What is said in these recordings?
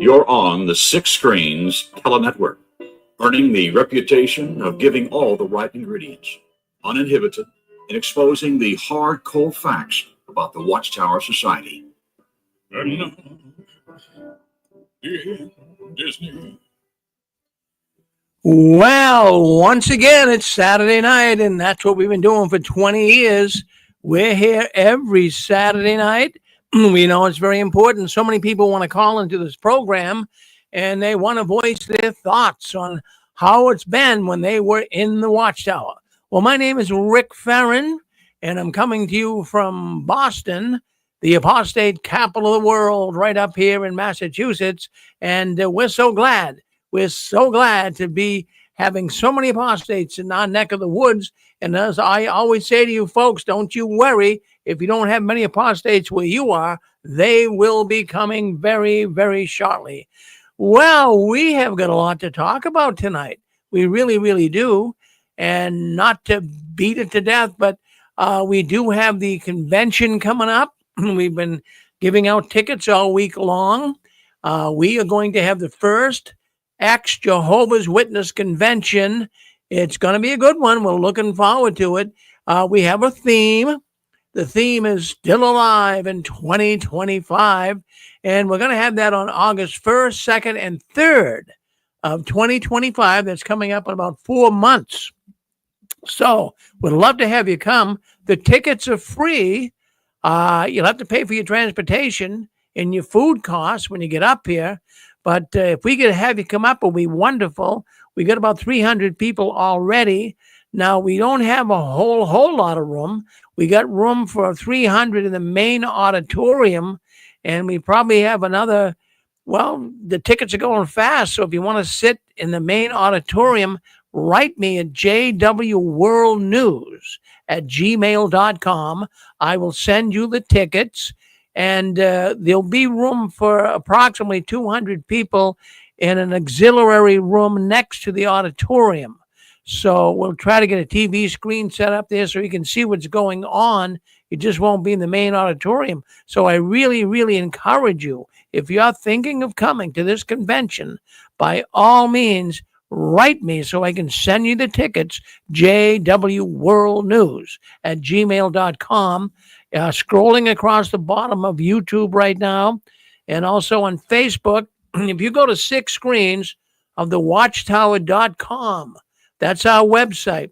You're on the Six Screens Telenetwork, earning the reputation of giving all the right ingredients, uninhibited, in exposing the hard, cold facts about the Watchtower Society. Well, once again, it's Saturday night, and that's what we've been doing for 20 years. We're here every Saturday night. We know it's very important. So many people want to call into this program, and they want to voice their thoughts on how it's been when they were in the Watchtower. Well, my name is Rick Frien, and I'm coming to you from Boston, the apostate capital of the world, right up here in Massachusetts. And we're so glad. We're so glad to be having so many apostates in our neck of the woods. And as I always say to you folks, don't you worry. If you don't have many apostates where you are, they will be coming very, very shortly. Well, we have got a lot to talk about tonight. We really, really do. And not to beat it to death, but we do have the convention coming up. We've been giving out tickets all week long. We are going to have the first ex-Jehovah's Witness convention. It's going to be a good one. We're looking forward to it. We have a theme. The theme is Still Alive in 2025. And we're going to have that on August 1st, 2nd, and 3rd of 2025. That's coming up in about 4 months. So we'd love to have you come. The tickets are free. You'll have to pay for your transportation and your food costs when you get up here. But if we could have you come up, it'll be wonderful. We got about 300 people already. Now, we don't have a whole lot of room. We got room for 300 in the main auditorium, and we probably have another, well, the tickets are going fast. So if you want to sit in the main auditorium, write me at jwworldnews@gmail.com. I will send you the tickets. And there'll be room for approximately 200 people in an auxiliary room next to the auditorium. So we'll try to get a TV screen set up there so you can see what's going on. It just won't be in the main auditorium. So I really, really encourage you, if you're thinking of coming to this convention, by all means, write me so I can send you the tickets, jwworldnews@gmail.com. Scrolling across the bottom of YouTube right now, and also on Facebook. If you go to Six Screens of the Watchtower.com, that's our website.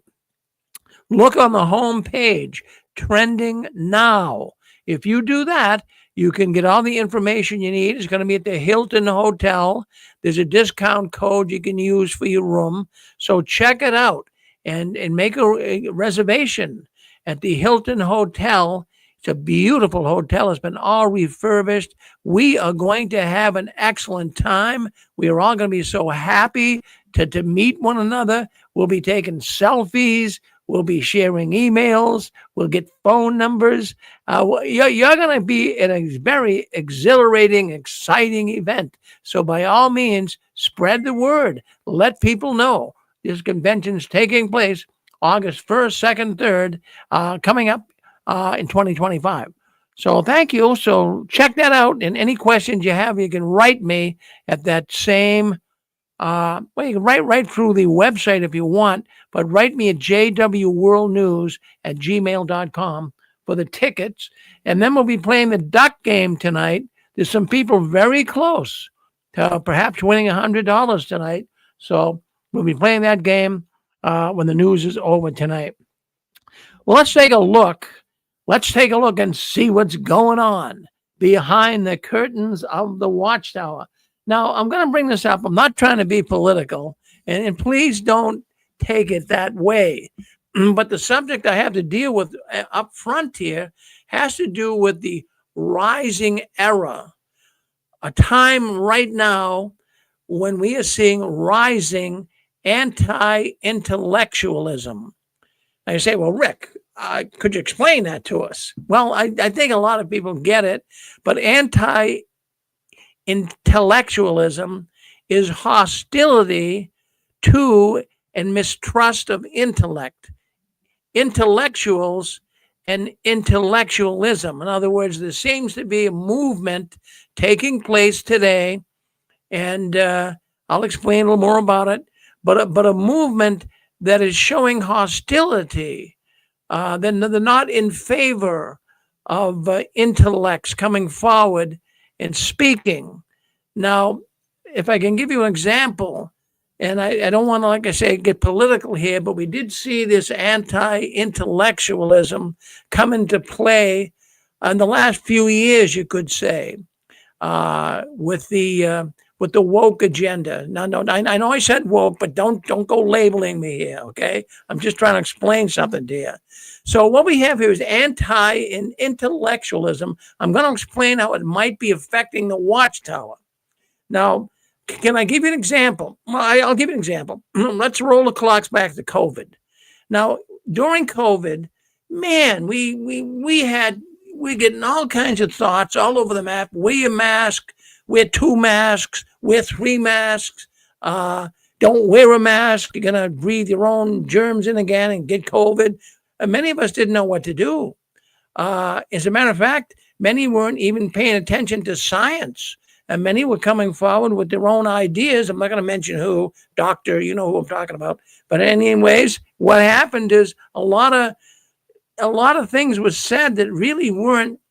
Look on the home page, trending now. If you do that, you can get all the information you need. It's going to be at the Hilton Hotel. There's a discount code you can use for your room. So check it out and make a reservation at the Hilton Hotel. It's a beautiful hotel. It's been all refurbished. We are going to have an excellent time. We are all going to be so happy to meet one another. We'll be taking selfies. We'll be sharing emails. We'll get phone numbers. You're going to be at a very exhilarating, exciting event. So by all means, spread the word. Let people know this convention's taking place August 1st, 2nd, 3rd, coming up in 2025. So thank you. So check that out. And any questions you have, you can write me at that same, you can write right through the website if you want, but write me at jwworldnews@gmail.com for the tickets. And then we'll be playing the duck game tonight. There's some people very close to perhaps winning $100 tonight. So we'll be playing that game when the news is over tonight. Well, let's take a look. Let's take a look and see what's going on behind the curtains of the Watchtower. Now, I'm going to bring this up. I'm not trying to be political, and please don't take it that way. But the subject I have to deal with up front here has to do with the rising era, a time right now when we are seeing rising anti-intellectualism. I say, well, Rick, could you explain that to us? Well, I think a lot of people get it, but anti-intellectualism is hostility to and mistrust of intellect, intellectuals, and intellectualism. In other words, there seems to be a movement taking place today And I'll explain a little more about it. But a movement that is showing hostility, they're not in favor of intellects coming forward and speaking. Now, if I can give you an example, and I don't want to, like I say, get political here, but we did see this anti-intellectualism come into play in the last few years, you could say, with the woke agenda. No, I know I said woke, but don't go labeling me here, okay? I'm just trying to explain something to you. So what we have here is anti-intellectualism. I'm going to explain how it might be affecting the Watchtower. Now, can I give you an example? Well, I'll give you an example. Let's roll the clocks back to COVID. Now, during COVID, man, we're getting all kinds of thoughts all over the map. Wear your mask, wear 2 masks, wear 3 masks. Don't wear a mask. You're going to breathe your own germs in again and get COVID. And many of us didn't know what to do. As a matter of fact, many weren't even paying attention to science. And many were coming forward with their own ideas. I'm not going to mention who, doctor, you know who I'm talking about. But anyways, what happened is a lot of things was said that really weren't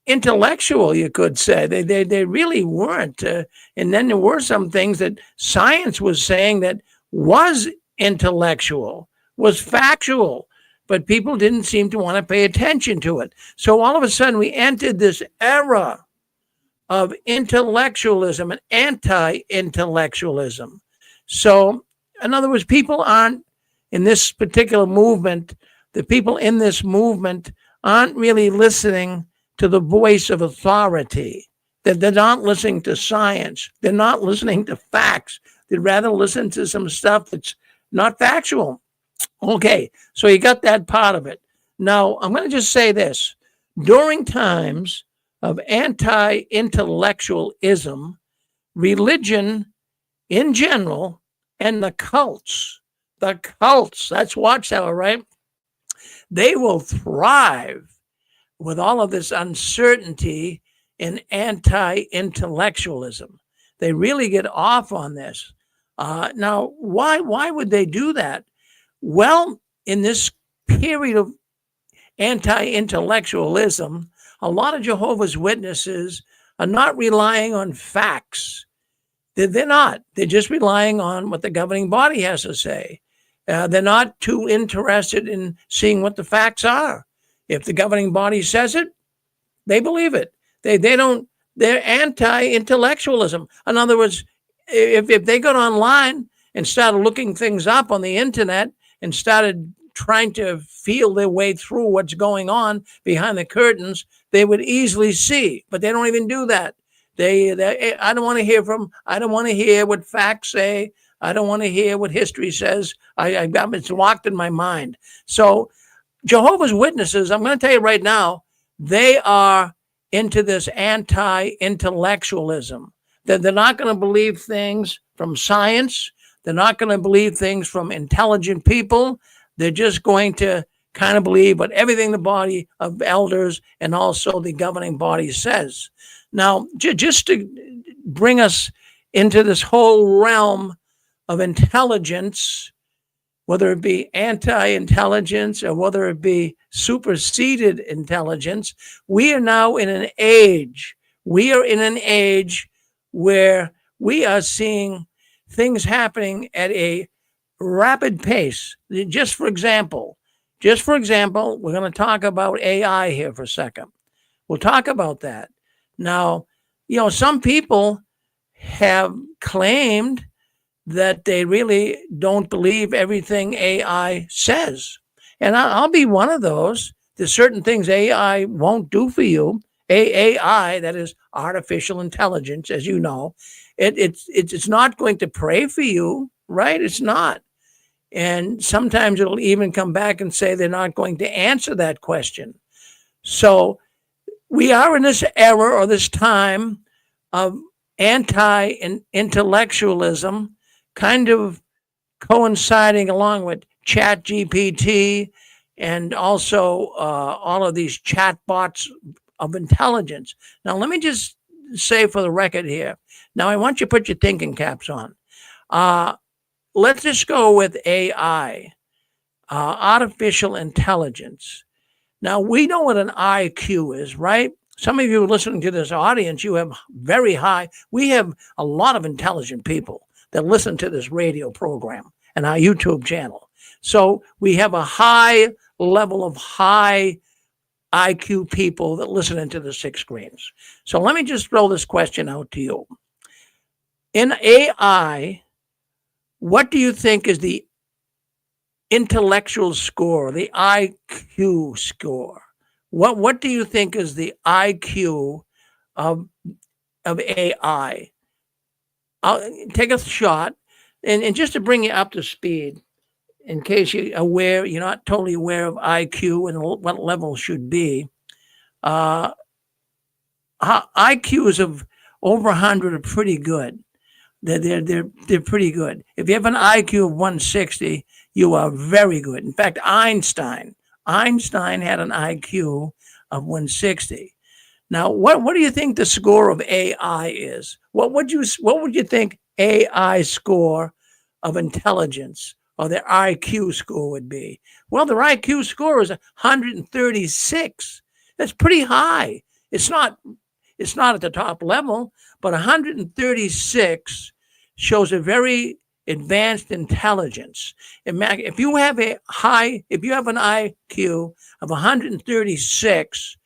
intellectual, you could say. They really weren't. And then there were some things that science was saying that was intellectual, was factual, but people didn't seem to want to pay attention to it. So all of a sudden we entered this era of intellectualism and anti-intellectualism. So, in other words, people aren't in this particular movement, the people in this movement aren't really listening to the voice of authority. They're not listening to science. They're not listening to facts. They'd rather listen to some stuff that's not factual. Okay, so you got that part of it. Now, I'm going to just say this. During times of anti-intellectualism, religion in general, and the cults, that's Watchtower, right? They will thrive with all of this uncertainty in anti-intellectualism. They really get off on this. Now, why would they do that? Well, in this period of anti-intellectualism, a lot of Jehovah's Witnesses are not relying on facts. They're not. They're just relying on what the governing body has to say. They're not too interested in seeing what the facts are. If the governing body says it, they believe it. They don't. They're anti-intellectualism. In other words, if they got online and started looking things up on the internet and started trying to feel their way through what's going on behind the curtains, they would easily see. But they don't even do that. I don't want to hear I don't want to hear what facts say. I don't want to hear what history says. It's locked in my mind. So Jehovah's Witnesses, I'm going to tell you right now, they are into this anti-intellectualism. They're not going to believe things from science. They're not going to believe things from intelligent people. They're just going to kind of believe what everything the body of elders and also the governing body says. Now, just to bring us into this whole realm of intelligence, whether it be anti-intelligence or whether it be superseded intelligence, we are now in an age. We are in an age where we are seeing things happening at a rapid pace. Just for example, we're going to talk about AI here for a second. We'll talk about that. Now, some people have claimed that they really don't believe everything AI says. And I'll be one of those. There's certain things AI won't do for you. AI, that is artificial intelligence, as you know, it's not going to pray for you, right? It's not. And sometimes it'll even come back and say they're not going to answer that question. So we are in this era or this time of anti-intellectualism, kind of coinciding along with ChatGPT and also all of these chatbots of intelligence. Now, let me just say for the record here, Now, I want you to put your thinking caps on. Let's just go with AI, artificial intelligence. Now, we know what an IQ is, right? Some of you listening to this audience, you have very high, we have a lot of intelligent people that listen to this radio program and our YouTube channel. So we have a high level of high IQ people that listen into the six screens. So let me just throw this question out to you. In AI, what do you think is the intellectual score, the IQ score? What do you think is the IQ of AI? I'll take a shot, and just to bring you up to speed, in case you're not totally aware of IQ and what level should be. IQs of over 100 are pretty good. They're pretty good. If you have an IQ of 160, you are very good. In fact, Einstein had an IQ of 160. Now, what do you think the score of AI is? What would you think AI score of intelligence or their IQ score would be? Well, their IQ score is 136. That's pretty high. It's not at the top level, but 136 shows a very advanced intelligence. If you have an IQ of 136,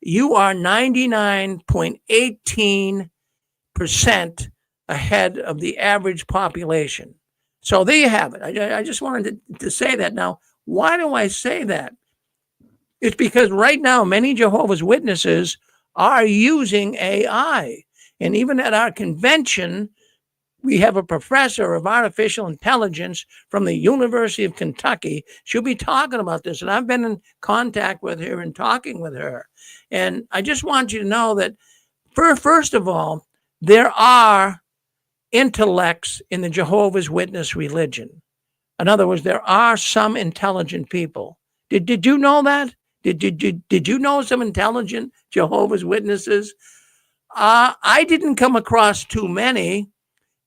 you are 99.18% ahead of the average population. So there you have it. I just wanted to say that. Now, why do I say that? It's because right now, many Jehovah's Witnesses are using AI. And even at our convention, we have a professor of artificial intelligence from the University of Kentucky. She'll be talking about this. And I've been in contact with her and talking with her. And I just want you to know that, first of all, there are intellects in the Jehovah's Witness religion. In other words, there are some intelligent people. Did you know that? Did you know some intelligent Jehovah's Witnesses? I didn't come across too many,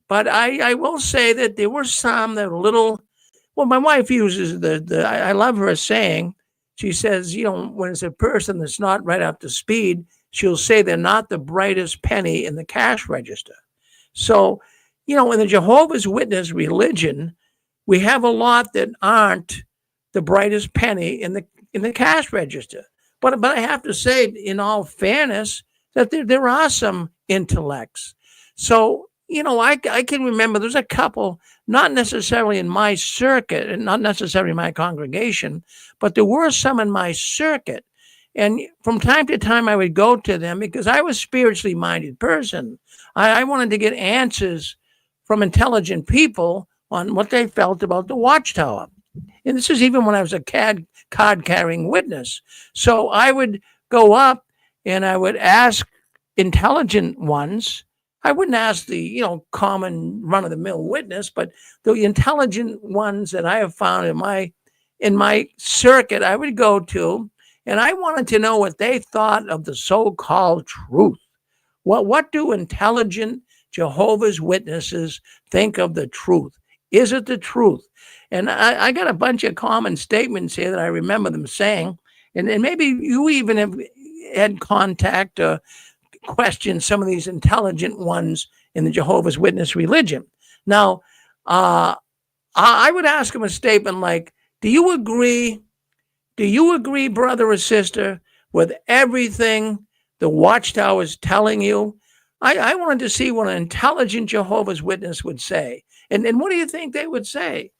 but I will say that there were some that were a little. Well, my wife uses I love her saying. She says, when it's a person that's not right up to speed, she'll say they're not the brightest penny in the cash register. So, in the Jehovah's Witness religion, we have a lot that aren't the brightest penny in the cash register. But I have to say, in all fairness, that there are some intellects. So, I can remember there's a couple, not necessarily in my circuit and not necessarily my congregation, but there were some in my circuit. And from time to time, I would go to them because I was a spiritually minded person. I wanted to get answers from intelligent people on what they felt about the Watchtower. And this is even when I was a card-carrying witness. So I would go up and I would ask intelligent ones. I wouldn't ask the, common run-of-the-mill witness, but the intelligent ones that I have found in my circuit, I would go to, and I wanted to know what they thought of the so-called truth. What do intelligent Jehovah's Witnesses think of the truth? Is it the truth? And I got a bunch of common statements here that I remember them saying, and maybe you even have had contact or questioned some of these intelligent ones in the Jehovah's Witness religion. Now, I would ask them a statement like, do you agree, brother or sister, with everything the Watchtower is telling you? I wanted to see what an intelligent Jehovah's Witness would say. And what do you think they would say?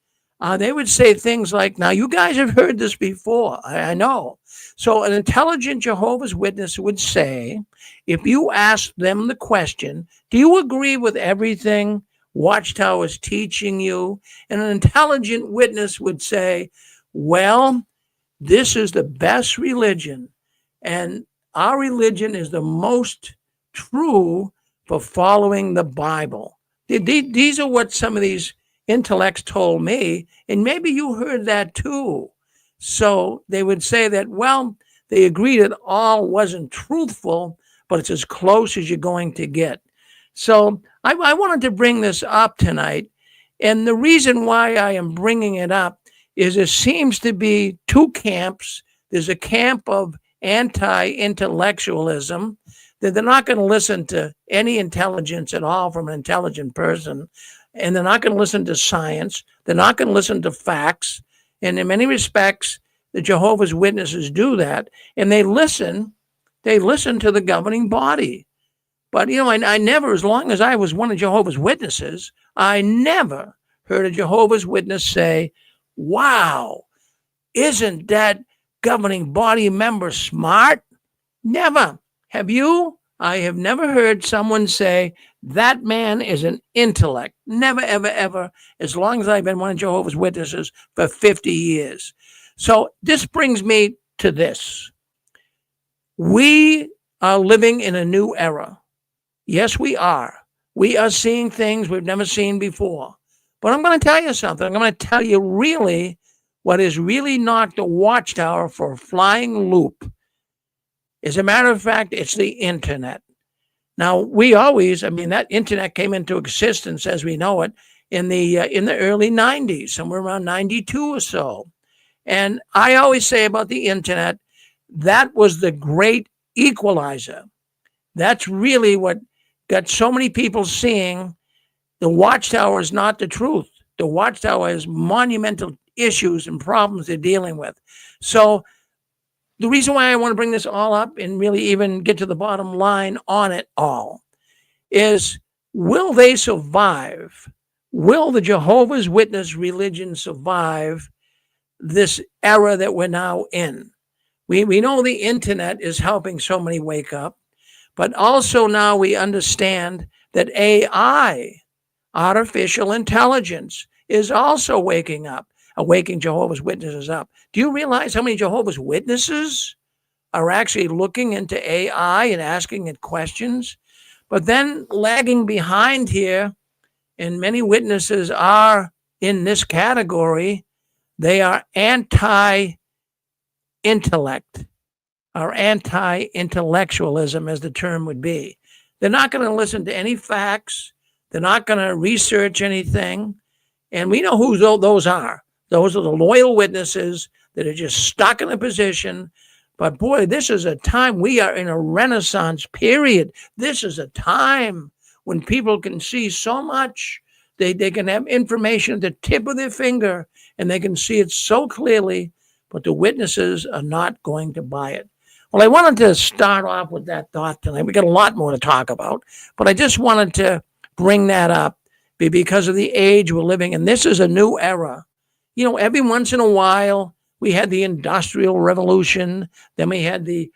They would say things like, now, you guys have heard this before. I know. So an intelligent Jehovah's Witness would say, if you ask them the question, do you agree with everything Watchtower is teaching you? And an intelligent witness would say, well, this is the best religion, and our religion is the most true for following the Bible. These are what some of these intellects told me, and maybe you heard that too. So they would say that, well, they agreed that all wasn't truthful, but it's as close as you're going to get. So I wanted to bring this up tonight. And the reason why I am bringing it up is there seems to be two camps. There's a camp of anti-intellectualism, that they're not going to listen to any intelligence at all from an intelligent person. And they're not going to listen to science. They're not going to listen to facts. And in many respects, the Jehovah's Witnesses do that. And they listen to the governing body. But, I never, as long as I was one of Jehovah's Witnesses, I never heard a Jehovah's Witness say, wow, isn't that governing body member smart? Never. Have you? I have never heard someone say, that man is an intellect. Never, ever, ever, as long as I've been one of Jehovah's Witnesses for 50 years. So this brings me to this. We are living in a new era. Yes, we are. We are seeing things we've never seen before. But I'm going to tell you something. I'm going to tell you really what has really knocked the Watchtower for a flying loop. As a matter of fact, it's the internet. Now, that internet came into existence as we know it in the early 90s, somewhere around 92 or so. And I always say about the internet, that was the great equalizer. That's really what got so many people seeing the Watchtower is not the truth. The Watchtower has monumental issues and problems they're dealing with. So the reason why I want to bring this all up and really even get to the bottom line on it all is, will they survive? Will the Jehovah's Witness religion survive this era that we're now in? We know the internet is helping so many wake up, but also now we understand that AI, artificial intelligence, is also waking Jehovah's Witnesses up. Do you realize how many Jehovah's Witnesses are actually looking into AI and asking it questions? But then lagging behind here, and many witnesses are in this category, they are anti-intellect, or anti-intellectualism, as the term would be. They're not going to listen to any facts. They're not going to research anything. And we know who those are. Those are the loyal witnesses that are just stuck in a position. But boy, this is a time, we are in a Renaissance period. This is a time when people can see so much. They can have information at the tip of their finger, and they can see it so clearly, but the witnesses are not going to buy it. Well, I wanted to start off with that thought tonight. We got a lot more to talk about, but I just wanted to bring that up because of the age we're living in. This is a new era. Every once in a while, we had the Industrial Revolution. Then we had the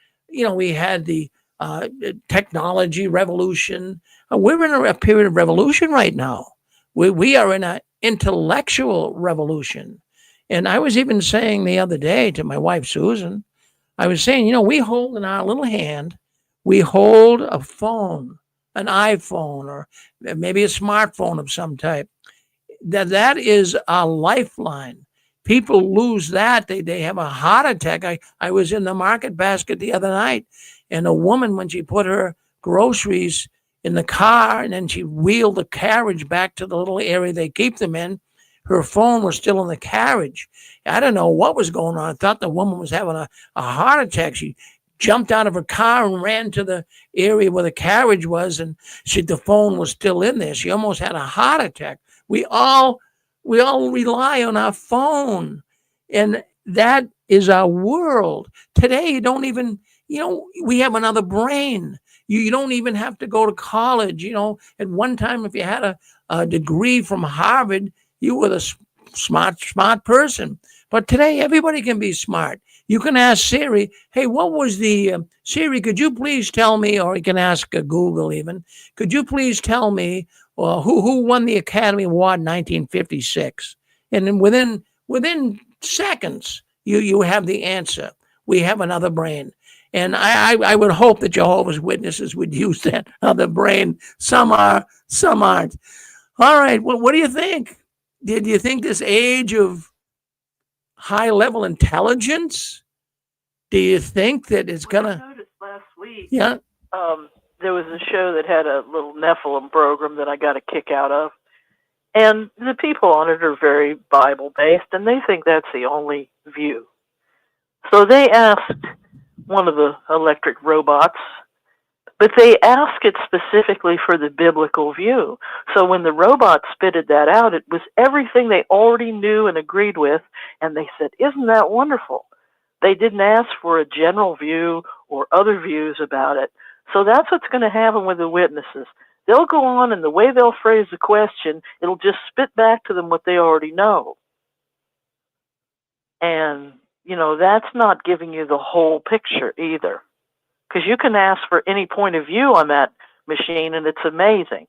technology revolution. We're in a period of revolution right now. We are in an intellectual revolution. And I was even saying the other day to my wife, Susan, I was saying, we hold in our little hand, we hold a phone, an iPhone, or maybe a smartphone of some type. That is a lifeline. People lose that. They have a heart attack. I was in the market basket the other night, and a woman, when she put her groceries in the car and then she wheeled the carriage back to the little area they keep them in, her phone was still in the carriage. I don't know what was going on. I thought the woman was having a heart attack. She jumped out of her car and ran to the area where the carriage was, and the phone was still in there. She almost had a heart attack. We all rely on our phone, and that is our world. Today, you don't even, we have another brain. You don't even have to go to college. At one time, if you had a degree from Harvard, you were the smart person. But today, everybody can be smart. You can ask Siri, hey, what was Siri, could you please tell me, or you can ask Google even, could you please tell me who won the Academy Award in 1956? And then within seconds, you have the answer. We have another brain. And I would hope that Jehovah's Witnesses would use that other brain. Some are, some aren't. All right, well, what do you think? Do you think this age of high-level intelligence, do you think that it's going to... I noticed last week, Yeah. there was a show that had a little Nephilim program that I got a kick out of. And the people on it are very Bible-based, and they think that's the only view. So they asked one of the electric robots, but they asked it specifically for the biblical view. So when the robot spitted that out, it was everything they already knew and agreed with, and they said, "Isn't that wonderful?" They didn't ask for a general view or other views about it. So that's what's going to happen with the witnesses. They'll go on, and the way they'll phrase the question, it'll just spit back to them what they already know. And, that's not giving you the whole picture either. Because you can ask for any point of view on that machine, and it's amazing.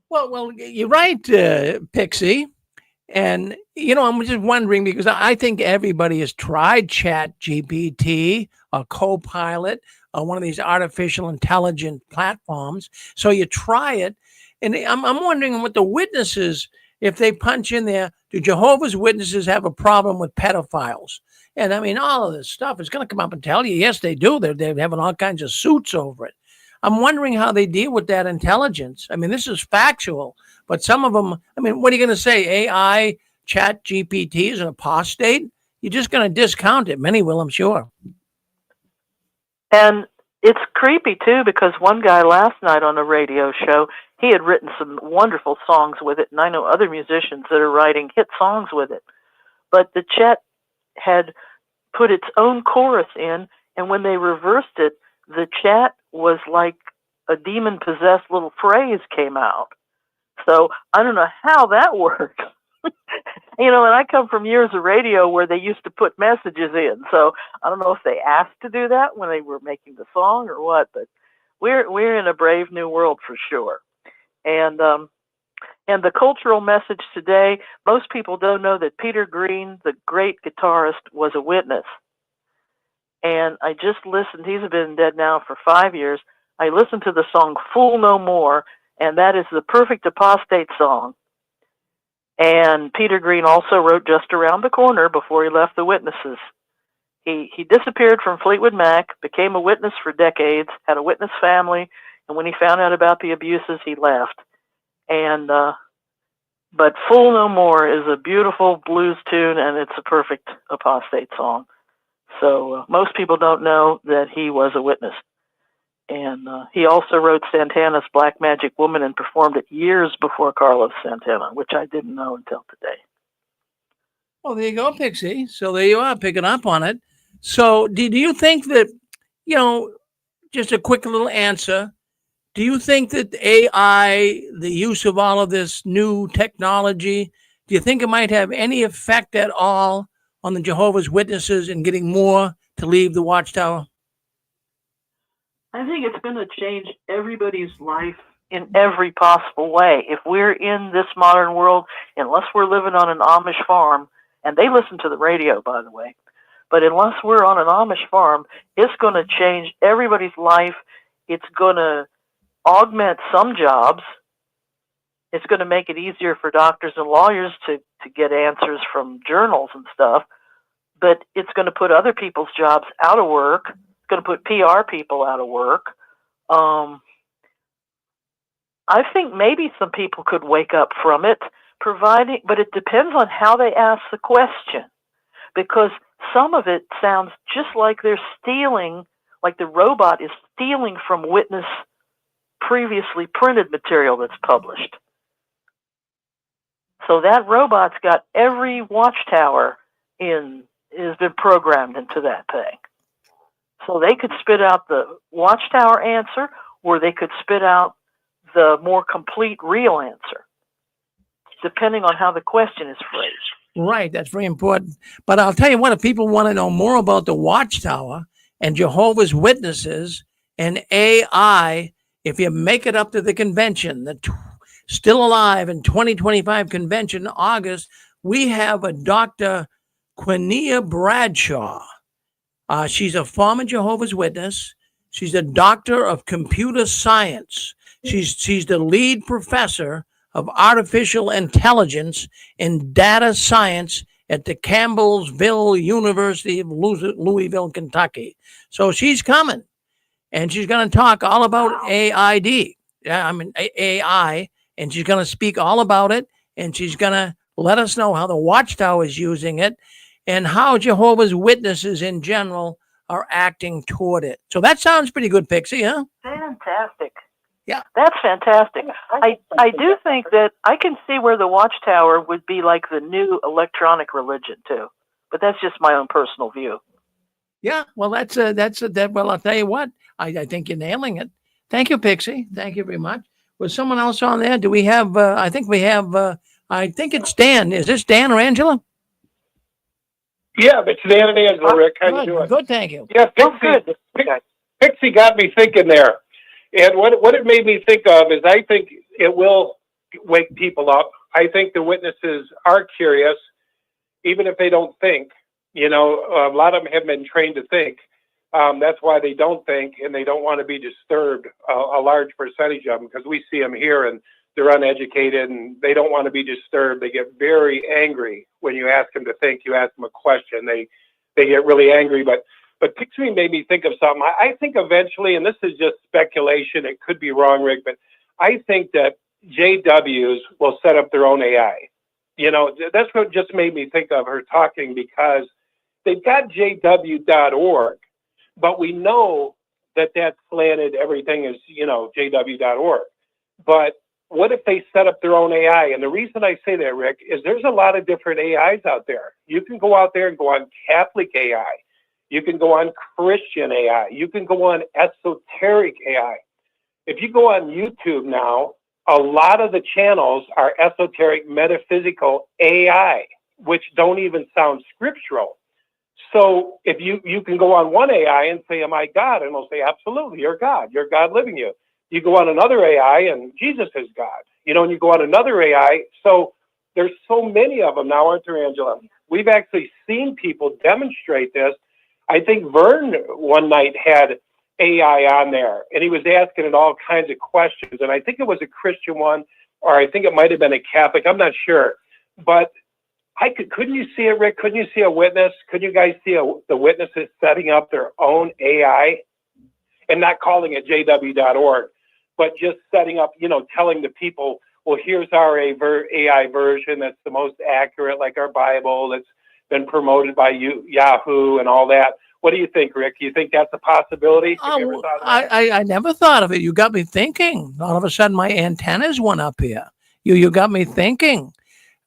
Well, you're right, Pixie. And, I'm just wondering, because I think everybody has tried Chat GPT or Copilot or one of these artificial intelligence platforms. So you try it. And I'm wondering what the witnesses, if they punch in there, do Jehovah's Witnesses have a problem with pedophiles? And I mean, all of this stuff is going to come up and tell you, yes, they do. They're having all kinds of suits over it. I'm wondering how they deal with that intelligence. I mean, this is factual, but some of them, what are you going to say? AI, Chat GPT is an apostate? You're just going to discount it. Many will, I'm sure. And it's creepy, too, because one guy last night on a radio show, he had written some wonderful songs with it, and I know other musicians that are writing hit songs with it. But the Chat had put its own chorus in, and when they reversed it, the Chat was like a demon-possessed little phrase came out. So I don't know how that works. And I come from years of radio where they used to put messages in. So I don't know if they asked to do that when they were making the song or what, but we're in a brave new world for sure. And the cultural message today, most people don't know that Peter Green, the great guitarist, was a witness. And I just listened, he's been dead now for 5 years. I listened to the song Fool No More, and that is the perfect apostate song. And Peter Green also wrote Just Around the Corner before he left the Witnesses. He disappeared from Fleetwood Mac, became a witness for decades, had a witness family, and when he found out about the abuses, he left. And but Fool No More is a beautiful blues tune, and it's a perfect apostate song. So most people don't know that he was a witness. And he also wrote Santana's Black Magic Woman and performed it years before Carlos Santana, which I didn't know until today. Well, there you go, Pixie. So there you are, picking up on it. So do you think that, just a quick little answer, do you think that AI, the use of all of this new technology, do you think it might have any effect at all on the Jehovah's Witnesses and getting more to leave the Watchtower? I think it's going to change everybody's life in every possible way. If we're in this modern world, unless we're living on an Amish farm, and they listen to the radio, by the way, but unless we're on an Amish farm, it's going to change everybody's life. It's going to augment some jobs. It's going to make it easier for doctors and lawyers to get answers from journals and stuff, but it's going to put other people's jobs out of work. It's going to put PR people out of work. I think maybe some people could wake up from it, but it depends on how they ask the question, because some of it sounds just like they're stealing, like the robot is stealing from witness previously printed material that's published. So that robot's got every Watchtower has been programmed into that thing. So they could spit out the Watchtower answer, or they could spit out the more complete real answer, depending on how the question is phrased. Right, that's very important. But I'll tell you what, if people want to know more about the Watchtower and Jehovah's Witnesses and AI, if you make it up to the convention, the Still Alive in 2025 convention in August, we have a Dr. Quinia Bradshaw. She's a former Jehovah's Witness. She's a doctor of computer science. She's the lead professor of artificial intelligence and data science at the Campbellsville University of Louisville, Kentucky. So she's coming. and she's going to talk all about AID. AI, and she's going to speak all about it, and she's going to let us know how the Watchtower is using it and how Jehovah's Witnesses in general are acting toward it. So that sounds pretty good, Pixie, huh? Fantastic. Yeah. That's fantastic. I do think that I can see where the Watchtower would be like the new electronic religion too, but that's just my own personal view. Yeah, well, well, I'll tell you what, I think you're nailing it. Thank you, Pixie. Thank you very much. Was someone else on there? Do we have, I think we have, I think it's Dan. Is this Dan or Angela? Yeah, it's Dan and Angela, Rick. How you doing? Good, thank you. Yeah, Pixie got me thinking there. And what it made me think of is I think it will wake people up. I think the witnesses are curious, even if they don't think. You know, a lot of them have been trained to think. That's why they don't think, and they don't want to be disturbed, a large percentage of them, because we see them here and they're uneducated and they don't want to be disturbed. They get very angry when you ask them to think. You ask them a question, they get really angry. But Pixie made me think of something. I think eventually, and this is just speculation, it could be wrong, Rick, but I think that JWs will set up their own AI. You know, that's what just made me think of her talking, because they've got JW.org, but we know that that's slanted. Everything is, you know, JW.org. But what if they set up their own AI? And the reason I say that, Rick, is there's a lot of different AIs out there. You can go out there and go on Catholic AI. You can go on Christian AI. You can go on esoteric AI. If you go on YouTube now, a lot of the channels are esoteric metaphysical AI, which don't even sound scriptural. So if you can go on one AI and say, am I God? And they'll say, absolutely, you're God. You're God living you. You go on another AI and Jesus is God. You know, and you go on another AI. So there's so many of them now, aren't there, Angela? We've actually seen people demonstrate this. I think Vern one night had AI on there, and he was asking it all kinds of questions. And I think it was a Christian one, or I think it might have been a Catholic. I'm not sure. But couldn't you see it, Rick? Couldn't you see a witness? Could you guys see the witnesses setting up their own AI and not calling it JW.org, but just setting up, you know, telling the people, well, here's our AI version that's the most accurate, like our Bible that's been promoted by Yahoo and all that. What do you think, Rick? Do you think that's a possibility? I never thought of it. You got me thinking. All of a sudden, my antennas went up here. You got me thinking.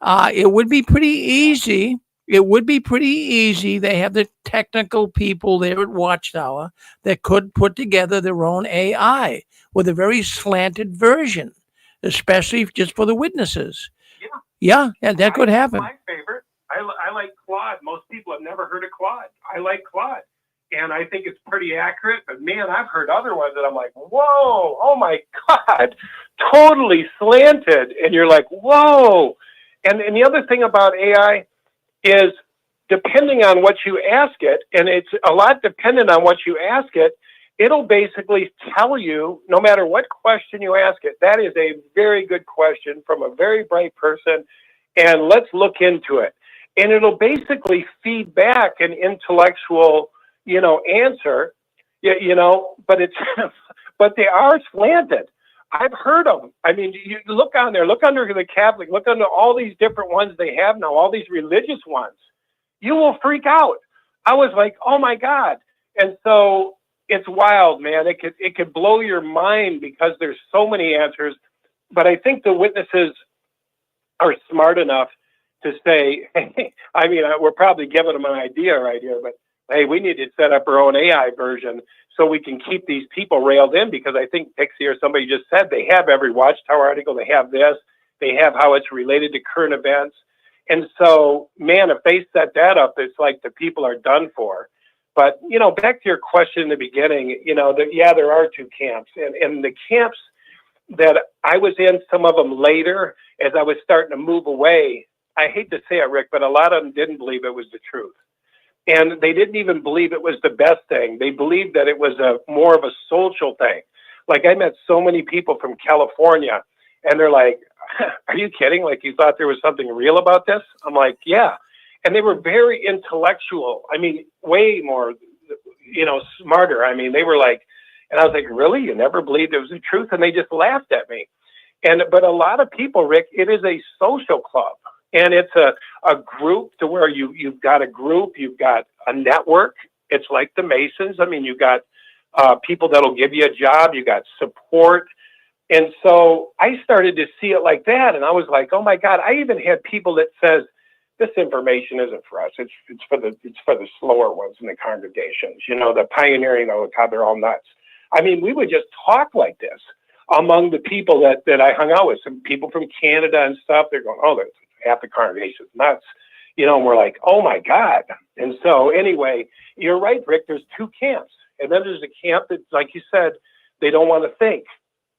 It would be pretty easy. It would be pretty easy. They have the technical people there at Watchtower that could put together their own AI with a very slanted version, especially just for the witnesses. Yeah, that could happen. My favorite. I like Claude. Most people have never heard of Claude. I like Claude. And I think it's pretty accurate. But, man, I've heard other ones that I'm like, whoa, oh, my God, totally slanted. And you're like, whoa. And the other thing about AI is depending on what you ask it, and it's a lot dependent on what you ask it, it'll basically tell you, no matter what question you ask it, that is a very good question from a very bright person, and let's look into it. And it'll basically feed back an intellectual, you know, answer, you know, but but they are slanted. I've heard them. I mean, you look on there, look under the Catholic, look under all these different ones they have now, all these religious ones. You will freak out. I was like, oh my God. And so it's wild, man. It could blow your mind because there's so many answers. But I think the witnesses are smart enough to say, hey, I mean, we're probably giving them an idea right here, but hey, we need to set up our own AI version so we can keep these people railed in, because I think Pixie or somebody just said they have every Watchtower article, they have this, they have how it's related to current events. And so, man, if they set that up, it's like the people are done for. But, you know, back to your question in the beginning, you know, there are two camps. And the camps that I was in, some of them later, as I was starting to move away, I hate to say it, Rick, but a lot of them didn't believe it was the truth. And they didn't even believe it was the best thing. They believed that it was more of a social thing. Like, I met so many people from California, and they're like, are you kidding? Like, you thought there was something real about this? I'm like, yeah. And they were very intellectual. I mean, way more, you know, smarter. I mean, they were like, And I was like, really? You never believed it was the truth? And they just laughed at me. But a lot of people, Rick, it is a social club. And it's a group to where you've got a group, you've got a network. It's like the Masons. I mean, you've got people that'll give you a job, you got support. And so I started to see it like that. And I was like, oh my God, I even had people that says, this information isn't for us. It's for the slower ones in the congregations, the pioneering, God, they're all nuts. I mean, we would just talk like this among the people that I hung out with, some people from Canada and stuff. They're going, oh, half the congregation's nuts, and we're like, oh my God. And so anyway, you're right, Rick, there's two camps. And then there's a camp that, like you said, they don't want to think.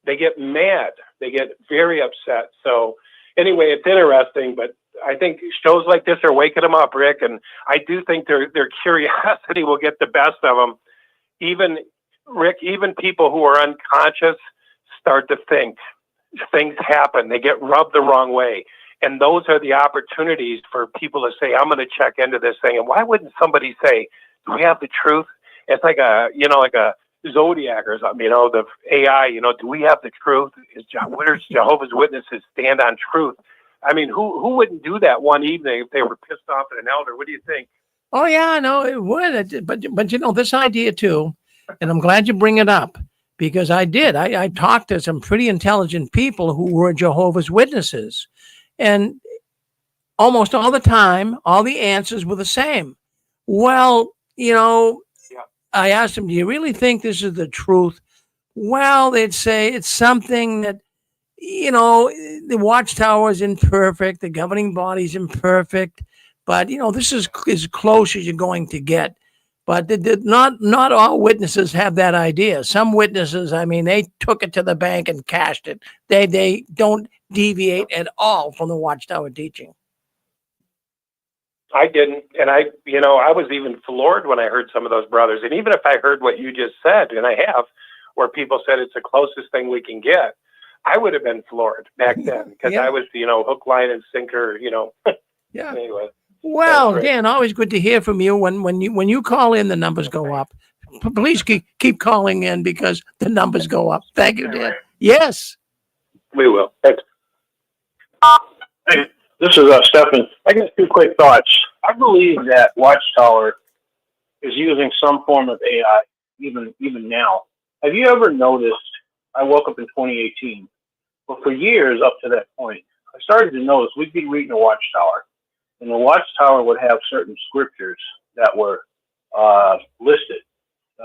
They get mad. They get very upset. So anyway, it's interesting, but I think shows like this are waking them up, Rick. And I do think their curiosity will get the best of them. Even, Rick, even people who are unconscious start to think. Things happen. They get rubbed the wrong way. And those are the opportunities for people to say, I'm going to check into this thing. And why wouldn't somebody say, do we have the truth? It's like a Zodiac or something, the AI, do we have the truth? Where does Jehovah's Witnesses stand on truth? I mean, who wouldn't do that one evening if they were pissed off at an elder? What do you think? Oh, yeah, no, it would. But this idea too, and I'm glad you bring it up, because I talked to some pretty intelligent people who were Jehovah's Witnesses. And almost all the time, all the answers were the same. Well, I asked them, do you really think this is the truth? Well, they'd say it's something that, the Watchtower is imperfect, the governing body is imperfect, but, this is as close as you're going to get. But not all witnesses have that idea. Some witnesses, they took it to the bank and cashed it. They don't deviate at all from the Watchtower teaching. I didn't. And I was even floored when I heard some of those brothers. And even if I heard what you just said, and I have, where people said it's the closest thing we can get, I would have been floored back then because I was, hook, line, and sinker, Yeah. Anyway. Well, Dan, always good to hear from you. When you call in, the numbers go up. Please keep calling in because the numbers go up. Thank you, Dan. Yes. We will. Thanks. Hey, this is Stephen. I got two quick thoughts. I believe that Watchtower is using some form of AI even now. Have you ever noticed? I woke up in 2018, but for years up to that point, I started to notice we'd be reading a Watchtower, and the Watchtower would have certain scriptures that were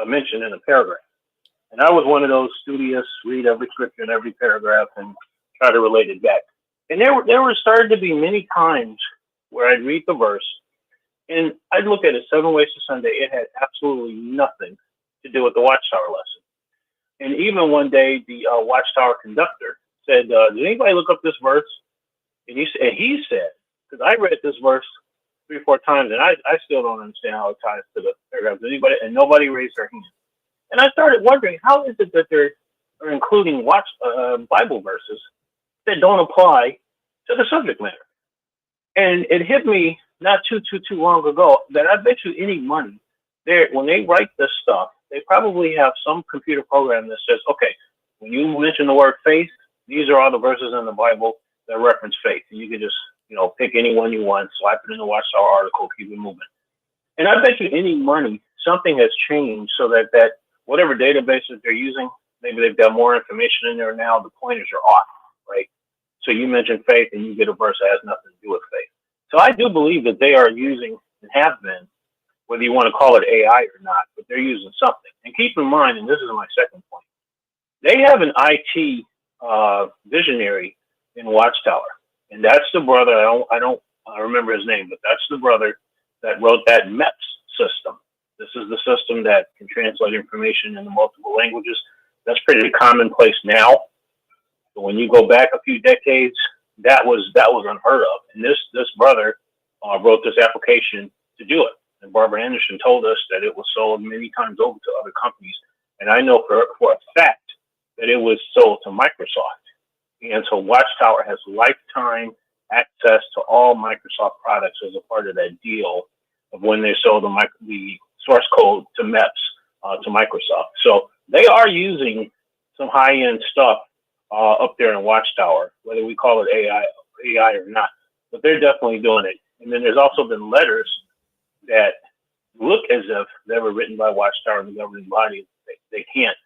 mentioned in a paragraph. And I was one of those studious, read every scripture in every paragraph and try to relate it back. And there were started to be many times where I'd read the verse and I'd look at it 7 Ways to Sunday. It had absolutely nothing to do with the Watchtower lesson. And even one day, the Watchtower conductor said, did anybody look up this verse? And he said, because I read this verse 3 or 4 times, and I still don't understand how it ties to the paragraphs. And nobody raised their hand. And I started wondering, how is it that they're including Bible verses that don't apply to the subject matter? And it hit me not too long ago that I bet you any money, when they write this stuff, they probably have some computer program that says, okay, when you mention the word faith, these are all the verses in the Bible that reference faith. And you can just, pick any one you want, slap it in the Watchtower article, keep it moving. And I bet you any money, something has changed so that whatever databases they're using, maybe they've got more information in there now, the pointers are off, right? So you mentioned faith and you get a verse that has nothing to do with faith. So I do believe that they are using, and have been, whether you want to call it AI or not, but they're using something. And keep in mind, and this is my second point, they have an IT visionary in Watchtower. And that's the brother, I don't remember his name, but that's the brother that wrote that MEPS system. This is the system that can translate information into multiple languages. That's pretty commonplace now. But when you go back a few decades, that was unheard of. And this brother wrote this application to do it. And Barbara Anderson told us that it was sold many times over to other companies. And I know for a fact that it was sold to Microsoft. And so Watchtower has lifetime access to all Microsoft products as a part of that deal of when they sold the source code to MEPS to Microsoft. So they are using some high-end stuff up there in Watchtower, whether we call it AI or not. But they're definitely doing it. And then there's also been letters that look as if they were written by Watchtower and the governing body. They can't,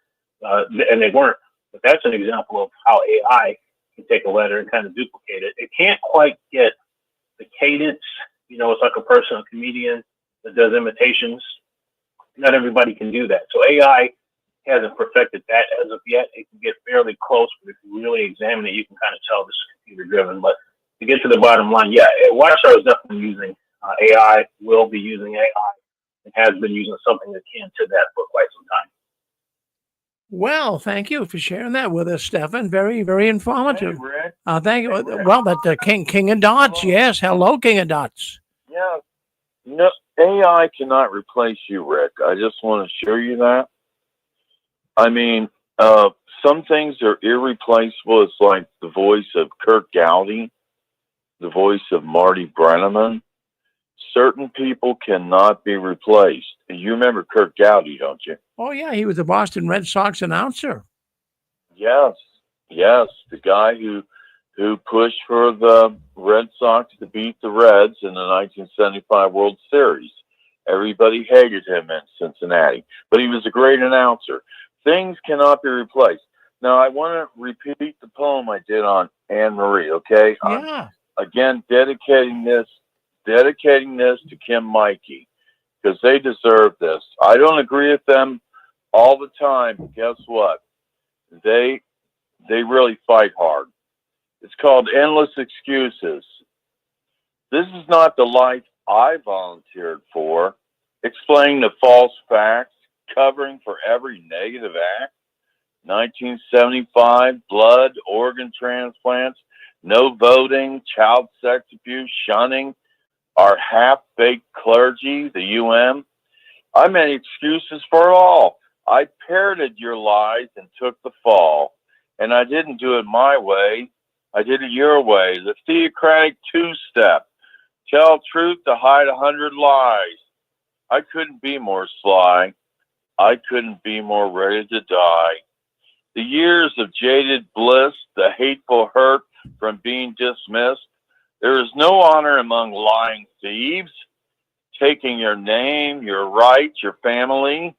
and they weren't. But that's an example of how AI can take a letter and kind of duplicate it. It can't quite get the cadence. You know, it's like a person, a comedian that does imitations. Not everybody can do that. So AI hasn't perfected that as of yet. It can get fairly close, but if you really examine it, you can kind of tell this is computer driven. But to get to the bottom line, yeah, Watchtower is definitely using AI, will be using AI, and has been using something akin to that for quite some time. Well, thank you for sharing that with us, Stefan. Very, very informative. Hey, Rick. Thank you. Hey, Rick. Well, that King of Dots. Hello. Yes. Hello, King of Dots. Yeah. No, AI cannot replace you, Rick. I just want to show you that. I mean, some things are irreplaceable. It's like the voice of Kurt Gowdy, the voice of Marty Brenneman. Certain people cannot be replaced. You remember Kurt Gowdy, don't you? Oh, yeah. He was the Boston Red Sox announcer. Yes. The guy who pushed for the Red Sox to beat the Reds in the 1975 World Series. Everybody hated him in Cincinnati, but he was a great announcer. Things cannot be replaced. Now, I want to repeat the poem I did on Anne Marie, okay? Yeah. Again, dedicating this to Kim Mikey, because they deserve this. I don't agree with them all the time, but guess what? They really fight hard. It's called Endless Excuses. This is not the life I volunteered for. Explaining the false facts, covering for every negative act. 1975, blood, organ transplants, no voting, child sex abuse, shunning, our half-baked clergy, the UM. I made excuses for it all. I parroted your lies and took the fall. And I didn't do it my way. I did it your way. The theocratic two-step. Tell truth to hide 100 lies. I couldn't be more sly. I couldn't be more ready to die. The years of jaded bliss, the hateful hurt from being dismissed. There is no honor among lying thieves, taking your name, your rights, your family,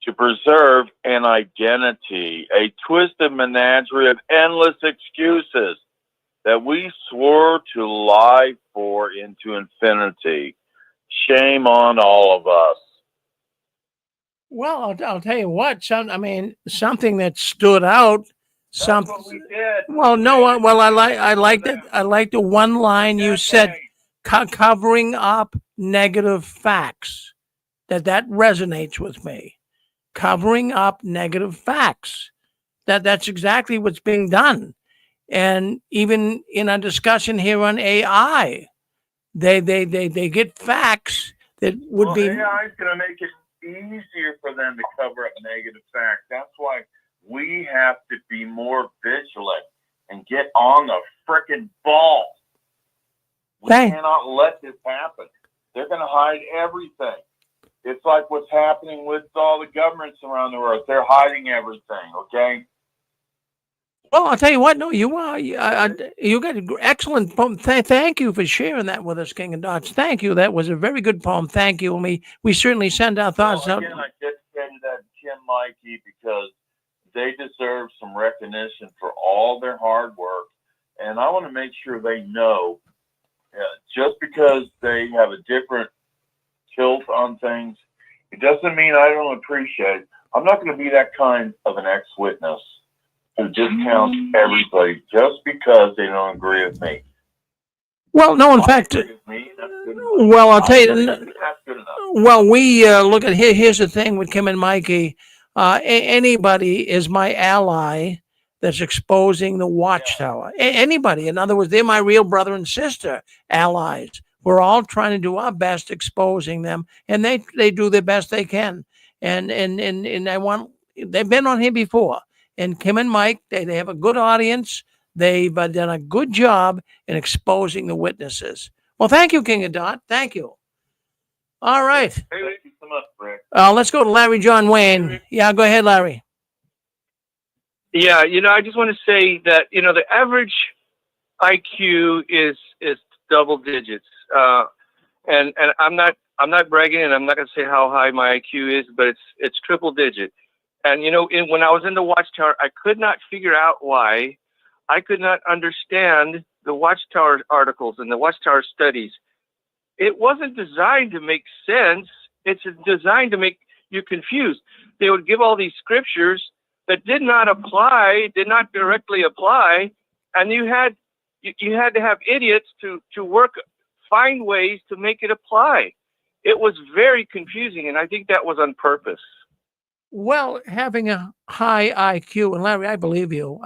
to preserve an identity, a twisted menagerie of endless excuses that we swore to lie for into infinity. Shame on all of us. Well, I'll tell you what. Something that stood out. That's what we did. Well, no. I like that. I like the one line you said, covering up negative facts. That resonates with me. Covering up negative facts. That's exactly what's being done. And even in a discussion here on AI, they get facts that would be. AI is going to make it easier for them to cover up negative facts. That's why we have to be more vigilant and get on the frickin' ball. We cannot let this happen. They're going to hide everything. It's like what's happening with all the governments around the world. They're hiding everything, okay? Well, I'll tell you what. No, you got an excellent poem. Thank you for sharing that with us, King of Dots. Thank you. That was a very good poem. Thank you. And we certainly send our thoughts out. Again, I dedicated that to Kim Mikey because they deserve some recognition for all their hard work. And I want to make sure they know, just because they have a different tilt on things, it doesn't mean I don't appreciate it. I'm not going to be that kind of an ex-witness who discounts everybody just because they don't agree with me. Well, no, in fact, well, I'll tell you. That's good enough. Well, we look at here's the thing with Kim and Mikey. Anybody is my ally that's exposing the Watchtower. Anybody. In other words, they're my real brother and sister allies. We're all trying to do our best exposing them, and they do the best they can. And they've been on here before. And Kim and Mike, they have a good audience. They've done a good job in exposing the witnesses. Well, thank you, King of Dot. Thank you. All right. Hey, them up, Rick. Let's go to Larry John Wayne. Yeah, go ahead, Larry. Yeah, I just want to say that the average IQ is double digits, and I'm not bragging, and I'm not going to say how high my IQ is, but it's triple digit. And when I was in the Watchtower, I could not figure out why. I could not understand the Watchtower articles and the Watchtower studies. It wasn't designed to make sense. It's designed to make you confused. They would give all these scriptures that did not directly apply, and you had to have idiots to find ways to make it apply. It was very confusing, and I think that was on purpose. Well, having a high IQ, and Larry, I believe you.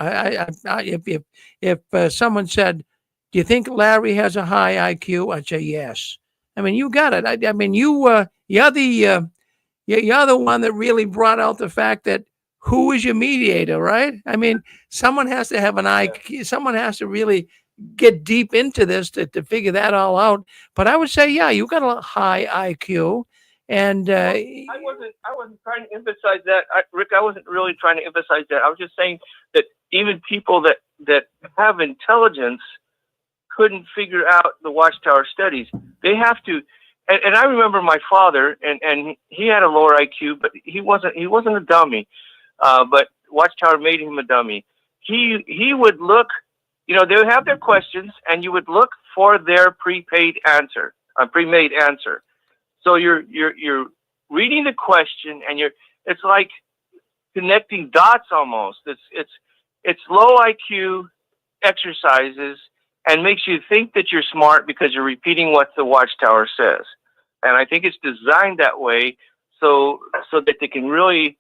If someone said, "Do you think Larry has a high IQ?" I'd say yes. I mean, you got it. I mean, you're the one that really brought out the fact that who is your mediator, right? I mean, someone has to have an IQ. Someone has to really get deep into this to figure that all out. But I would say, yeah, you got a high IQ. And I wasn't trying to emphasize that, Rick. I wasn't really trying to emphasize that. I was just saying that even people that have intelligence couldn't figure out the Watchtower studies. They have to. And I remember my father, and he had a lower IQ, but he wasn't a dummy. But Watchtower made him a dummy. He would look. They would have their questions, and you would look for their pre-made answer. So you're reading the question, and it's like connecting dots almost. It's low IQ exercises and makes you think that you're smart because you're repeating what the Watchtower says. And I think it's designed that way so that they can really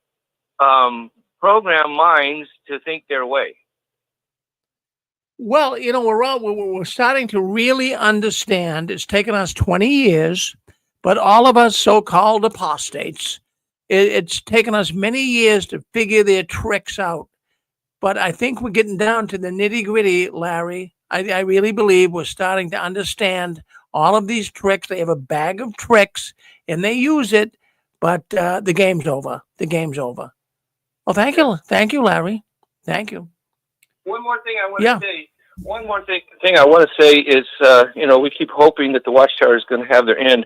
program minds to think their way. Well, we're starting to really understand. It's taken us 20 years. But all of us so-called apostates, it's taken us many years to figure their tricks out. But I think we're getting down to the nitty-gritty, Larry. I really believe we're starting to understand all of these tricks. They have a bag of tricks, and they use it, but the game's over. The game's over. Well, thank you. Thank you, Larry. Thank you. One more thing I want to say. One more thing I want to say is, we keep hoping that the Watchtower is going to have their end.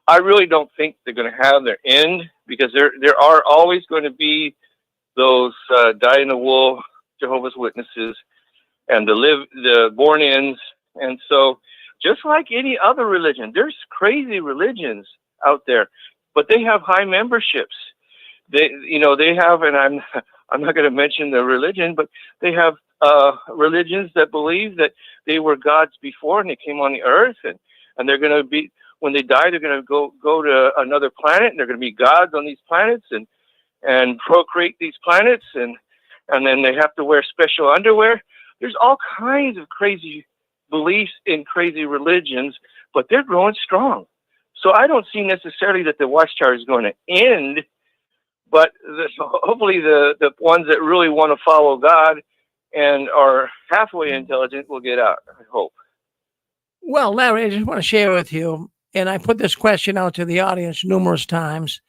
I really don't think they're going to have their end, because there are always going to be those dyed-in-the-wool Jehovah's Witnesses and the born-ins. And so just like any other religion, there's crazy religions out there, but they have high memberships. They have, and I'm not going to mention the religion, but they have religions that believe that they were gods before and they came on the earth, and they're going to be, when they die, they're going to go to another planet, and they're going to be gods on these planets and procreate these planets, and then they have to wear special underwear. There's all kinds of crazy beliefs in crazy religions, but they're growing strong. So I don't see necessarily that the Watchtower is going to end, but hopefully the ones that really want to follow God and are halfway intelligent will get out, I hope. Well, Larry, I just want to share with you, and I put this question out to the audience numerous times.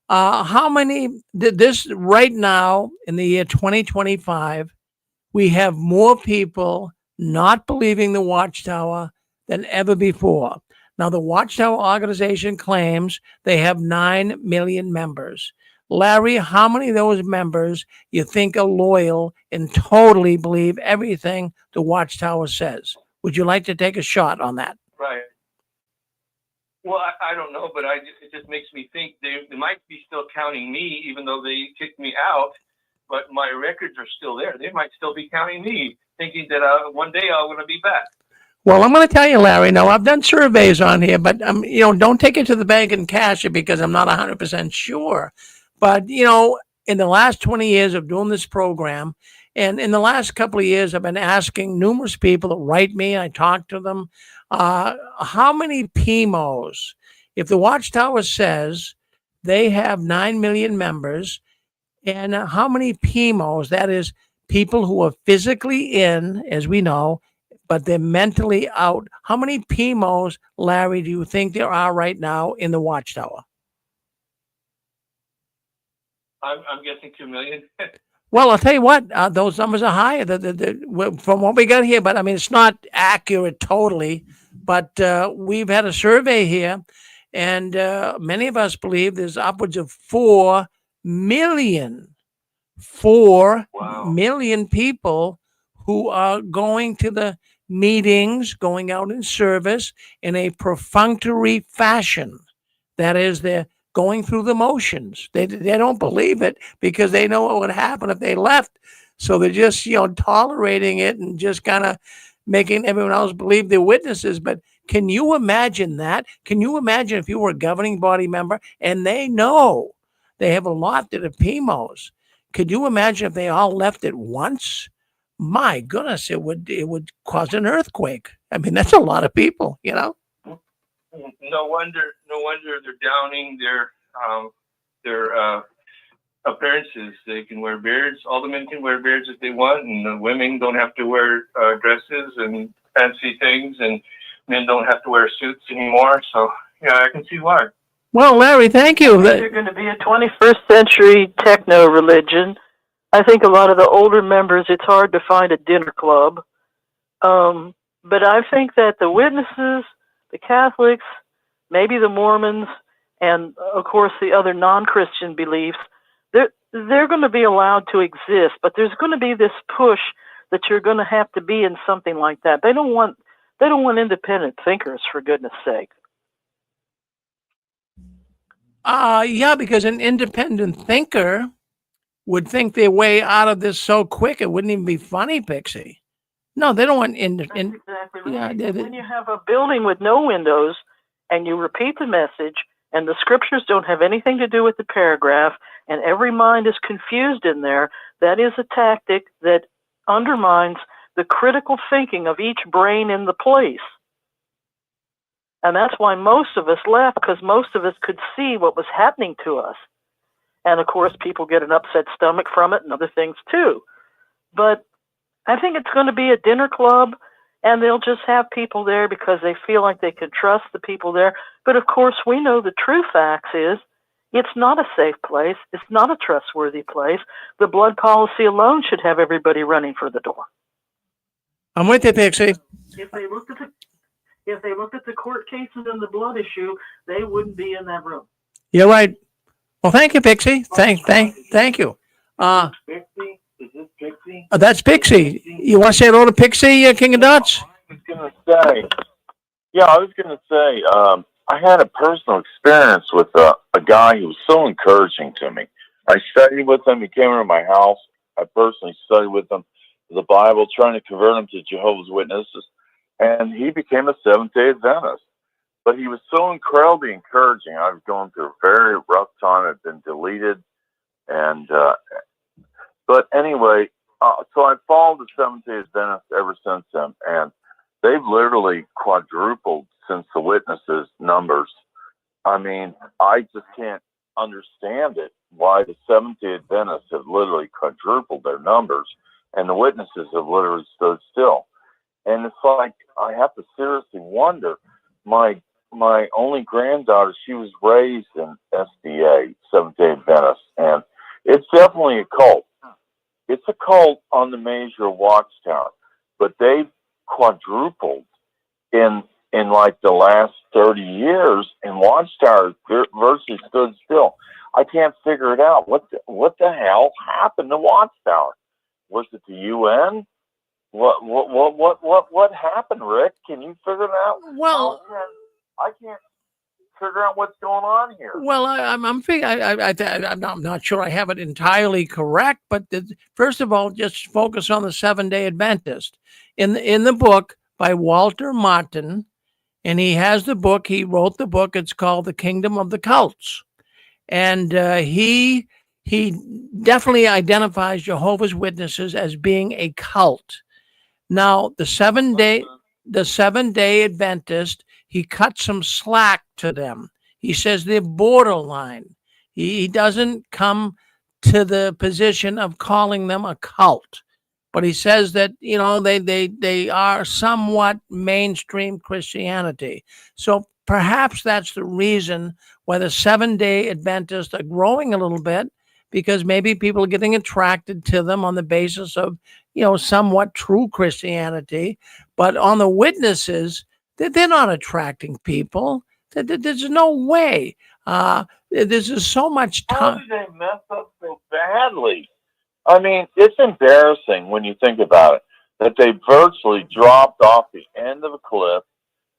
How many did this right now in the year 2025? We have more people not believing the Watchtower than ever before. Now, the Watchtower organization claims they have 9 million members. Larry, how many of those members you think are loyal and totally believe everything the Watchtower says? Would you like to take a shot on that? Right. Well, I don't know, but it just makes me think they might be still counting me, even though they kicked me out. But my records are still there. They might still be counting me, thinking that one day I'm going to be back. Well, I'm going to tell you, Larry. No, I've done surveys on here, but don't take it to the bank and cash it, because I'm not 100% sure. But in the last 20 years of doing this program, and in the last couple of years, I've been asking numerous people to write me. I talk to them. How many PIMOs? If the Watchtower says they have 9 million members, and how many PIMOs, that is people who are physically in, as we know, but they're mentally out. How many PIMOs, Larry, do you think there are right now in the Watchtower? I'm guessing 2 million. Well, I'll tell you what, those numbers are higher from what we got here, but I mean, it's not accurate totally. But we've had a survey here, and many of us believe there's upwards of 4 million people who are going to the meetings, going out in service in a perfunctory fashion. That is, they're going through the motions. They don't believe it because they know what would happen if they left. So they're just, tolerating it and just kind of making everyone else believe they're witnesses. But can you imagine that? Can you imagine if you were a governing body member and they know they have a lot that are PIMOs? Could you imagine if they all left at once? My goodness, it would cause an earthquake. I mean, that's a lot of people, No wonder they're downing their appearances. They can wear beards. All the men can wear beards if they want, and the women don't have to wear dresses and fancy things, and men don't have to wear suits anymore. So, yeah, I can see why. Well, Larry, thank you. They're going to be a 21st century techno religion. I think a lot of the older members, it's hard to find a dinner club. But I think that the witnesses, the Catholics, maybe the Mormons, and of course the other non-Christian beliefs, they're going to be allowed to exist. But there's going to be this push that you're going to have to be in something like that. They don't want independent thinkers, for goodness sake. Yeah, because an independent thinker would think their way out of this so quick it wouldn't even be funny, Pixie. No, they don't want That's exactly right. Yeah, when you have a building with no windows and you repeat the message and the scriptures don't have anything to do with the paragraph and every mind is confused in there, that is a tactic that undermines the critical thinking of each brain in the place. And that's why most of us left, because most of us could see what was happening to us. And of course, people get an upset stomach from it and other things too. But I think it's going to be a dinner club, and they'll just have people there because they feel like they can trust the people there. But of course, we know the true facts is it's not a safe place. It's not a trustworthy place. The blood policy alone should have everybody running for the door. I'm with you, Pixie. If they looked at the court cases and the blood issue, they wouldn't be in that room. You're right. Well, thank you, Pixie. Thank you. Pixie? Is this Pixie? That's Pixie. You want to say hello to Pixie, King of Dots? I was going to say, I had a personal experience with a guy who was so encouraging to me. I studied with him. He came into my house. I personally studied with him the Bible, trying to convert him to Jehovah's Witnesses. And he became a Seventh-day Adventist. But he was so incredibly encouraging. I was going through a very rough time. I'd been deleted. But anyway, so I followed the Seventh-day Adventists ever since then. And they've literally quadrupled since the witnesses' numbers. I mean, I just can't understand it, why the Seventh-day Adventists have literally quadrupled their numbers and the witnesses have literally stood still. And it's like, I have to seriously wonder, my only granddaughter, she was raised in SDA, Seventh-day Adventist, and it's definitely a cult. It's a cult on the major Watchtower, but they've quadrupled in like the last 30 years, and Watchtower virtually stood still. I can't figure it out. What the hell happened to Watchtower? Was it the UN? What happened, Rick? Can you figure it out? Well, I can't figure out what's going on here. Well, I'm not sure I have it entirely correct, but first of all, just focus on the Seventh-day Adventist. In the book by Walter Martin, and he has the book. He wrote the book. It's called The Kingdom of the Cults, and he definitely identifies Jehovah's Witnesses as being a cult. Now, the Seventh-day Adventist, he cuts some slack to them. He says they're borderline. He doesn't come to the position of calling them a cult, but he says that, they are somewhat mainstream Christianity. So perhaps that's the reason why the Seventh-day Adventists are growing a little bit, because maybe people are getting attracted to them on the basis of, somewhat true Christianity. But on the witnesses, they're not attracting people. There's no way. There's just so much How time. did they mess up so badly? I mean, it's embarrassing when you think about it, that they virtually dropped off the end of a cliff,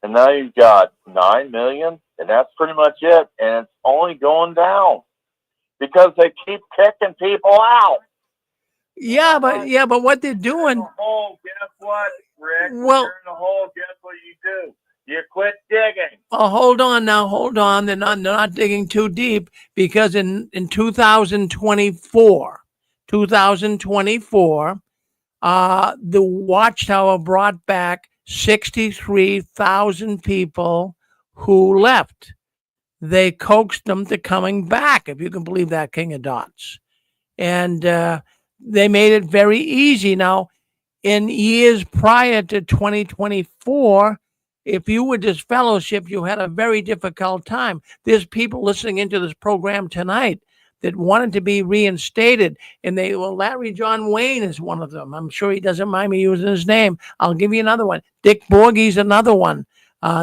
and now you've got 9 million, and that's pretty much it, and it's only going down because they keep kicking people out. Yeah, but what they're doing. In the hole, guess what, Rick? Well, You're in the hole, guess what you do? You quit digging. Oh, hold on now. Hold on. They're not digging too deep, because in 2024, the Watchtower brought back 63,000 people who left. They coaxed them to coming back, if you can believe that, King of Dots. And they made it very easy. Now, in years prior to 2024, if you were disfellowship, you had a very difficult time. There's people listening into this program tonight that wanted to be reinstated, and Larry John Wayne is one of them. I'm sure he doesn't mind me using his name. I'll give you another one. Dick Borgie's another one.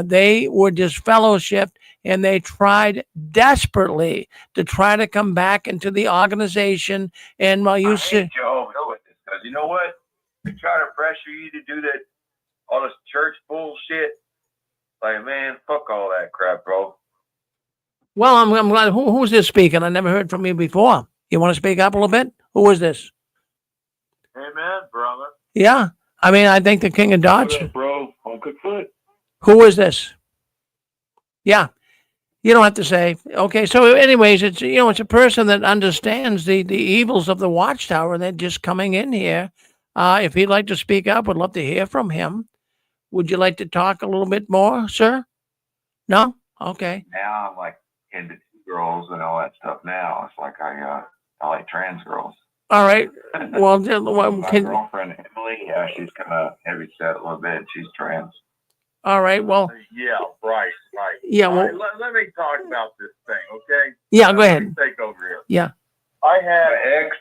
They were disfellowshipped, and they tried desperately to try to come back into the organization. And while you say, Jehovah's Witnesses, because you know what? They try to pressure you to do that, all this church bullshit. Like, man, fuck all that crap, bro. well, I'm glad. Who's this speaking? I never heard from you before. You want to speak up a little bit? Who is this? Amen, brother. Yeah. I mean, I think the King of Dots. What up, bro? On good foot. Who is this? Yeah. You don't have to say. Okay. So anyways, it's a person that understands the evils of the Watchtower, and they're just coming in here. If he'd like to speak up, would love to hear from him. Would you like to talk a little bit more, sir? No? Okay. Now I'm like into girls and all that stuff now. It's like I like trans girls. All right. Well, My girlfriend Emily, she's kind of heavy set a little bit. She's trans. all right. Well, Yeah, right. yeah. All Well, right, let me talk about this thing, okay? yeah. Go ahead. Let me take over here. Yeah. I My had ex,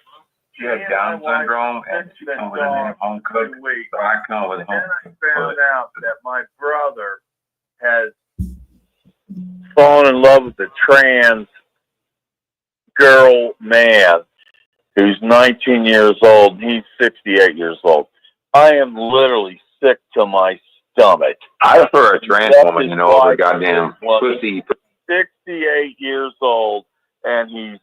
she has Down syndrome, and she comes with a home cook. week. So I come with And home then I cooked found food. out that my brother has fallen in love with a trans girl man who's 19 years old. He's 68 years old. I am literally sick to my stomach. I prefer a trans woman, over a goddamn pussy. 68 years old, and he's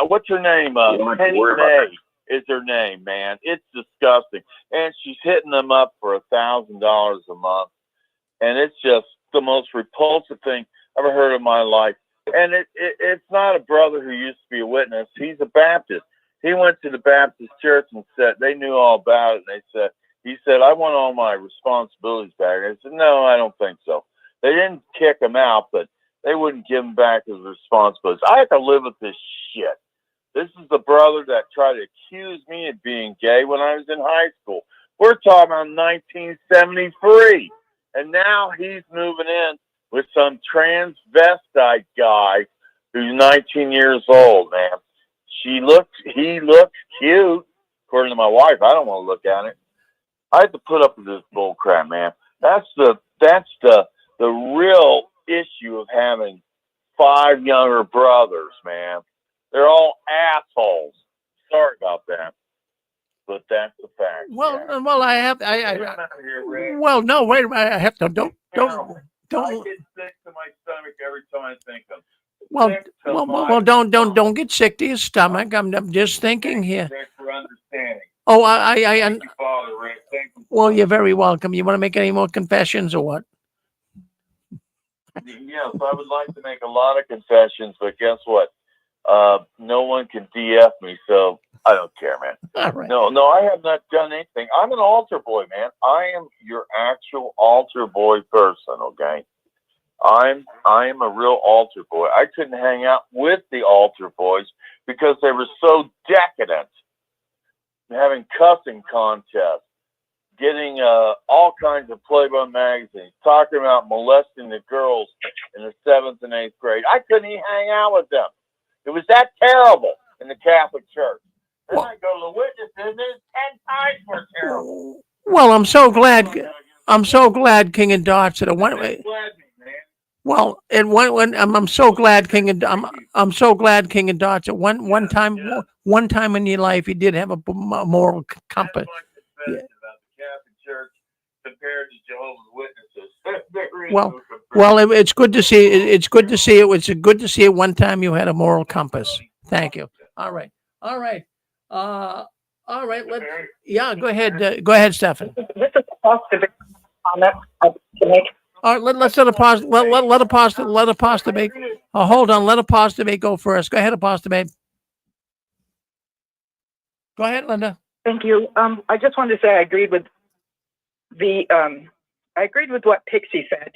what's her name? You don't have to Penny worry about May is her name, man. It's disgusting, and she's hitting them up for $1,000 a month, and it's just the most repulsive thing I've ever heard in my life. And it's not a brother who used to be a witness. He's a Baptist. He went to the Baptist church and said they knew all about it. And he said, I want all my responsibilities back. I said, no, I don't think so. They didn't kick him out, but they wouldn't give him back his responsibilities. I have to live with this shit. This is the brother that tried to accuse me of being gay when I was in high school. We're talking about 1973. And now he's moving in with some transvestite guy who's 19 years old, man. He looks cute, according to my wife. I don't want to look at it. I have to put up with this bull crap, man. That's the real issue of having 5 younger brothers, man. They're all assholes. Sorry about that, but that's the fact. Well, yeah. well, I have. Get him out of here, Rick. Well, no, wait a minute. I have to. Don't. I get sick to my stomach every time I think of. Well, don't get sick to your stomach. I'm just thinking here. Thanks for understanding. Oh, Thank you, Father Rick. Thank you. well, you're very welcome. You want to make any more confessions or what? Yes, I would like to make a lot of confessions, but guess what? No one can DF me, so I don't care, man. All right. No, I have not done anything. I'm an altar boy, man. I am your actual altar boy person, okay? I am a real altar boy. I couldn't hang out with the altar boys because they were so decadent, having cussing contests, getting all kinds of Playboy magazines, talking about molesting the girls in the 7th and 8th grade. I couldn't even hang out with them. It was that terrible. in the Catholic Church. Then Well- I go to the witnesses, and it's 10 times more terrible. Well, I'm so glad. I'm so glad King and Dots at a one. Glad me, man. Well, and when I'm so glad King and I'm so glad King and Dots at one time in your life you did have a moral compass. That's my confession about the Catholic Church compared to Jehovah's Witnesses. There is Well- no comparison. Well, it's good to see. It's good to see it. It's good to see it. One time you had a moral compass. Thank you. All right. All right. All right. Let's. Yeah. Go ahead. Go ahead, Stefan. This is a positive comment to make. All right. Let's let Apostate. Let Apostate. Oh, hold on. Let Apostate go first. Go ahead, Apostate. Go ahead, Linda. Thank you. I just wanted to say I agreed with what Pixie said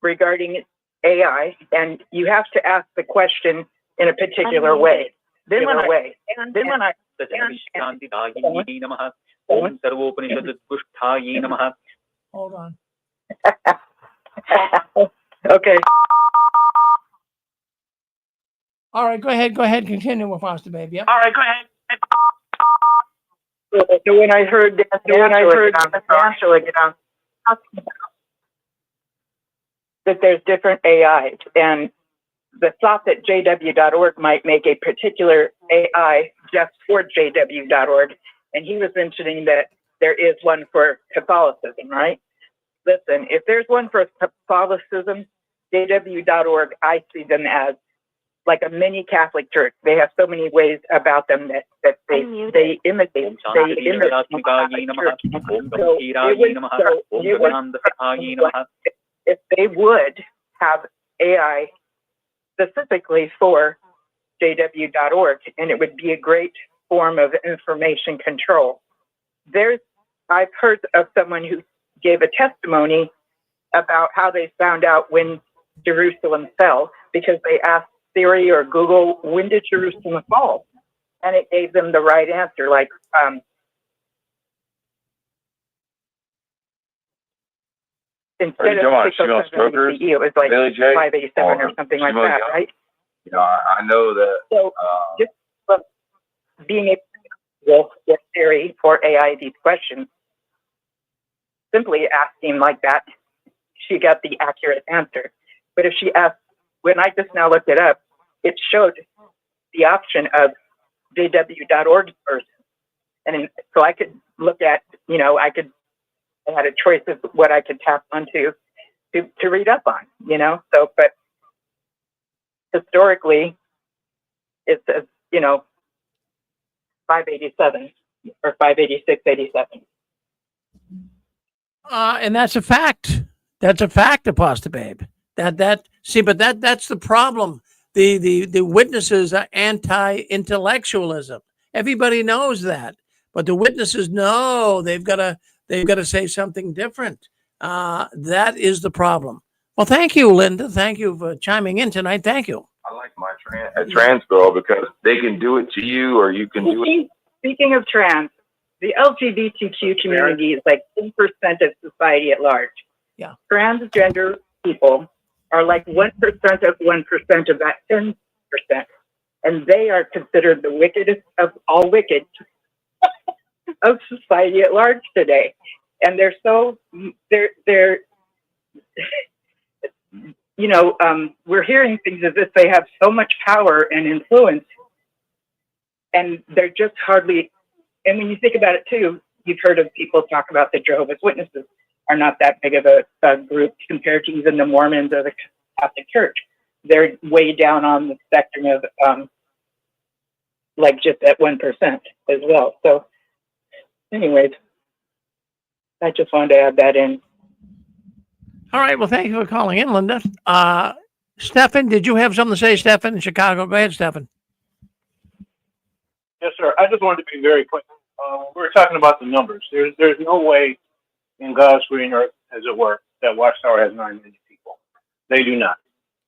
regarding AI, and you have to ask the question in a particular way. Then when I Hold on. okay. All right. Go ahead. Go ahead. Continue with Apostate. Yeah. All right, go ahead. So when I heard Angela get on that there's different AIs, and the thought that JW.org might make a particular AI just for JW.org, and he was mentioning that there is one for Catholicism, right? Listen, if there's one for Catholicism, JW.org, I see them as like a mini Catholic church. They have so many ways about them that they imitate. So if they would have AI specifically for JW.org, and it would be a great form of information control. I've heard of someone who gave a testimony about how they found out when Jerusalem fell, because they asked Siri or Google, when did Jerusalem fall? And it gave them the right answer, like, instead of 607 BCE, it was like 587 or something like that, right? You know, I know that. So just from being able to get Siri or AI these questions, simply asking like that, she got the accurate answer. But if she asked, when I just now looked it up, it showed the option of JW.org first. And so I could look at, I had a choice of what I could tap onto to read up on, So, but historically, it says, 587 or 586, 87. And that's a fact. That's a fact, Apostate Babe. But that's the problem. The witnesses are anti-intellectualism. Everybody knows that, but the witnesses know they've got to say something different. That is the problem. Well, thank you, Linda. Thank you for chiming in tonight. Thank you. I like my trans girl because they can do it to you, or you can do it. Speaking of trans, the LGBTQ community is like 10% of society at large. Yeah. Transgender people are like 1% of 1% of that 10%. And they are considered the wickedest of all wicked of society at large today. And they're we're hearing things as if they have so much power and influence, and they're just hardly, and when you think about it too, you've heard of people talk about the Jehovah's Witnesses are not that big of a group compared to even the Mormons or the Catholic Church. They're way down on the spectrum of like just at 1% as well. So anyways, I just wanted to add that in. All right. Well, thank you for calling in, Linda. Stefan, did you have something to say, Stefan, in Chicago? Go ahead, Stefan. Yes, sir. I just wanted to be very quick. We were talking about the numbers. There's no way in God's green earth, as it were, that Watchtower has 9 million people. They do not.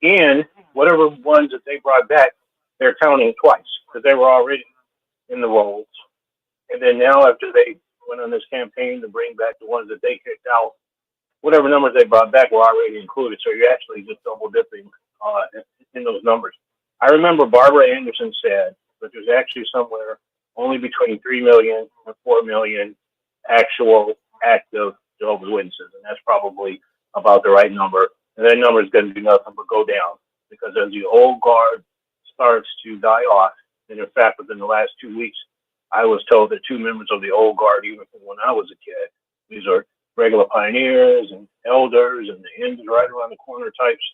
And whatever ones that they brought back, they're counting twice because they were already in the rolls. And then now after they went on this campaign to bring back the ones that they kicked out, whatever numbers they brought back were already included. So you're actually just double dipping in those numbers. I remember Barbara Anderson said but there's actually somewhere only between 3 million and 4 million actual active Jehovah's Witnesses, and that's probably about the right number. And that number is going to do nothing but go down, because as the old guard starts to die off, and in fact, within the last 2 weeks, I was told that 2 members of the old guard, even from when I was a kid, these are regular pioneers and elders and the end right around the corner types,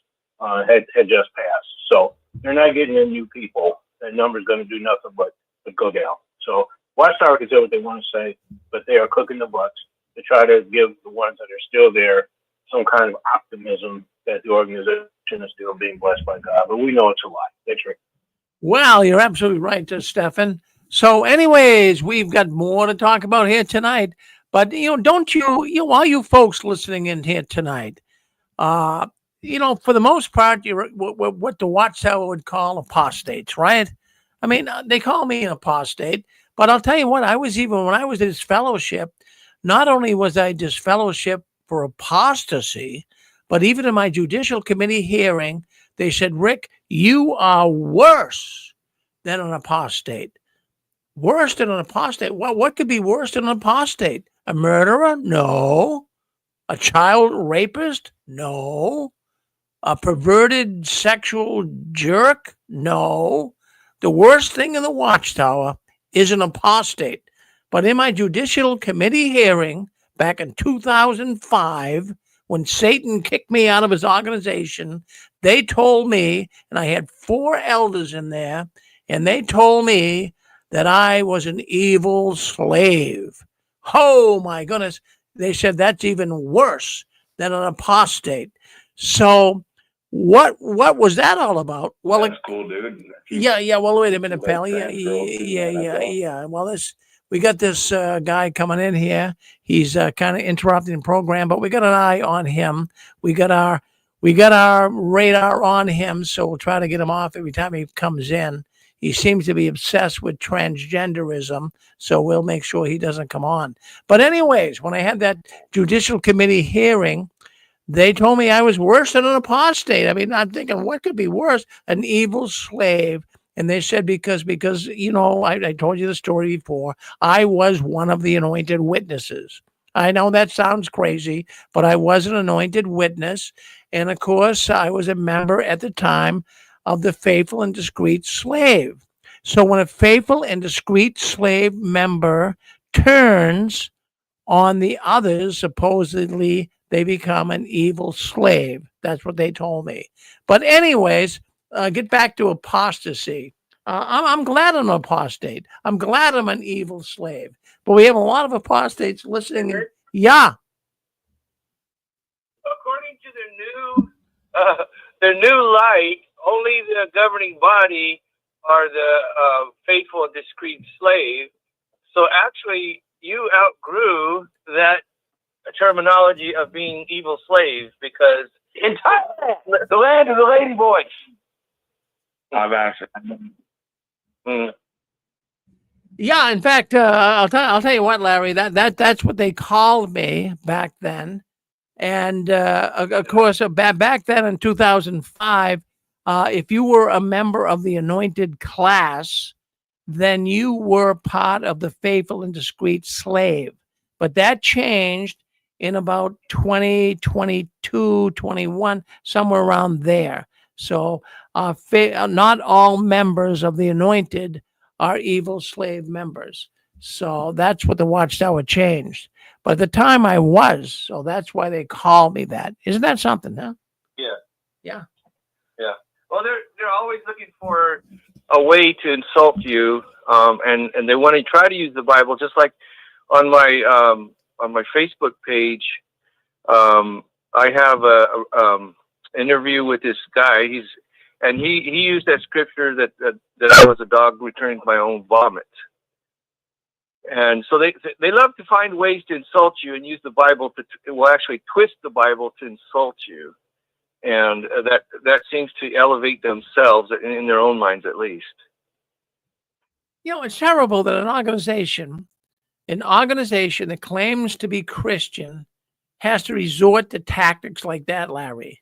had just passed. So they're not getting in new people. That number is going to do nothing but go down. So Watchtower can say what they want to say, but they are cooking the butts to try to give the ones that are still there some kind of optimism that the organization is still being blessed by God. But we know it's a lie. That's right. Well, you're absolutely right, Stefan. So anyways, we've got more to talk about here tonight. But, don't you all you folks listening in here tonight, for the most part, you're what the Watchtower would call apostates, right? I mean, they call me an apostate, but I'll tell you what, when I was in this fellowship, not only was I disfellowship for apostasy, but even in my judicial committee hearing, they said, Rick, you are worse than an apostate. Worse than an apostate? Well, what could be worse than an apostate? A murderer? No. A child rapist? No. A perverted sexual jerk? No. The worst thing in the Watchtower is an apostate. But in my judicial committee hearing back in 2005, when Satan kicked me out of his organization, they told me, and I had 4 elders in there, and they told me that I was an evil slave. Oh, my goodness. They said that's even worse than an apostate. So what was that all about? Well, That's cool, dude. yeah. Well, wait a minute, pal. Yeah. Well, we got this guy coming in here. He's kind of interrupting the program, but we got an eye on him. We got our radar on him, so we'll try to get him off every time he comes in. He seems to be obsessed with transgenderism, so we'll make sure he doesn't come on. But anyways, when I had that judicial committee hearing, they told me I was worse than an apostate. I mean, I'm thinking, what could be worse? An evil slave. And they said, because I told you the story before, I was one of the anointed witnesses. I know that sounds crazy, but I was an anointed witness. And of course, I was a member at the time of the faithful and discreet slave. So when a faithful and discreet slave member turns on the others, supposedly they become an evil slave. That's what they told me. But anyways, get back to apostasy. I'm glad I'm an apostate. I'm glad I'm an evil slave. But we have a lot of apostates listening. Yeah. According to their new light, only the governing body are the faithful and discreet slave. So actually, you outgrew that terminology of being evil slave, because in Thailand, the land of the lady boys. I've actually. Yeah, in fact, I'll tell you what, Larry. That's what they called me back then, and of course, back then in 2005, if you were a member of the anointed class, then you were part of the faithful and discreet slave. But that changed in about 2022, 21, somewhere around there. So not all members of the anointed are evil slave members. So that's what the Watchtower changed. But at the time I was, so that's why they call me that. Isn't that something, huh? Yeah. Well, they're always looking for a way to insult you, and they want to try to use the Bible, just like on my Facebook page. I have a interview with this guy. He used that scripture that I was a dog returning to my own vomit. And so they love to find ways to insult you and use the Bible to actually twist the Bible to insult you. And that seems to elevate themselves in their own minds, at least. It's terrible that an organization that claims to be Christian has to resort to tactics like that, Larry.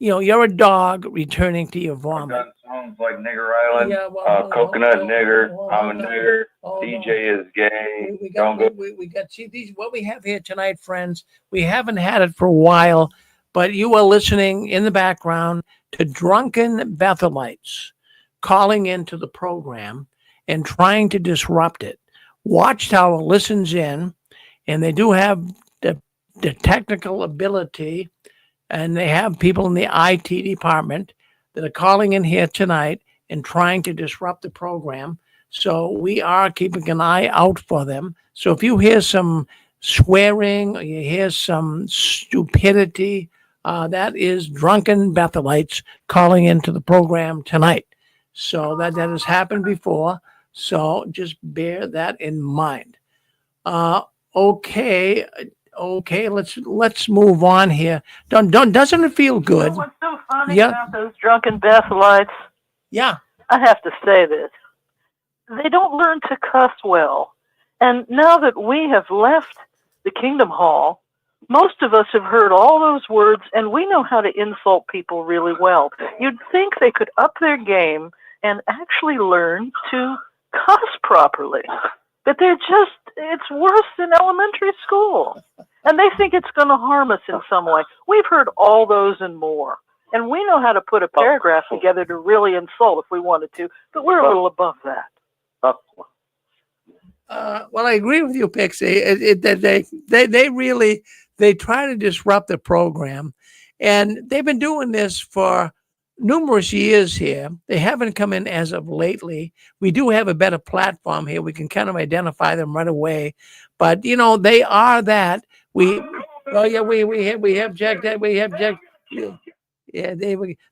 you're a dog returning to your I've vomit. done songs like Nigger Island, Yeah, well, Coconut Nigger, hold I'm a on. nigger, Hold on. DJ is gay. We Don't got, go. we got, see, these, what we have here tonight, friends, we haven't had it for a while, but you are listening in the background to drunken Bethelites calling into the program and trying to disrupt it. Watchtower listens in, and they do have the technical ability, and they have people in the IT department that are calling in here tonight and trying to disrupt the program. So we are keeping an eye out for them. So if you hear some swearing or you hear some stupidity, that is drunken Bethelites calling into the program tonight. So that has happened before. So just bear that in mind. Okay, let's move on here. Doesn't it feel good? You know what's so funny Yeah. about those drunken Bethelites? Yeah. I have to say this. They don't learn to cuss well. And now that we have left the Kingdom Hall, most of us have heard all those words, and we know how to insult people really well. You'd think they could up their game and actually learn to cuss properly. But it's worse than elementary school. And they think it's going to harm us in some way. We've heard all those and more. And we know how to put a paragraph together to really insult if we wanted to, but we're a little above that. Well, I agree with you, Pixie. They try to disrupt the program, and they've been doing this for numerous years here. They haven't come in as of lately. We do have a better platform here. We can kind of identify them right away, but they are that. We have Jack. Yeah,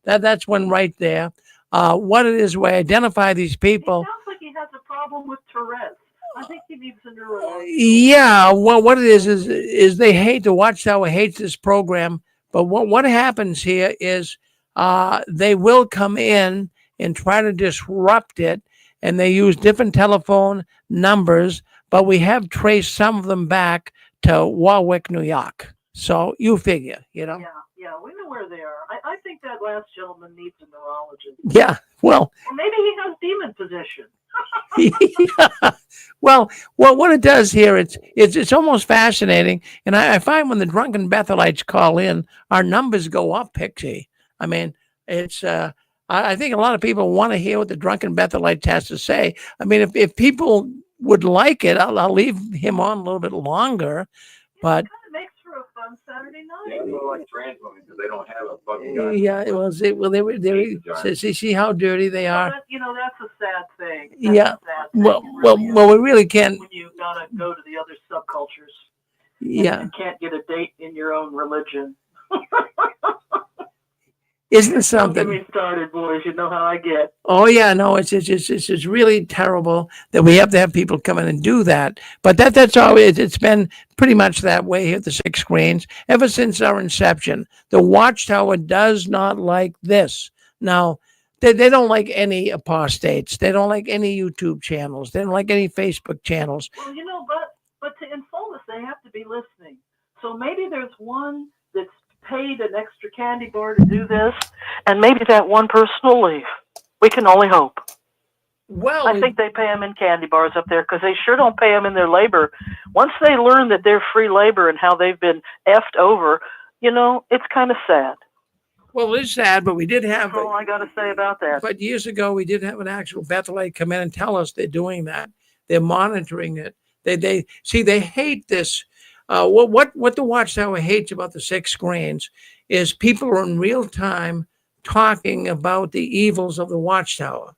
that's one right there. What it is, we identify these people. It sounds like he has a problem with Tourette's. I think he needs a neurologist. Yeah, well, what it is they hate the Watchtower hates this program. But what happens here is they will come in and try to disrupt it, and they use different telephone numbers. But we have traced some of them back to Warwick, New York. So you figure, Yeah, we know where they are. I think that last gentleman needs a neurologist. Yeah, well. Or maybe he has demon possession. Yeah. Well, what it does here, it's almost fascinating, and I find when the drunken Bethelites call in, our numbers go up, Pixie. I mean, it's I think a lot of people want to hear what the drunken Bethelite has to say. I mean, if people would like it, I'll leave him on a little bit longer, but. It kind of makes for a fun Saturday night. Yeah, they're like trans women because they don't have a fucking gun. Yeah, they see how dirty they are. Well, that's a sad thing. Yeah. Sad thing. Well, we really can't. When you gotta go to the other subcultures. Yeah. And you can't get a date in your own religion. Isn't it something? Don't get me started, boys. You know how I get. Oh yeah, no, it's really terrible that we have to have people come in and do that. But that's always it's been pretty much that way here at the Six Screens ever since our inception. The Watchtower does not like this. Now, they don't like any apostates. They don't like any YouTube channels. They don't like any Facebook channels. Well, but to insult us, they have to be listening. So maybe there's one that's paid an extra candy bar to do this, and maybe that one person will leave. We can only hope. Well, I think they pay them in candy bars up there because they sure don't pay them in their labor. Once they learn that they're free labor and how they've been effed over, it's kind of sad. Well, it's sad, but we did have. That's all I got to say about that. But years ago, we did have an actual Bethelite come in and tell us they're doing that. They're monitoring it. They hate this. What the Watchtower hates about the Six Screens is people are in real time talking about the evils of the Watchtower,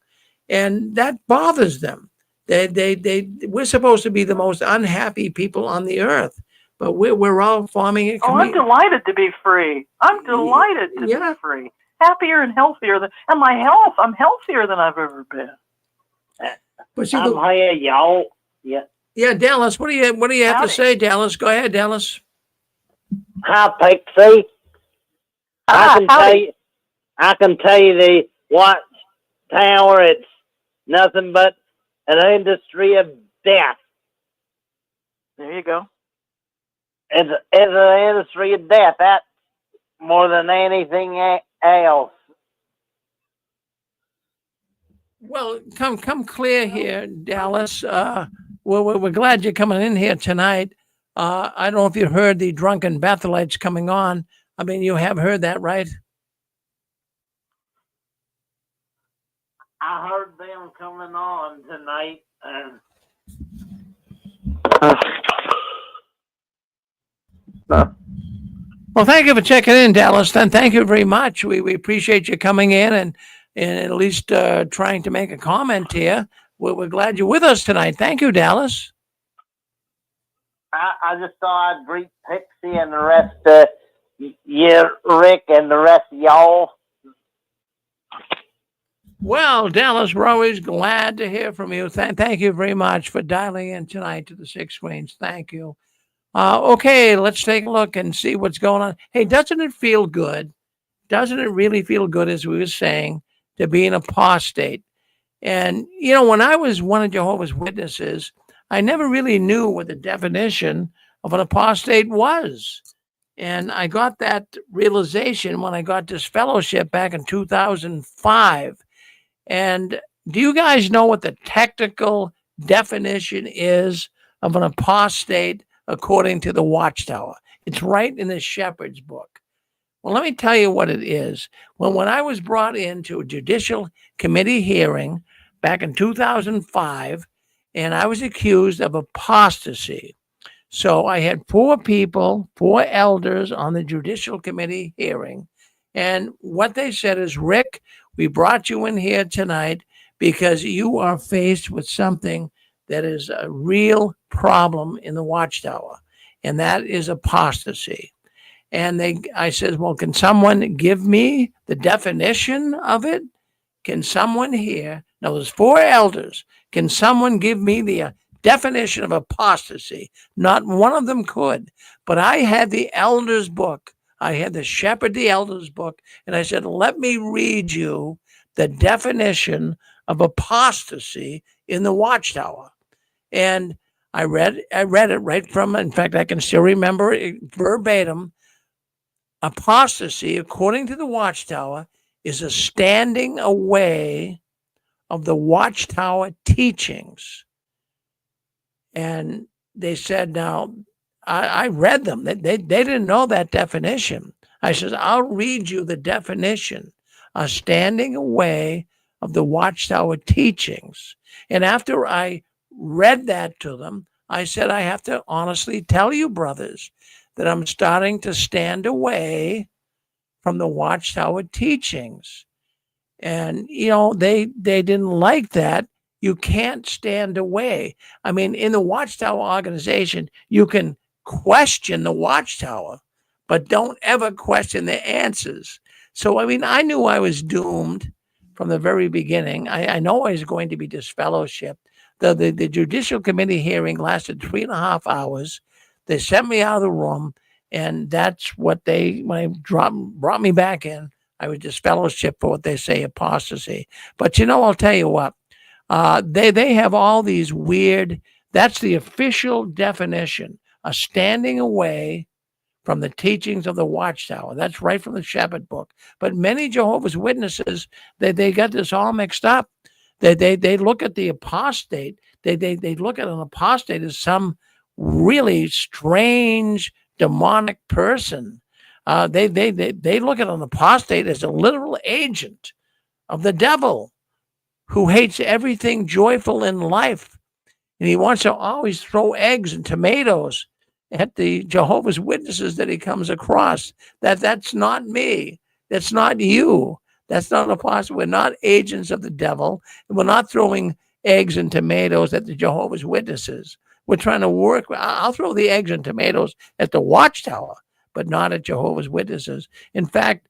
and that bothers them. We're supposed to be the most unhappy people on the earth, but we're all forming a community. I'm delighted to be free. I'm delighted to be free, happier and healthier and my health. I'm healthier than I've ever been. But I'm here, y'all. Yeah. Yeah, Dallas. What do you have to say, Dallas? Go ahead, Dallas. Hi, Pixie. I can tell you the Watchtower. It's nothing but an industry of death. There you go. It's an industry of death. That more than anything else. Well, come clear here, Dallas. We're glad you're coming in here tonight. I don't know if you heard the drunken Bethelites coming on. I mean, you have heard that, right? I heard them coming on tonight. Well, thank you for checking in, Dallas. Then thank you very much. We appreciate you coming in and at least trying to make a comment here. We're glad you're with us tonight. Thank you, Dallas. I just thought I'd greet Pixie and the rest of you, Rick, and the rest of y'all. Well, Dallas, we're always glad to hear from you. Thank you very much for dialing in tonight to the Six Screens. Thank you. Okay, let's take a look and see what's going on. Hey, doesn't it feel good? Doesn't it really feel good, as we were saying, to be an apostate? And, you know, when I was one of Jehovah's Witnesses, I never really knew what the definition of an apostate was. And I got that realization when I got this fellowship back in 2005. And do you guys know what the technical definition is of an apostate according to the Watchtower? It's right in the Shepherd's book. Well, let me tell you what it is. When I was brought into a judicial committee hearing back in 2005, and I was accused of apostasy. So I had four elders on the judicial committee hearing. And what they said is, Rick, we brought you in here tonight because you are faced with something that is a real problem in the Watchtower, and that is apostasy. And I said, well, can someone give me the definition of it? Can someone here, now there's four elders, can someone give me the definition of apostasy? Not one of them could, but I had the elders book. I had the Shepherd the elders book, and I said, let me read you the definition of apostasy in the Watchtower. And I read it right from, in fact, I can still remember it verbatim. Apostasy, according to the Watchtower, is a standing away of the Watchtower teachings. And they said, now, I read them. They didn't know that definition. I said, I'll read you the definition, a standing away of the Watchtower teachings. And after I read that to them, I said, I have to honestly tell you, brothers, that I'm starting to stand away from the Watchtower teachings. And, you know, they didn't like that. You can't stand away. I mean, in the Watchtower organization, you can question the Watchtower, but don't ever question the answers. So, I mean, I knew I was doomed from the very beginning. I know I was going to be disfellowshipped. The judicial committee hearing lasted 3.5 hours. They sent me out of the room, and that's what when they brought me back in, I was disfellowshipped for what they say apostasy. But, you know, I'll tell you what, they have all these weird, that's the official definition, a standing away from the teachings of the Watchtower. That's right from the Shepherd book. But many Jehovah's Witnesses, they got this all mixed up. They look at the apostate. They look at an apostate as some really strange demonic person. They look at an apostate as a literal agent of the devil who hates everything joyful in life, and he wants to always throw eggs and tomatoes at the Jehovah's Witnesses that he comes across. That's not me. That's not you. That's not an apostle. We're not agents of the devil. And we're not throwing eggs and tomatoes at the Jehovah's Witnesses. We're trying to work. I'll throw the eggs and tomatoes at the Watchtower, but not at Jehovah's Witnesses. In fact,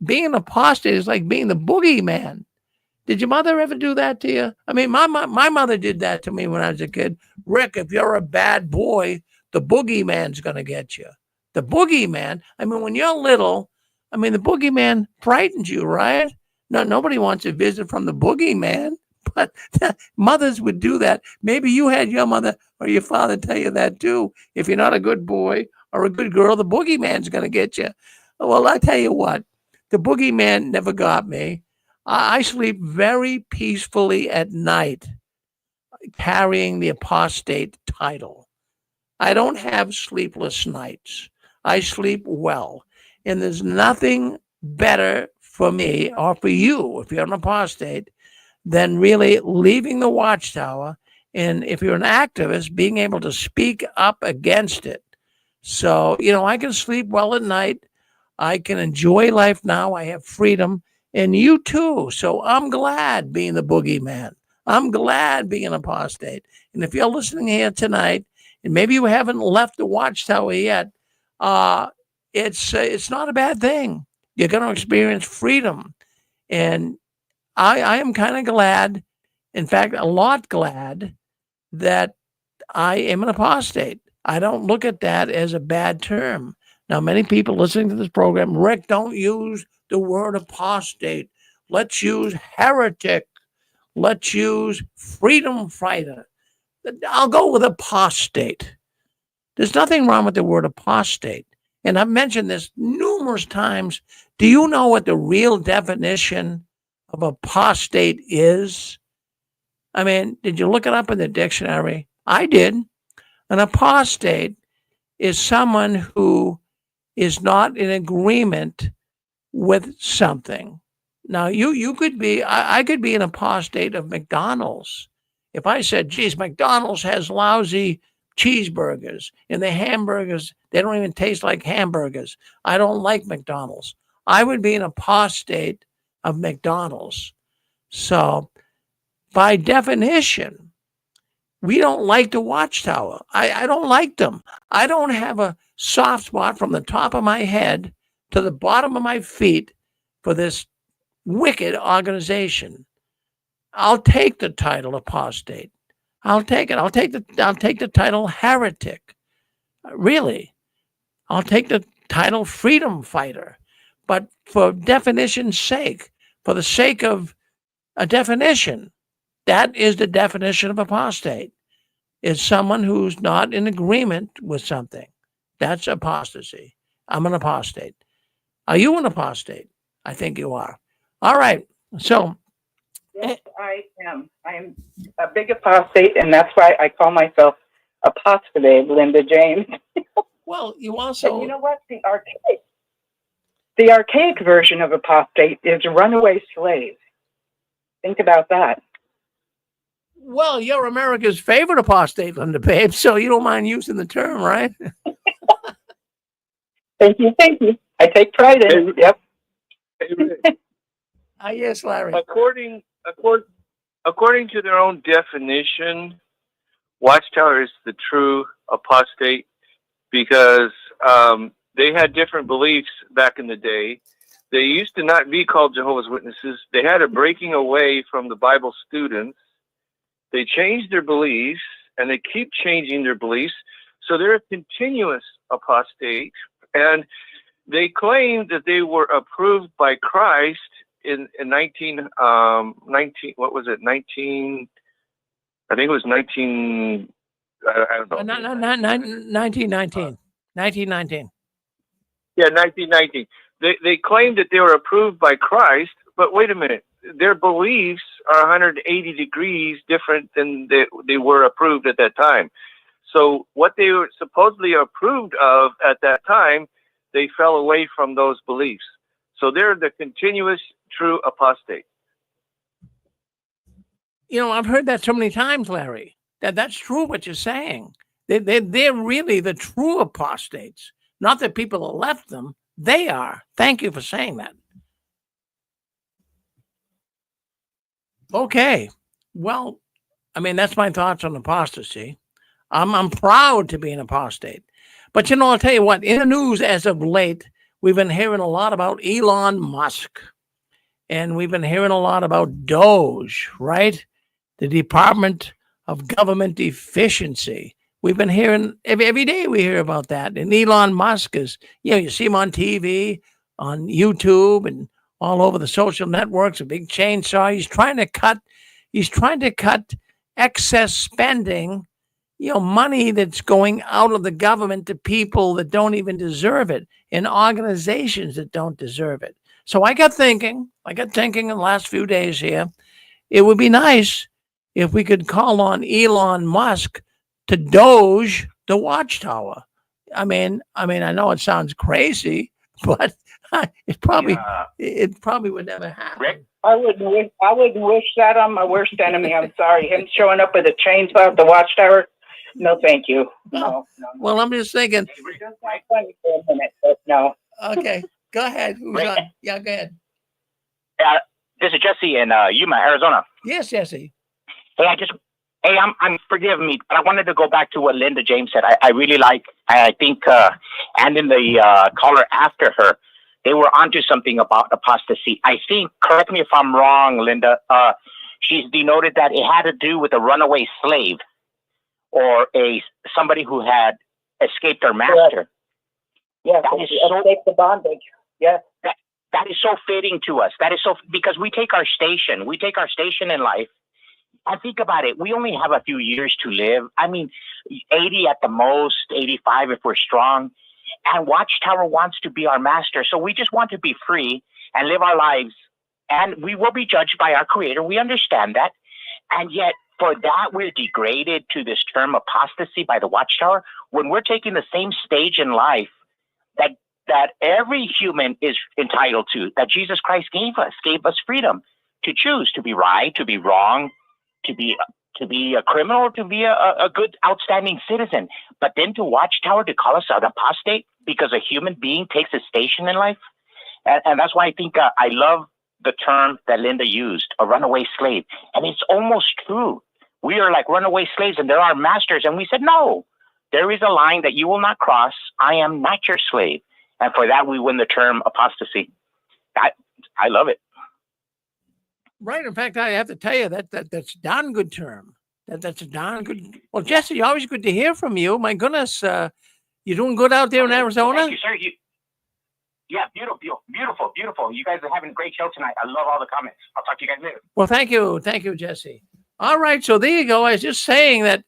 being an apostate is like being the boogeyman. Did your mother ever do that to you? I mean, my mother did that to me when I was a kid. Rick, if you're a bad boy, the boogeyman's going to get you. The boogeyman, I mean, when you're little, I mean, the boogeyman frightens you, right? No, nobody wants a visit from the boogeyman, but mothers would do that. Maybe you had your mother or your father tell you that too. If you're not a good boy or a good girl, the boogeyman's going to get you. Well, I tell you what, The boogeyman never got me. I sleep very peacefully at night carrying the apostate title. I don't have sleepless nights. I sleep well. And there's nothing better for me or for you, if you're an apostate, than really leaving the Watchtower. And if you're an activist, being able to speak up against it. So, I can sleep well at night. I can enjoy life now. I have freedom. And you too. So I'm glad being the boogeyman. I'm glad being an apostate. And if you're listening here tonight, and maybe you haven't left the Watchtower yet, it's not a bad thing. You're going to experience freedom. And I am kind of glad, in fact, a lot glad that I am an apostate. I don't look at that as a bad term. Now, many people listening to this program, Rick, don't use the word apostate. Let's use heretic. Let's use freedom fighter. I'll go with apostate. There's nothing wrong with the word apostate. And I've mentioned this numerous times. Do you know what the real definition of apostate is? I mean, did you look it up in the dictionary? I did. An apostate is someone who is not in agreement with something. Now, you could be, I could be an apostate of McDonald's. If I said, geez, McDonald's has lousy cheeseburgers and the hamburgers, they don't even taste like hamburgers. I don't like McDonald's. I would be an apostate of McDonald's. So by definition, we don't like the Watchtower. I don't like them. I don't have a soft spot from the top of my head to the bottom of my feet for this wicked organization. I'll take the title apostate. I'll take it. I'll take the title heretic. Really. I'll take the title freedom fighter. But for definition's sake, for the sake of a definition, that is the definition of apostate. Is someone who's not in agreement with something. That's apostasy. I'm an apostate. Are you an apostate? I think you are. All right. So. Yes, I am. I am a big apostate, and that's why I call myself Apostate, Linda James. Well, you also. And you know what? The archaic version of apostate is runaway slave. Think about that. Well, you're America's favorite apostate, Linda, babe, so you don't mind using the term, right? Thank you. I take pride in it. Yep. Yes, Larry. According to their own definition, Watchtower is the true apostate because they had different beliefs back in the day. They used to not be called Jehovah's Witnesses. They had a breaking away from the Bible students. They changed their beliefs, and they keep changing their beliefs. So they're a continuous apostate, and they claim that they were approved by Christ in 19, what was it, 19, I think it was 19, I don't know. 1919. 1919. Yeah, 1919. They claimed that they were approved by Christ, but wait a minute. Their beliefs are 180 degrees different than they were approved at that time. So what they were supposedly approved of at that time, they fell away from those beliefs. So they're the continuous true apostate. I've heard that so many times, Larry, that's true what you're saying. They're really the true apostates, not the people that left them. They are. Thank you for saying that. Okay. Well, I mean, that's my thoughts on apostasy. I'm proud to be an apostate. But, I'll tell you what, in the news as of late, we've been hearing a lot about Elon Musk. And we've been hearing a lot about DOGE, right? The Department of Government Efficiency. We've been hearing, every day we hear about that. And Elon Musk is, you see him on TV, on YouTube, and all over the social networks, a big chainsaw. He's trying to cut excess spending, money that's going out of the government to people that don't even deserve it, and organizations that don't deserve it. So I got thinking in the last few days here, it would be nice if we could call on Elon Musk to DOGE the Watchtower. I mean, I know it sounds crazy, but it probably would never happen. Rick? I wouldn't wish that on my worst enemy. I'm sorry. Him showing up with a chainsaw at the Watchtower. No, thank you. No. Well, I'm just thinking. Just not funny for a minute, but no. Okay, go ahead. Who's Rick? on? Yeah, go ahead. This is Jesse in Yuma, Arizona. Yes, Jesse. Hey, I'm forgive me, but I wanted to go back to what Linda James said. I really like, I think, and in the caller after her, they were onto something about apostasy. I think, correct me if I'm wrong, Linda, she's denoted that it had to do with a runaway slave or somebody who had escaped their master. Yes, escape the bondage. Yes. That is so fitting to us. That is so, because we take our station in life. I think about it. We only have a few years to live. I mean, 80 at the most, 85 if we're strong. And Watchtower wants to be our master. So we just want to be free and live our lives. And we will be judged by our Creator. We understand that. And yet, for that, we're degraded to this term apostasy by the Watchtower when we're taking the same stage in life that every human is entitled to, that Jesus Christ gave us freedom to choose, to be right, to be wrong, to be a criminal, to be a good, outstanding citizen. But then to Watchtower, to call us an apostate because a human being takes a station in life. And that's why I think I love the term that Linda used, a runaway slave. And it's almost true. We are like runaway slaves and they're our masters. And we said, no, there is a line that you will not cross. I am not your slave. And for that, we win the term apostasy. I love it. Right. In fact, I have to tell you that's a darn good term. That's a darn good. Well, Jesse, always good to hear from you. My goodness, you doing good out there in Arizona? Thank you, sir. Yeah, beautiful. You guys are having a great show tonight. I love all the comments. I'll talk to you guys later. Well, thank you, Jesse. All right, so there you go. I was just saying that,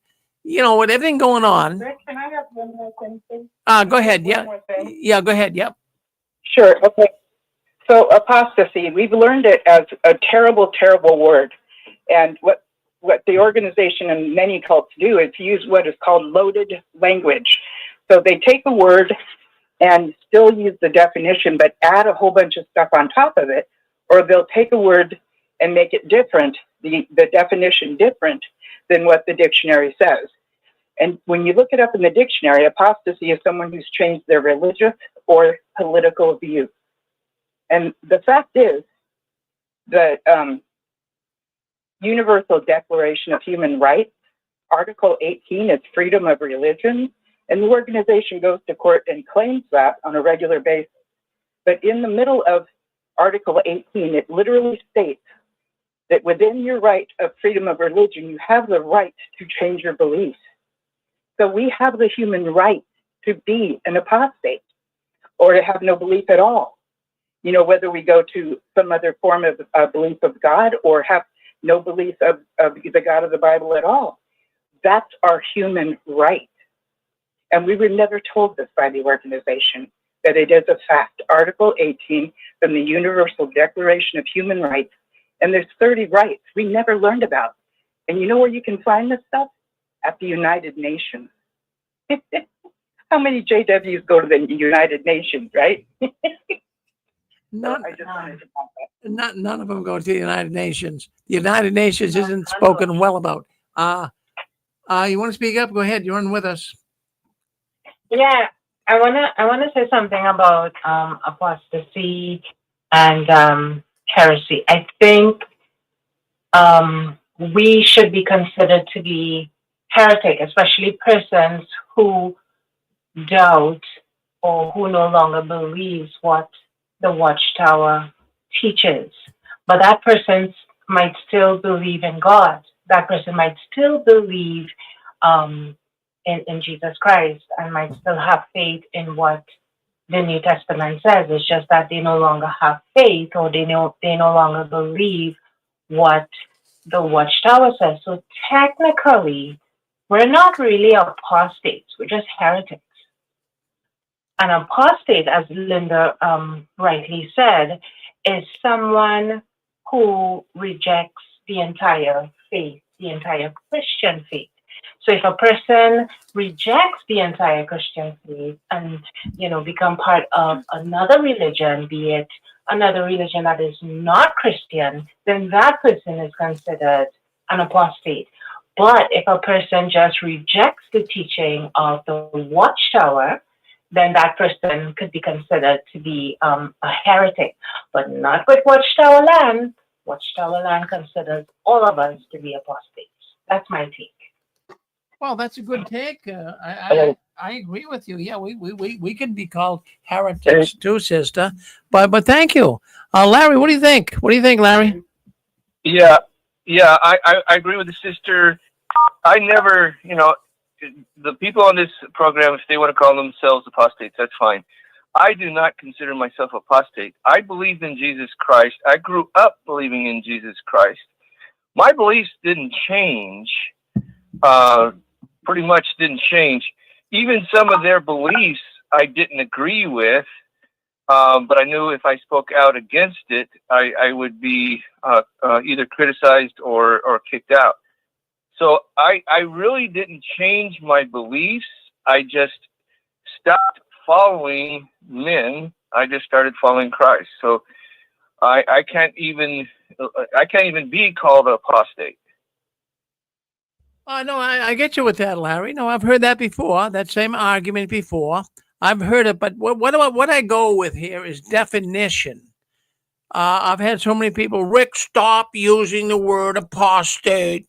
with everything going on. Rick, can I have one more thing, please? Go ahead. Yeah, go ahead. Yep. Sure. Okay. So apostasy, we've learned it as a terrible, terrible word. And what the organization and many cults do is use what is called loaded language. So they take a word and still use the definition, but add a whole bunch of stuff on top of it, or they'll take a word and make it different, the definition different than what the dictionary says. And when you look it up in the dictionary, apostasy is someone who's changed their religious or political view. And the fact is that Universal Declaration of Human Rights, Article 18 is freedom of religion, and the organization goes to court and claims that on a regular basis. But in the middle of Article 18, it literally states that within your right of freedom of religion, you have the right to change your beliefs. So we have the human right to be an apostate or to have no belief at all. Whether we go to some other form of belief of God or have no belief of the God of the Bible at all. That's our human right. And we were never told this by the organization, that it is a fact. Article 18 from the Universal Declaration of Human Rights, and there's 30 rights we never learned about. And you know where you can find this stuff? At the United Nations. How many JWs go to the United Nations, right? None of them go to the United Nations. The United Nations isn't spoken well about. You want to speak up? Go ahead. You're on with us. Yeah, I wanna say something about apostasy and heresy. I think we should be considered to be heretic, especially persons who doubt or who no longer believes what the Watchtower teaches. But that person might still believe in God. That person might still believe in Jesus Christ and might still have faith in what the New Testament says. It's just that they no longer have faith, or they no longer believe what the Watchtower says. So technically, we're not really apostates. We're just heretics. An apostate, as Linda rightly said, is someone who rejects the entire faith, the entire Christian faith. So if a person rejects the entire Christian faith and, become part of another religion, be it another religion that is not Christian, then that person is considered an apostate. But if a person just rejects the teaching of the Watchtower, then that person could be considered to be a heretic. But not with Watchtower land. Watchtower land considers all of us to be apostates. That's my take. Well, that's a good take. I agree with you. Yeah, we can be called heretics too, sister. But thank you, Larry. What do you think? What do you think, Larry? Yeah, I agree with the sister. I never, the people on this program, if they want to call themselves apostates, that's fine. I do not consider myself apostate. I believe in Jesus Christ. I grew up believing in Jesus Christ. My beliefs didn't change. Pretty much didn't change. Even some of their beliefs I didn't agree with, but I knew if I spoke out against it, I would be either criticized or kicked out. So I really didn't change my beliefs. I just stopped following men. I just started following Christ. So I can't even be called an apostate. No, I get you with that, Larry. No, I've heard that before, that same argument before. I've heard it, but what I go with here is definition. I've had so many people, Rick, stop using the word apostate.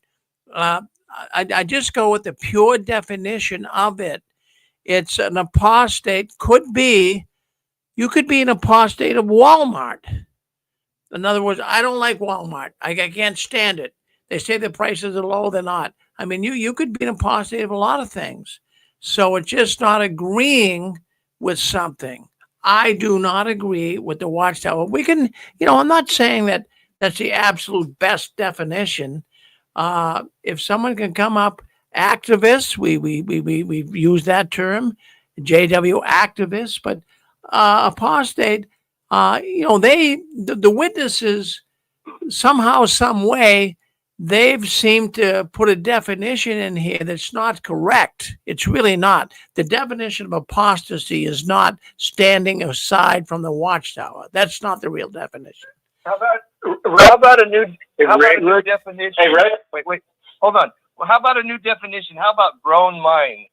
I just go with the pure definition of it. It's an apostate you could be an apostate of Walmart. In other words, I don't like Walmart. I can't stand it. They say the prices are low, they're not. I mean, you could be an apostate of a lot of things. So it's just not agreeing with something. I do not agree with the Watchtower. We can, I'm not saying that that's the absolute best definition. If someone can come up, activists, we use that term, JW activists, but apostate, the witnesses, somehow, some way, they've seemed to put a definition in here that's not correct. It's really not. The definition of apostasy is not standing aside from the Watchtower. That's not the real definition. How about a new definition? Hey, Ray? Wait, hold on. Well, how about a new definition? How about grown mind?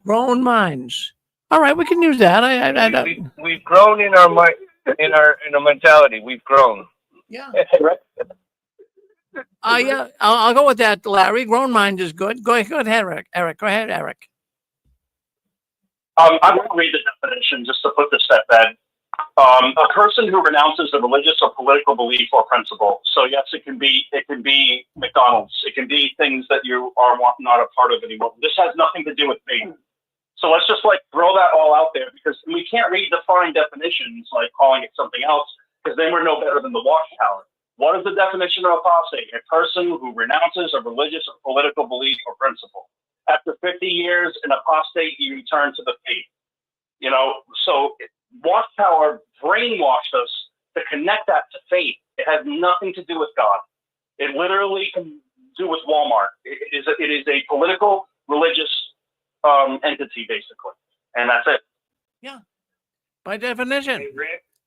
Grown minds. All right, we can use that. We've grown in our mind, in our mentality. We've grown. Yeah. Yeah, I'll go with that, Larry. Grown mind is good. Go ahead, Eric. Go ahead, Eric. I'm going to read the definition just to put this at bed. A person who renounces a religious or political belief or principle. So yes, it can be McDonald's. It can be things that you are not a part of anymore. This has nothing to do with faith. So let's just throw that all out there, because we can't redefine definitions like calling it something else, because then we're no better than the Watchtower. What is the definition of apostate? A person who renounces a religious or political belief or principle. After 50 years, an apostate, you return to the faith. So Watchtower brainwashed us to connect that to faith. It has nothing to do with God. It literally can do with Walmart. It is a political, religious entity, basically. And that's it. Yeah. By definition.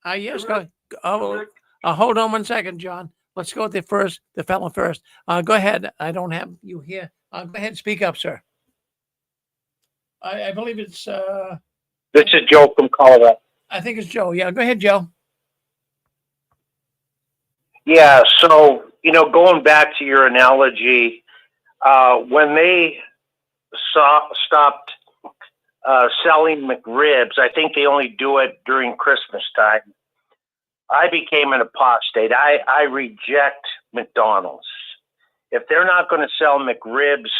Yes, go ahead. Hold on 1 second, John. Let's go with the fellow first. Go ahead. I don't have you here. Go ahead and speak up, sir. I believe it's... This is Joe from Colorado. I think it's Joe. Yeah, go ahead, Joe. Yeah, so, going back to your analogy, when they stopped selling McRibs, I think they only do it during Christmas time. I became an apostate. I reject McDonald's. If they're not going to sell McRibs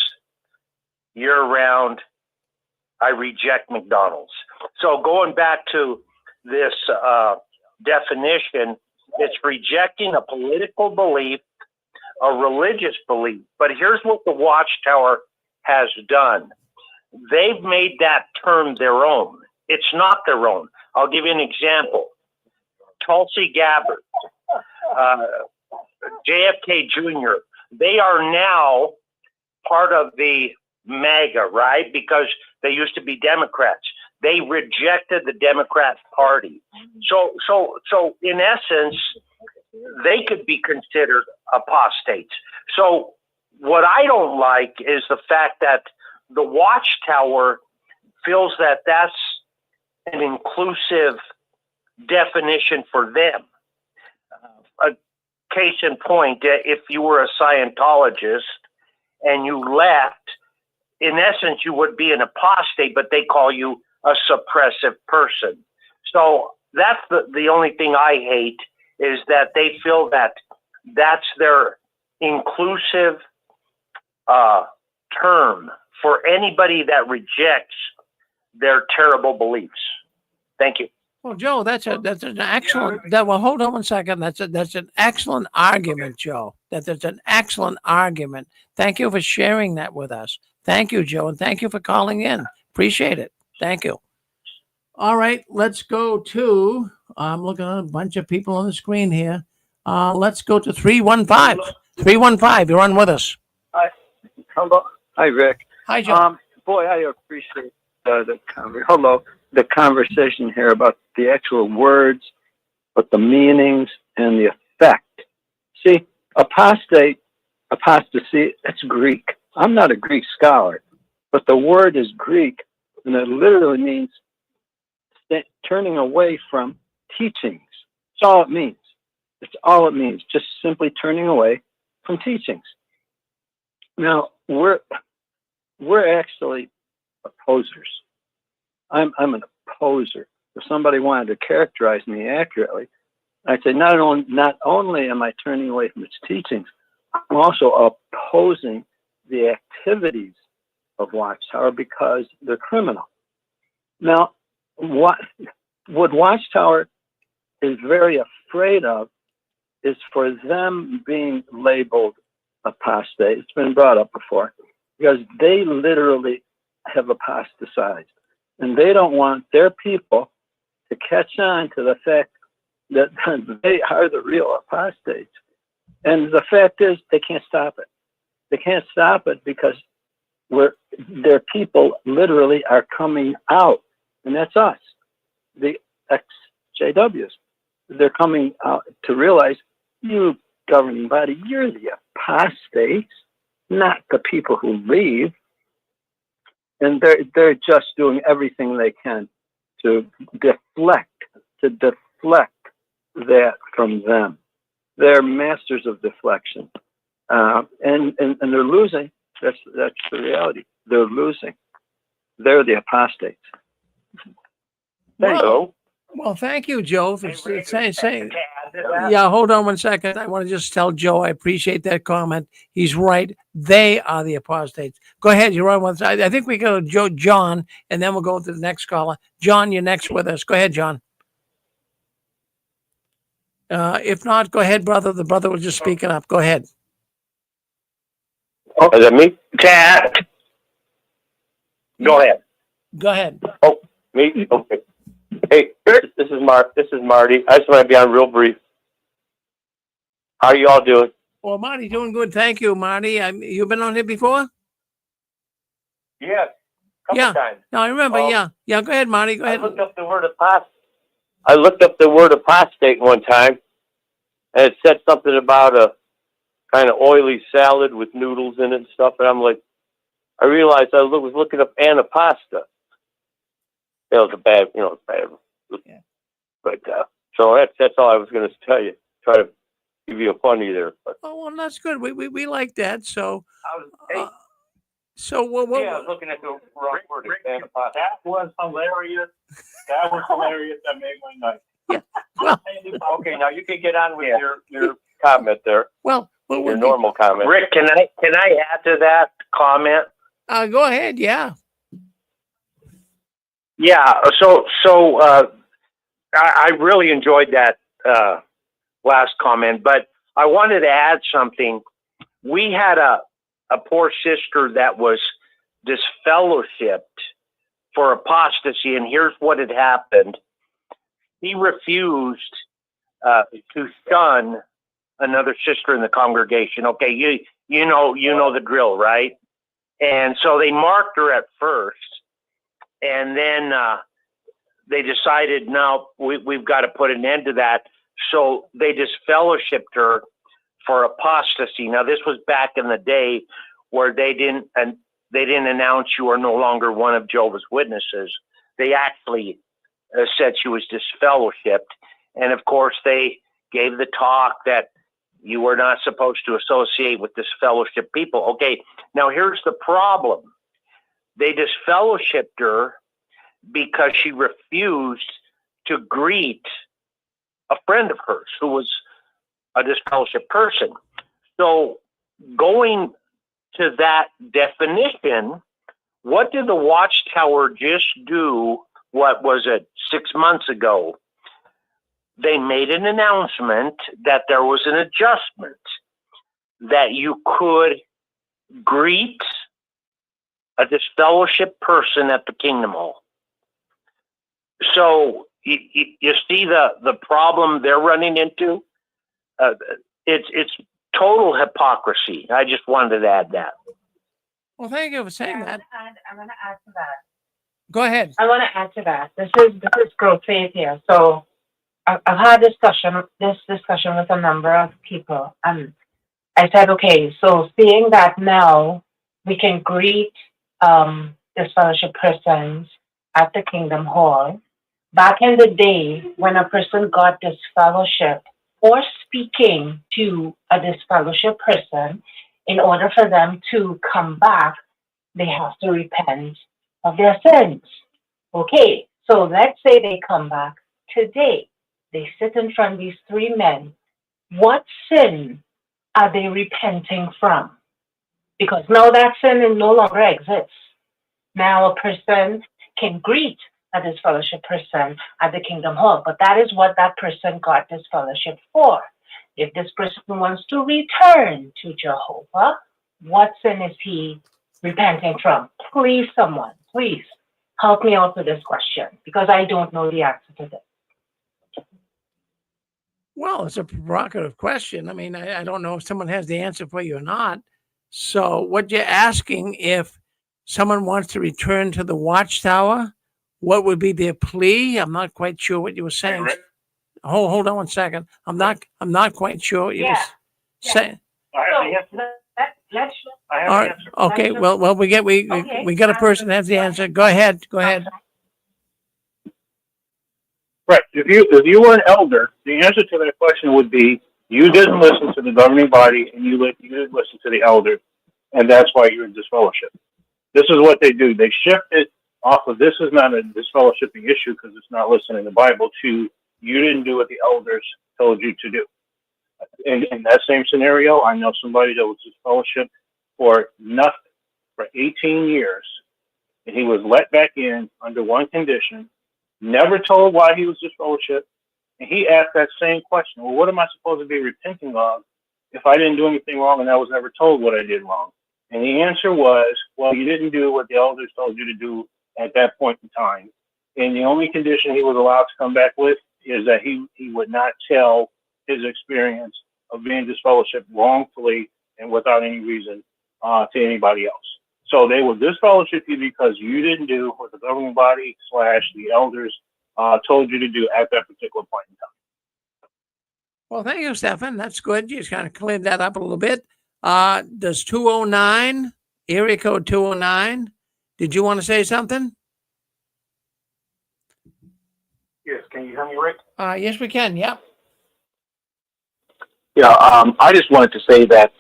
year-round, I reject McDonald's. So going back to this definition, it's rejecting a political belief, a religious belief. But here's what the Watchtower has done. They've made that term their own. It's not their own. I'll give you an example. Tulsi Gabbard, JFK Jr., they are now part of the MAGA, right? Because they used to be Democrats. They rejected the Democrat Party. So in essence, they could be considered apostates. So what I don't like is the fact that the Watchtower feels that that's an inclusive definition for them. A case in point, if you were a Scientologist and you left, in essence, you would be an apostate, but they call you a suppressive person. So that's the only thing I hate, is that they feel that that's their inclusive term for anybody that rejects their terrible beliefs. Thank you. Well, Joe, that's an excellent. Well, hold on one second. That's an excellent argument, Joe. That's an excellent argument. Thank you for sharing that with us. Thank you, Joe, and thank you for calling in. Appreciate it. Thank you. All right, let's go to. I'm looking at a bunch of people on the screen here. Let's go to 315. 315, you're on with us. Hi. Hello. Hi, Rick. Hi, Joe. Boy, I appreciate the conversation here about the actual words, but the meanings and the effect. See, apostate, apostasy, that's Greek. I'm not a Greek scholar, but the word is Greek, and it literally means turning away from teachings. That's all it means. It's all it means, just simply turning away from teachings. Now, we're actually opposers. I'm an opposer. If somebody wanted to characterize me accurately, I'd say not only am I turning away from its teachings, I'm also opposing the activities of Watchtower because they're criminal. Now, what Watchtower is very afraid of is for them being labeled apostate. It's been brought up before, because they literally have apostatized, and they don't want their people to catch on to the fact that they are the real apostates. And the fact is, they can't stop it. They can't stop it because their people literally are coming out, and that's us, the ex-JWs. They're coming out to realize, you governing body, you're the apostates, not the people who leave. And they're just doing everything they can to deflect that from them. They're masters of deflection, and they're losing. That's the reality. They're losing. They're the apostates. Well, thank you, Joe, for saying. Yeah, hold on one second. I want to just tell Joe I appreciate that comment. He's right. They are the apostates. Go ahead. You're on one side. I think we go to John, and then we'll go to the next caller. John, you're next with us. Go ahead, John. If not, go ahead, brother. The brother was just speaking up. Go ahead. Oh, is that me? Cat. Go ahead. Go ahead. Oh, me? Okay. Hey, this is Marty. I just want to be on real brief. How are you all doing? Well, Marty, doing good. Thank you, Marty. You've been on here before? Yeah, couple times. No, I remember. Yeah. Go ahead, Marty. Go ahead. I looked up the word apostate one time, and it said something about a kind of oily salad with noodles in it and stuff. And I'm like, I realized I was looking up anapasta. It was bad. Yeah. But so that's all I was going to tell you. Try to give you a funny there. But. Oh, well, that's good. We like that. So. I was looking at the wrong word. Anapasta. That was hilarious. That made my night. Yeah. Well, okay, now you can get on with your comment there. Well, your normal comment. Rick, can I add to that comment? Go ahead. Yeah. Yeah. So I really enjoyed that last comment, but I wanted to add something. We had a poor sister that was disfellowshipped for apostasy, and here's what had happened. He refused to shun another sister in the congregation. Okay, you know the drill, right? And so they marked her at first, and then they decided, no, we've got to put an end to that. So they disfellowshipped her for apostasy. Now, this was back in the day where they didn't announce you are no longer one of Jehovah's Witnesses. They actually said she was disfellowshipped. And of course, they gave the talk that you were not supposed to associate with disfellowshipped people. Okay, now here's the problem. They disfellowshipped her because she refused to greet a friend of hers who was a disfellowshipped person. So going to that definition, what did the Watchtower just do? What was it, 6 months ago? They made an announcement that there was an adjustment, that you could greet a disfellowshipped person at the Kingdom Hall. So you see the problem they're running into? It's total hypocrisy. I just wanted to add that. Well, thank you for saying that. I'm going to add to that. Go ahead. I want to add to that. This is growth faith here. So I've had this discussion with a number of people, and I said, okay, so seeing that now we can greet disfellowship persons at the Kingdom Hall. Back in the day, when a person got disfellowship or speaking to a disfellowship person, in order for them to come back, they have to repent of their sins. Okay, so let's say they come back today. They sit in front of these three men. What sin are they repenting from? Because now that sin no longer exists. Now a person can greet a disfellowship person at the Kingdom Hall, but that is what that person got disfellowship for. If this person wants to return to Jehovah, what sin is he repenting from? Please, someone, please help me out with this question, because I don't know the answer to this. Well, it's a provocative question. I mean, I don't know if someone has the answer for you or not. So what you're asking, if someone wants to return to the Watchtower, what would be their plea? I'm not quite sure what you were saying. Hold on one second. I'm not quite sure what you were saying. I have the answer. I have All the right. answer. Okay. Well, we got a person that has the answer. Go ahead. Right. If you were an elder, the answer to that question would be you didn't listen to the governing body and you didn't listen to the elders, and that's why you're in disfellowship. This is what they do. They shift it off of this is not a disfellowshipping issue because it's not listening to the Bible to you didn't do what the elders told you to do. In that same scenario, I know somebody that was disfellowshipped for nothing for 18 years, and he was let back in under one condition, never told why he was disfellowshipped, and he asked that same question. Well, what am I supposed to be repenting of if I didn't do anything wrong and I was never told what I did wrong? And the answer was, well, you didn't do what the elders told you to do at that point in time. And the only condition he was allowed to come back with is that he would not tell his experience of being disfellowshipped wrongfully and without any reason to anybody else. So they will disfellowship you because you didn't do what the governing body / the elders told you to do at that particular point in time. Well, thank you, Stefan. That's good. You just kind of cleared that up a little bit. Does 209, area code 209, did you want to say something? Yes, can you hear me, Rick? Yes, we can. Yep. Yeah, I just wanted to say that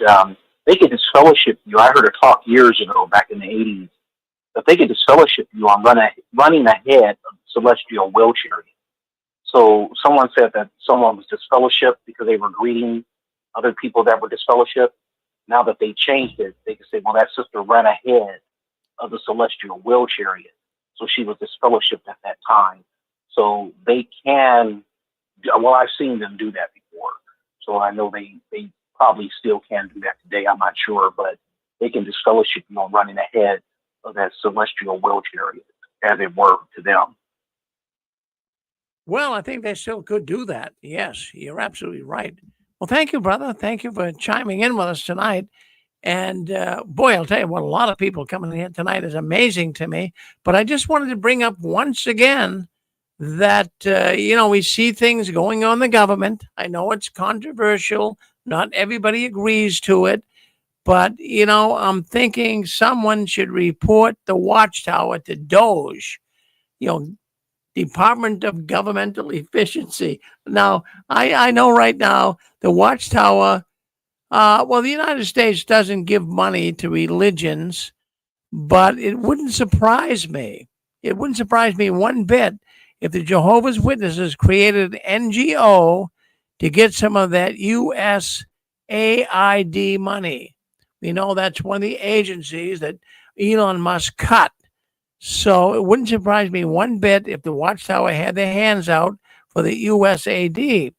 they could disfellowship you. I heard a talk years ago, back in the 80s, that they could disfellowship you on running ahead of celestial will sharing. So someone said that someone was disfellowshipped because they were greeting other people that were disfellowshipped. Now that they changed it, they could say, well, that sister ran ahead of the celestial will chariot. So she was disfellowshipped at that time. So they can, well, I've seen them do that before. So I know they probably still can do that today. I'm not sure, but they can disfellowship you on running ahead of that celestial will chariot, as it were to them. Well, I think they still could do that. Yes, you're absolutely right. Well, thank you, brother. Thank you for chiming in with us tonight. And boy, I'll tell you what, a lot of people coming in here tonight is amazing to me. But I just wanted to bring up once again that, we see things going on in the government. I know it's controversial. Not everybody agrees to it. But, I'm thinking someone should report the Watchtower to DOGE, Department of Governmental Efficiency. Now, I know right now the Watchtower, the United States doesn't give money to religions, but it wouldn't surprise me. It wouldn't surprise me one bit if the Jehovah's Witnesses created an NGO to get some of that USAID money. We know that's one of the agencies that Elon Musk cut. So it wouldn't surprise me one bit if the Watchtower had their hands out for the USAID.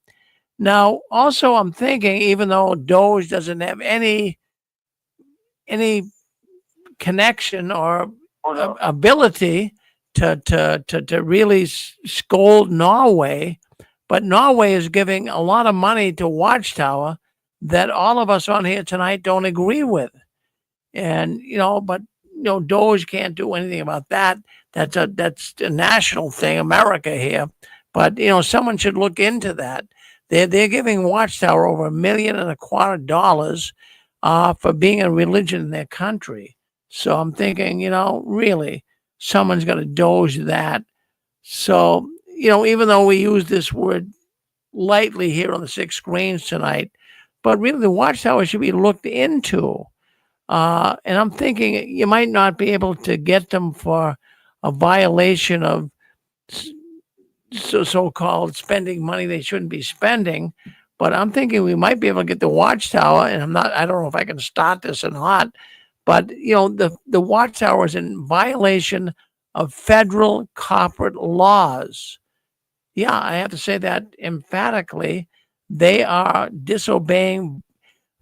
Now, also, I'm thinking, even though DOGE doesn't have any connection or ability to really scold Norway, but Norway is giving a lot of money to Watchtower that all of us on here tonight don't agree with. And, DOGE can't do anything about that. That's a national thing, America here. But, someone should look into that. They're giving Watchtower over $1.25 million for being a religion in their country. So I'm thinking, really, someone's got to DOGE that. So, even though we use this word lightly here on the 6 screens tonight, but really the Watchtower should be looked into. And I'm thinking you might not be able to get them for a violation of so-called spending money they shouldn't be spending. But I'm thinking we might be able to get the Watchtower, and I don't know if I can start this or not, but, the Watchtower is in violation of federal corporate laws. Yeah, I have to say that emphatically. They are disobeying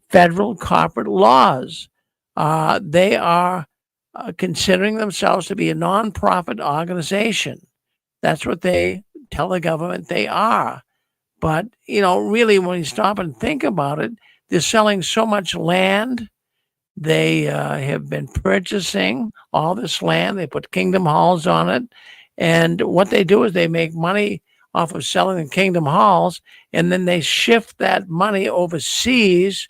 federal corporate laws. They are considering themselves to be a nonprofit organization. That's what they tell the government they are. But, really, when you stop and think about it, they're selling so much land. They have been purchasing all this land. They put kingdom halls on it. And what they do is they make money off of selling the kingdom halls, and then they shift that money overseas.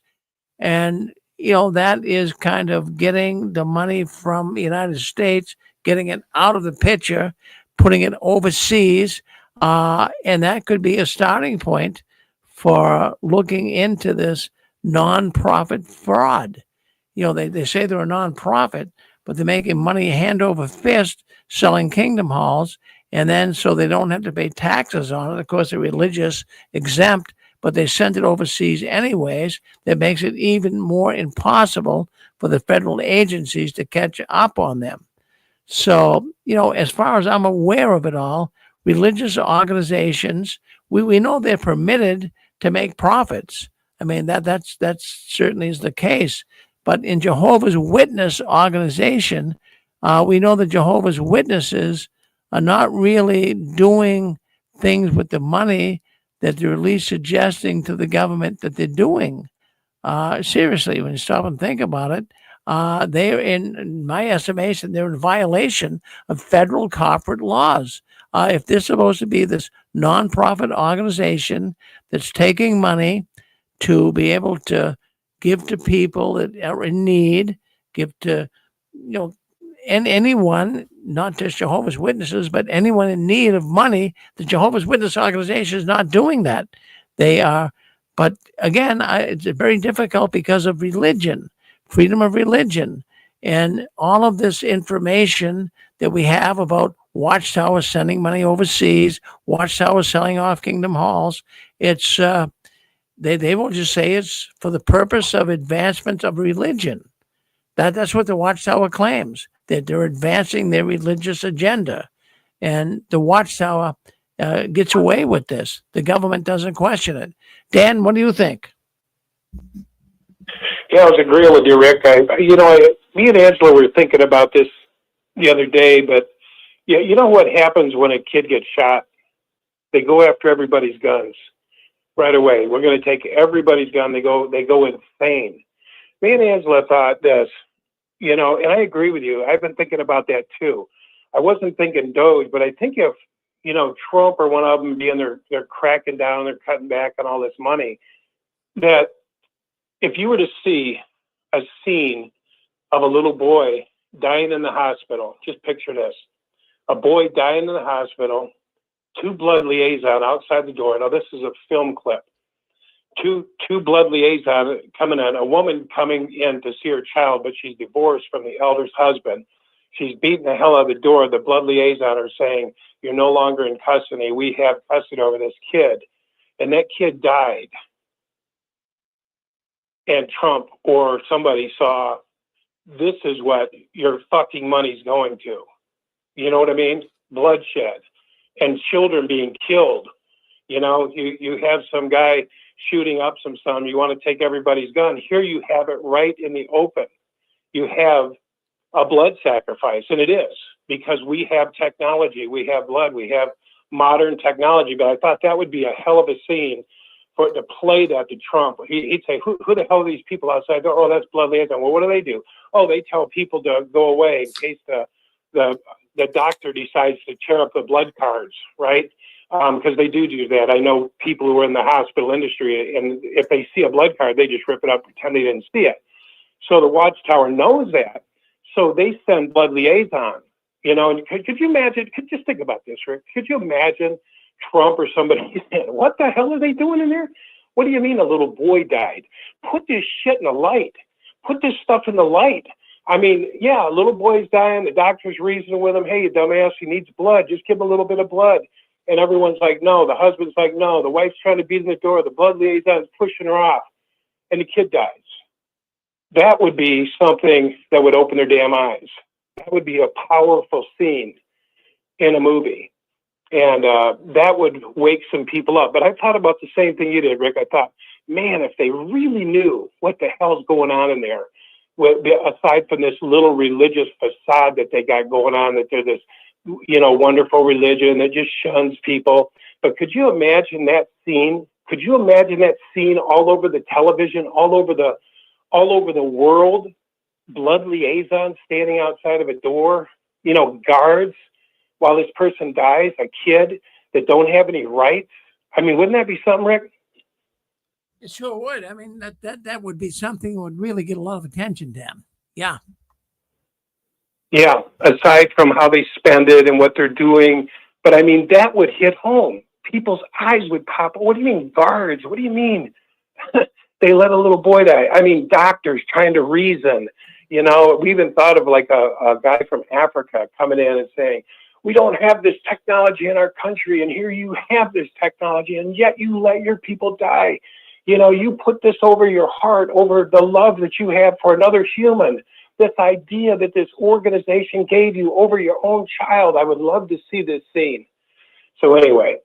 And, that is kind of getting the money from the United States, getting it out of the picture, putting it overseas. And that could be a starting point for looking into this nonprofit fraud. They say they're a nonprofit, but they're making money hand over fist selling kingdom halls. And then so they don't have to pay taxes on it. Of course, they're religious exempt, but they sent it overseas anyways. That makes it even more impossible for the federal agencies to catch up on them. So, as far as I'm aware of it all, religious organizations, we know they're permitted to make profits. I mean, that certainly is the case. But in Jehovah's Witness organization, we know the Jehovah's Witnesses are not really doing things with the money that they're at least suggesting to the government that they're doing. Seriously, when you stop and think about it, they're in my estimation, they're in violation of federal corporate laws. If they're supposed to be this nonprofit organization that's taking money to be able to give to people that are in need, give to, and anyone, not just Jehovah's Witnesses, but anyone in need of money, the Jehovah's Witness organization is not doing that. They are, but again, it's very difficult because of religion, freedom of religion, and all of this information that we have about Watchtower sending money overseas, Watchtower selling off kingdom halls. It's they will just say it's for the purpose of advancement of religion. That's what the Watchtower claims, that they're advancing their religious agenda. And the Watchtower gets away with this. The government doesn't question it. Dan, what do you think? Yeah, I was agreeing with you, Rick. Me and Angela were thinking about this the other day, but you know what happens when a kid gets shot? They go after everybody's guns right away. We're going to take everybody's gun. They go insane. Me and Angela thought this, you know, and I agree with you. I've been thinking about that too. I wasn't thinking DOGE, but I think if, you know, Trump or one of them being they're cracking down, they're cutting back on all this money, that if you were to see a scene of a little boy dying in the hospital, just picture this, a boy dying in the hospital, 2 blood liaison outside the door. Now this is a film clip. Two blood liaison coming in, a woman coming in to see her child, but she's divorced from the elder's husband. She's beating the hell out of the door. The blood liaison are saying, you're no longer in custody. We have custody over this kid. And that kid died. And Trump or somebody saw, this is what your fucking money's going to. You know what I mean? Bloodshed and children being killed. You know, you have some guy shooting up some son. You want to take everybody's gun. Here you have it right in the open. You have a blood sacrifice, and it is, because we have technology, we have blood, we have modern technology. But I thought that would be a hell of a scene for to play that to Trump. He'd say, who the hell are these people outside there? Oh, that's blood liaison. Well, what do? Oh, they tell people to go away in case the doctor decides to tear up the blood cards, right? Because they do that. I know people who are in the hospital industry, and if they see a blood card, they just rip it up, pretend they didn't see it. So the Watchtower knows that. So they send blood liaison, you know, and could you imagine, just think about this, Rick. Could you imagine Trump or somebody saying, what the hell are they doing in there? What do you mean a little boy died? Put this shit in the light. Put this stuff in the light. I mean, yeah, a little boy's dying. The doctor's reasoning with him. Hey, you dumbass, he needs blood. Just give him a little bit of blood. And everyone's like, no. The husband's like, no. The wife's trying to beat in the door. The blood liaison's pushing her off. And the kid dies. That would be something that would open their damn eyes. That would be a powerful scene in a movie. And that would wake some people up. But I thought about the same thing you did, Rick. I thought, man, if they really knew what the hell's going on in there, aside from this little religious facade that they got going on, that they're this, you know, wonderful religion that just shuns people. But could you imagine that scene? Could you imagine that scene all over the television, all over the world? Blood liaison standing outside of a door, you know, guards while this person dies, a kid that don't have any rights. I mean, wouldn't that be something, Rick? It sure would. I mean, that would be something that would really get a lot of attention, Dan. Yeah. Yeah, aside from how they spend it and what they're doing. But I mean, that would hit home. People's eyes would pop. What do you mean, guards? What do you mean? They let a little boy die. I mean, doctors trying to reason. You know, we even thought of like a guy from Africa coming in and saying, we don't have this technology in our country, and here you have this technology, and yet you let your people die. You know, you put this over your heart, over the love that you have for another human, this idea that this organization gave you over your own child. I would love to see this scene. So anyway,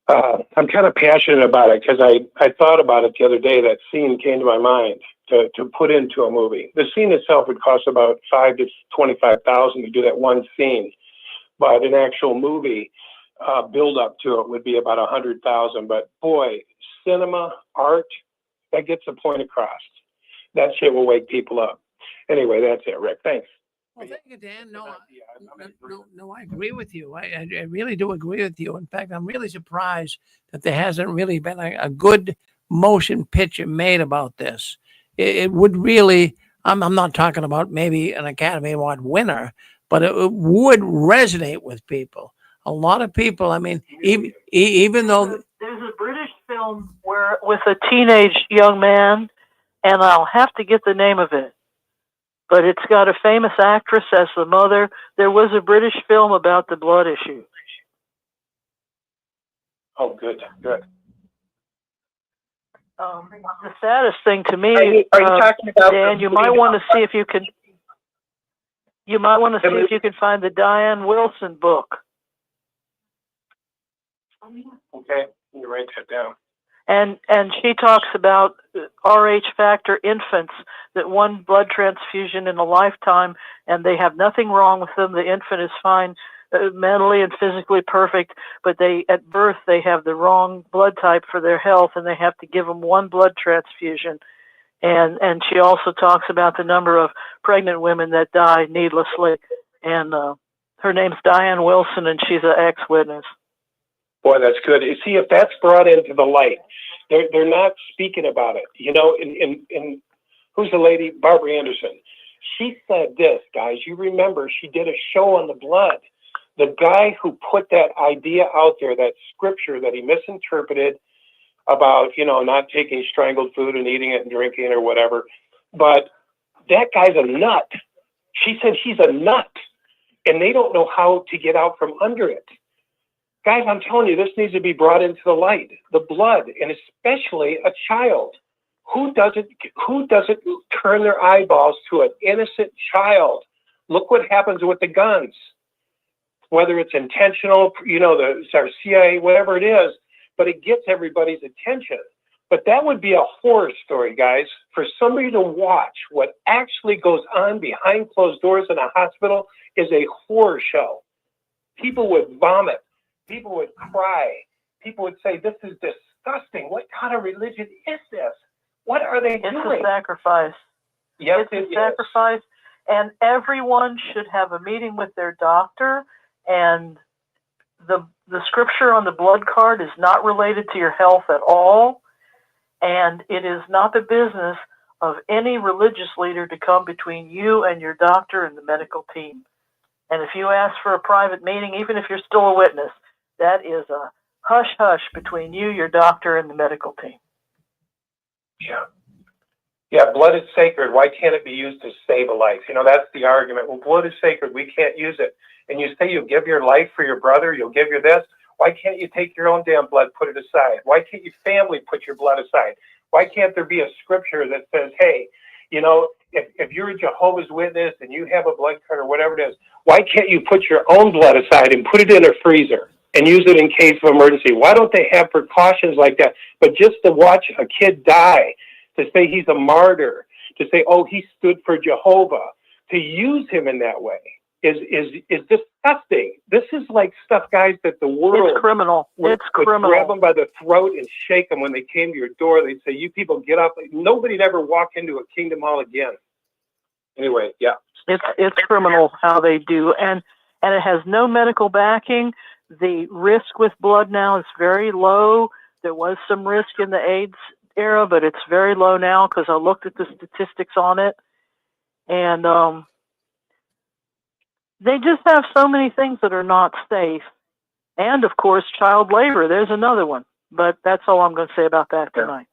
I'm kind of passionate about it because I thought about it the other day. That scene came to my mind to put into a movie. The scene itself would cost about $5,000 to $25,000 to do that one scene, but an actual movie build up to it would be about $100,000. But boy, cinema, art, that gets the point across. That shit will wake people up. Anyway, that's it, Rick. Thanks. Well, thank you, Dan. No, I agree with you. I really do agree with you. In fact, I'm really surprised that there hasn't really been a good motion picture made about this. It would really, I'm not talking about maybe an Academy Award winner, but it would resonate with people. A lot of people, I mean, even though... There's a British film where with a teenage young man, and I'll have to get the name of it, but it's got a famous actress as the mother. There was a British film about the blood issue. Oh, good. The saddest thing to me, are you talking about Dan, you might want to see if you can. You might want to see if you can find the Diane Wilson book. Okay, you write that down. And she talks about RH factor infants that one blood transfusion in a lifetime, and they have nothing wrong with them. The infant is fine. mentally and physically perfect, but they at birth they have the wrong blood type for their health, and they have to give them one blood transfusion. And she also talks about the number of pregnant women that die needlessly. And her name's Diane Wilson, and she's an ex-witness. Boy, that's good. You see, if that's brought into the light, they're not speaking about it. You know, in who's the lady? Barbara Anderson. She said this, guys. You remember she did a show on the blood. The guy who put that idea out there, that scripture that he misinterpreted about, you know, not taking strangled food and eating it and drinking it or whatever. But that guy's a nut. She said he's a nut, and they don't know how to get out from under it. Guys, I'm telling you, this needs to be brought into the light. The blood, and especially a child. Who doesn't turn their eyeballs to an innocent child? Look what happens with the guns. Whether it's intentional, you know, the CIA, whatever it is, but it gets everybody's attention. But that would be a horror story, guys, for somebody to watch. What actually goes on behind closed doors in a hospital is a horror show. People would vomit. People would cry. People would say, this is disgusting. What kind of religion is this? What are they doing? It's a sacrifice. Yes, it's a sacrifice. And everyone should have a meeting with their doctor. And the scripture on the blood card is not related to your health at all. And it is not the business of any religious leader to come between you and your doctor and the medical team. And if you ask for a private meeting, even if you're still a witness, that is a hush-hush between you, your doctor, and the medical team. Yeah. Yeah, blood is sacred. Why can't it be used to save a life? You know, that's the argument. Well, blood is sacred. We can't use it. And you say you'll give your life for your brother, you'll give your this. Why can't you take your own damn blood, put it aside? Why can't your family put your blood aside? Why can't there be a scripture that says, hey, you know, if you're a Jehovah's Witness and you have a blood card or whatever it is, why can't you put your own blood aside and put it in a freezer and use it in case of emergency? Why don't they have precautions like that? But just to watch a kid die, to say he's a martyr, to say, oh, he stood for Jehovah, to use him in that way is disgusting. This is like stuff, guys, that the world it's criminal. Would grab them by the throat and shake them when they came to your door. They'd say, you people get up. Nobody'd ever walk into a kingdom hall again. Anyway, yeah. It's criminal how they do. And it has no medical backing. The risk with blood now is very low. There was some risk in the AIDS era, but it's very low now because I looked at the statistics on it. And they just have so many things that are not safe. And, of course, child labor. There's another one. But that's all I'm going to say about that tonight.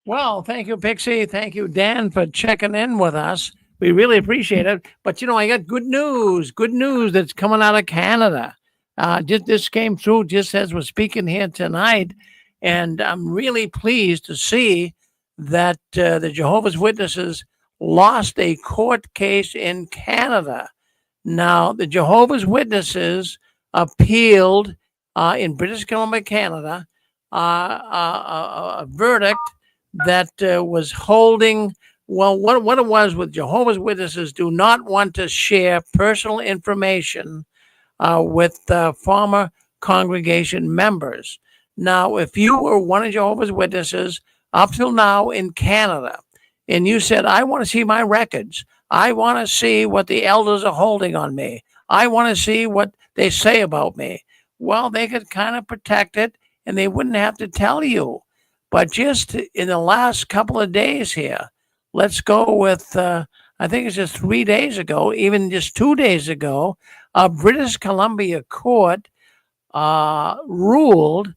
Well, thank you, Pixie. Thank you, Dan, for checking in with us. We really appreciate it. But, you know, I got good news that's coming out of Canada. This came through just as we're speaking here tonight. And I'm really pleased to see that the Jehovah's Witnesses lost a court case in Canada. Now, the Jehovah's Witnesses appealed in British Columbia, Canada, a verdict that was holding, well, what it was with Jehovah's Witnesses do not want to share personal information with former congregation members. Now, if you were one of Jehovah's Witnesses up till now in Canada, and you said, I want to see my records. I want to see what the elders are holding on me. I want to see what they say about me. Well, they could kind of protect it, and they wouldn't have to tell you. But just in the last couple of days here, let's go with, I think it's just 3 days ago, even just 2 days ago, a British Columbia court ruled,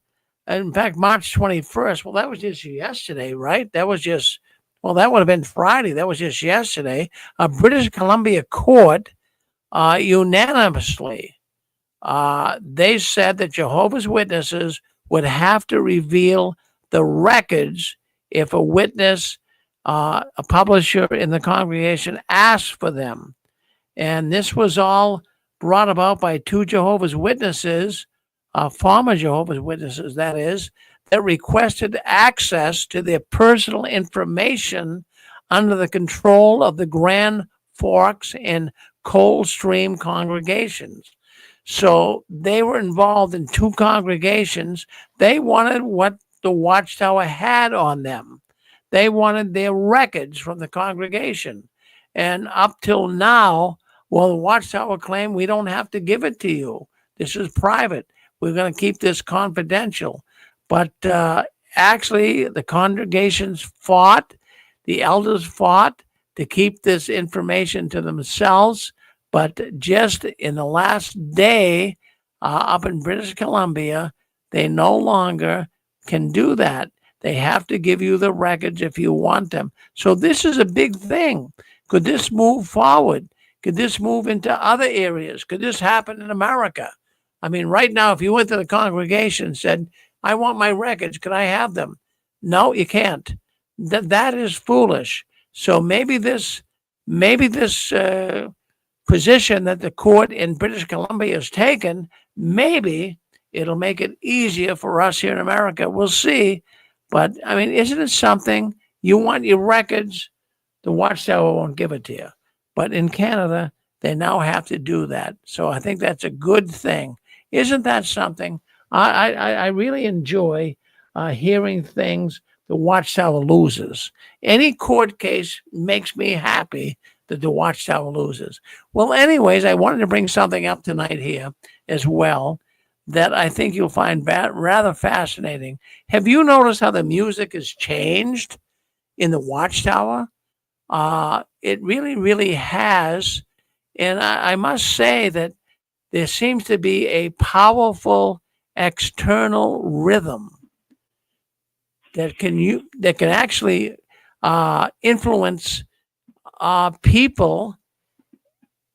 in fact, March 21st. Well, that was just yesterday, right? That was just, well, that would have been Friday. That was just yesterday. A British Columbia court unanimously, they said that Jehovah's Witnesses would have to reveal the records if a witness, a publisher in the congregation asked for them. And this was all brought about by two Jehovah's Witnesses, former Jehovah's Witnesses, that is, that requested access to their personal information under the control of the Grand Forks, and Coldstream congregations. So they were involved in two congregations. They wanted what the Watchtower had on them. They wanted their records from the congregation. And up till now, well, the Watchtower claimed we don't have to give it to you. This is private. We're going to keep this confidential. But actually, the congregations fought, the elders fought to keep this information to themselves. But just in the last day up in British Columbia, they no longer can do that. They have to give you the records if you want them. So this is a big thing. Could this move forward? Could this move into other areas? Could this happen in America? I mean, right now, if you went to the congregation and said, I want my records, could I have them? No, you can't. That is foolish. So maybe this position that the court in British Columbia has taken, maybe it'll make it easier for us here in America. We'll see. But, I mean, isn't it something? You want your records, the Watchtower won't give it to you. But in Canada, they now have to do that. So I think that's a good thing. Isn't that something? I really enjoy hearing things the Watchtower loses. Any court case makes me happy that the Watchtower loses. Well, anyways, I wanted to bring something up tonight here as well that I think you'll find rather fascinating. Have you noticed how the music has changed in the Watchtower? It really, really has. And I must say that there seems to be a powerful external rhythm that can actually influence people,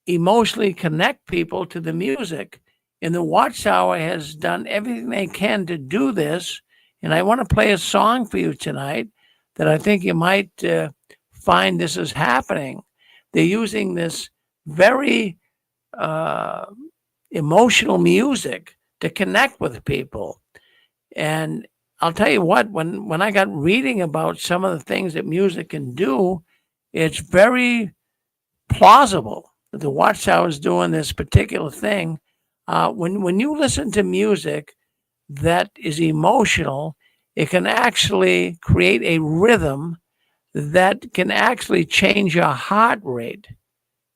emotionally connect people to the music. And the Watchtower has done everything they can to do this. And I want to play a song for you tonight that I think you might find this is happening. They're using this very emotional music to connect with people. And I'll tell you what, when I got reading about some of the things that music can do, it's very plausible that the Watchtower is doing this particular thing. When you listen to music that is emotional, it can actually create a rhythm that can actually change your heart rate.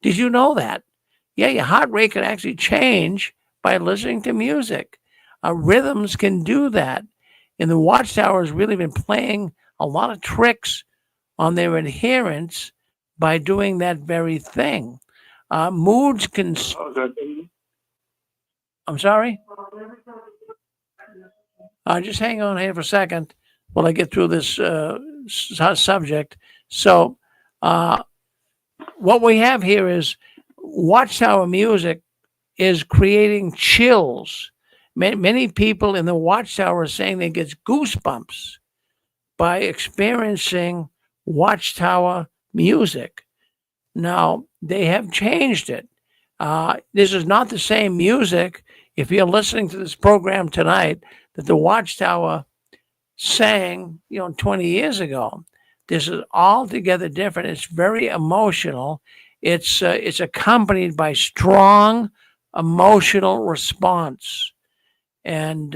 Did you know that? Yeah, your heart rate can actually change by listening to music. Rhythms can do that. And the Watchtower has really been playing a lot of tricks on their adherents by doing that very thing. Moods can... I'm sorry? Just hang on here for a second while I get through this subject. So what we have here is Watchtower music is creating chills. Many people in the Watchtower are saying they get goosebumps by experiencing Watchtower music. Now, they have changed it. This is not the same music, if you're listening to this program tonight, that the Watchtower sang, 20 years ago. This is altogether different. It's very emotional. It's accompanied by strong emotional response. And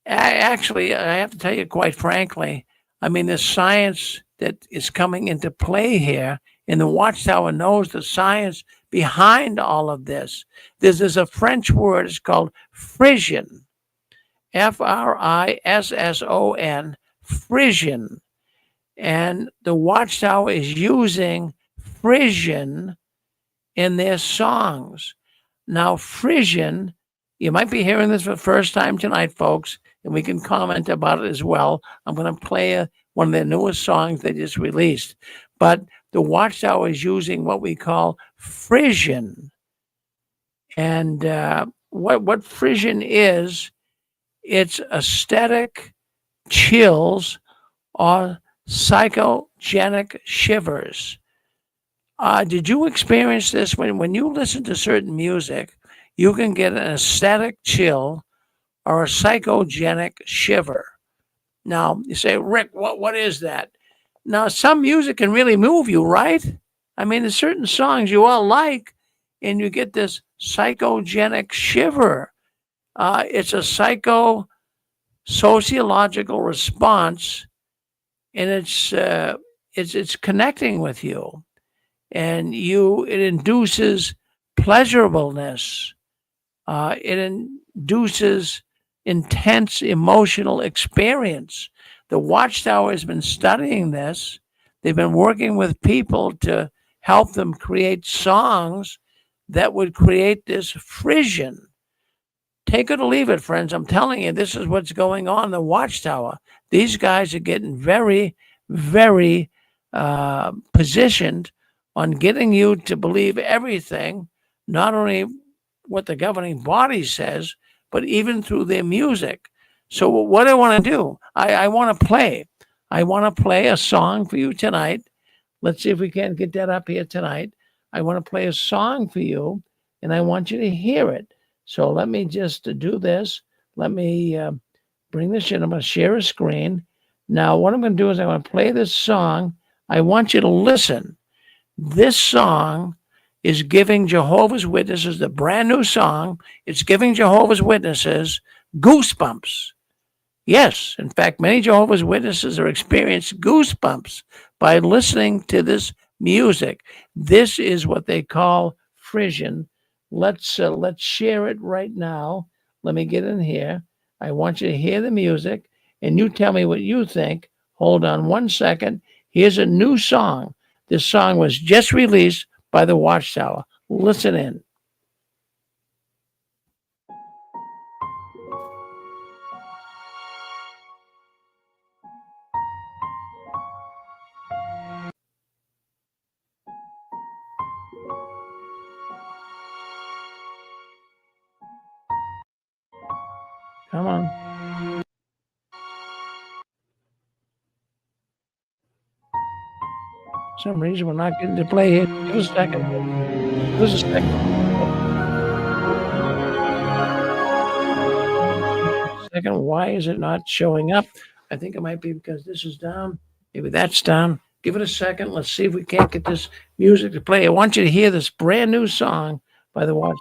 actually, I have to tell you quite frankly, I mean, the science that is coming into play here, and the Watchtower knows the science behind all of this. There's a French word, it's called Frien, Frisson, Frien. And the Watchtower is using Frien in their songs. Now, Frien, you might be hearing this for the first time tonight, folks, and we can comment about it as well. I'm going to play one of their newest songs they just released. But the Watchtower is using what we call Frien. And what Frien is, it's aesthetic chills or psychogenic shivers. Did you experience this when you listen to certain music? You can get an aesthetic chill or a psychogenic shiver. Now, you say, Rick, what is that? Now, some music can really move you, right? I mean, there's certain songs you all like, and you get this psychogenic shiver. It's a sociological response, and it's connecting with you, and it induces pleasurableness. It induces intense emotional experience. The Watchtower has been studying this. They've been working with people to help them create songs that would create this frisson. Take it or leave it, friends. I'm telling you, this is what's going on in the Watchtower. These guys are getting very, very positioned on getting you to believe everything, not only what the governing body says, but even through their music. So what I want to do, I want to play. I want to play a song for you tonight. Let's see if we can get that up here tonight. I want to play a song for you, and I want you to hear it. So let me just do this. Let me bring this in. I'm going to share a screen. Now, what I'm going to do is I'm going to play this song. I want you to listen. This song is giving Jehovah's Witnesses, the brand new song, it's giving Jehovah's Witnesses goosebumps. Yes, in fact, many Jehovah's Witnesses are experiencing goosebumps by listening to this music. This is what they call frisson. Let's share it right now. Let me get in here. I want you to hear the music, and you tell me what you think. Hold on one second. Here's a new song. This song was just released by the Watchtower. Listen in. Come on. For some reason, we're not getting to play it. Give us a second. Give us a second. Why is it not showing up? I think it might be because this is down. Maybe that's down. Give it a second. Let's see if we can't get this music to play. I want you to hear this brand new song by the Watch.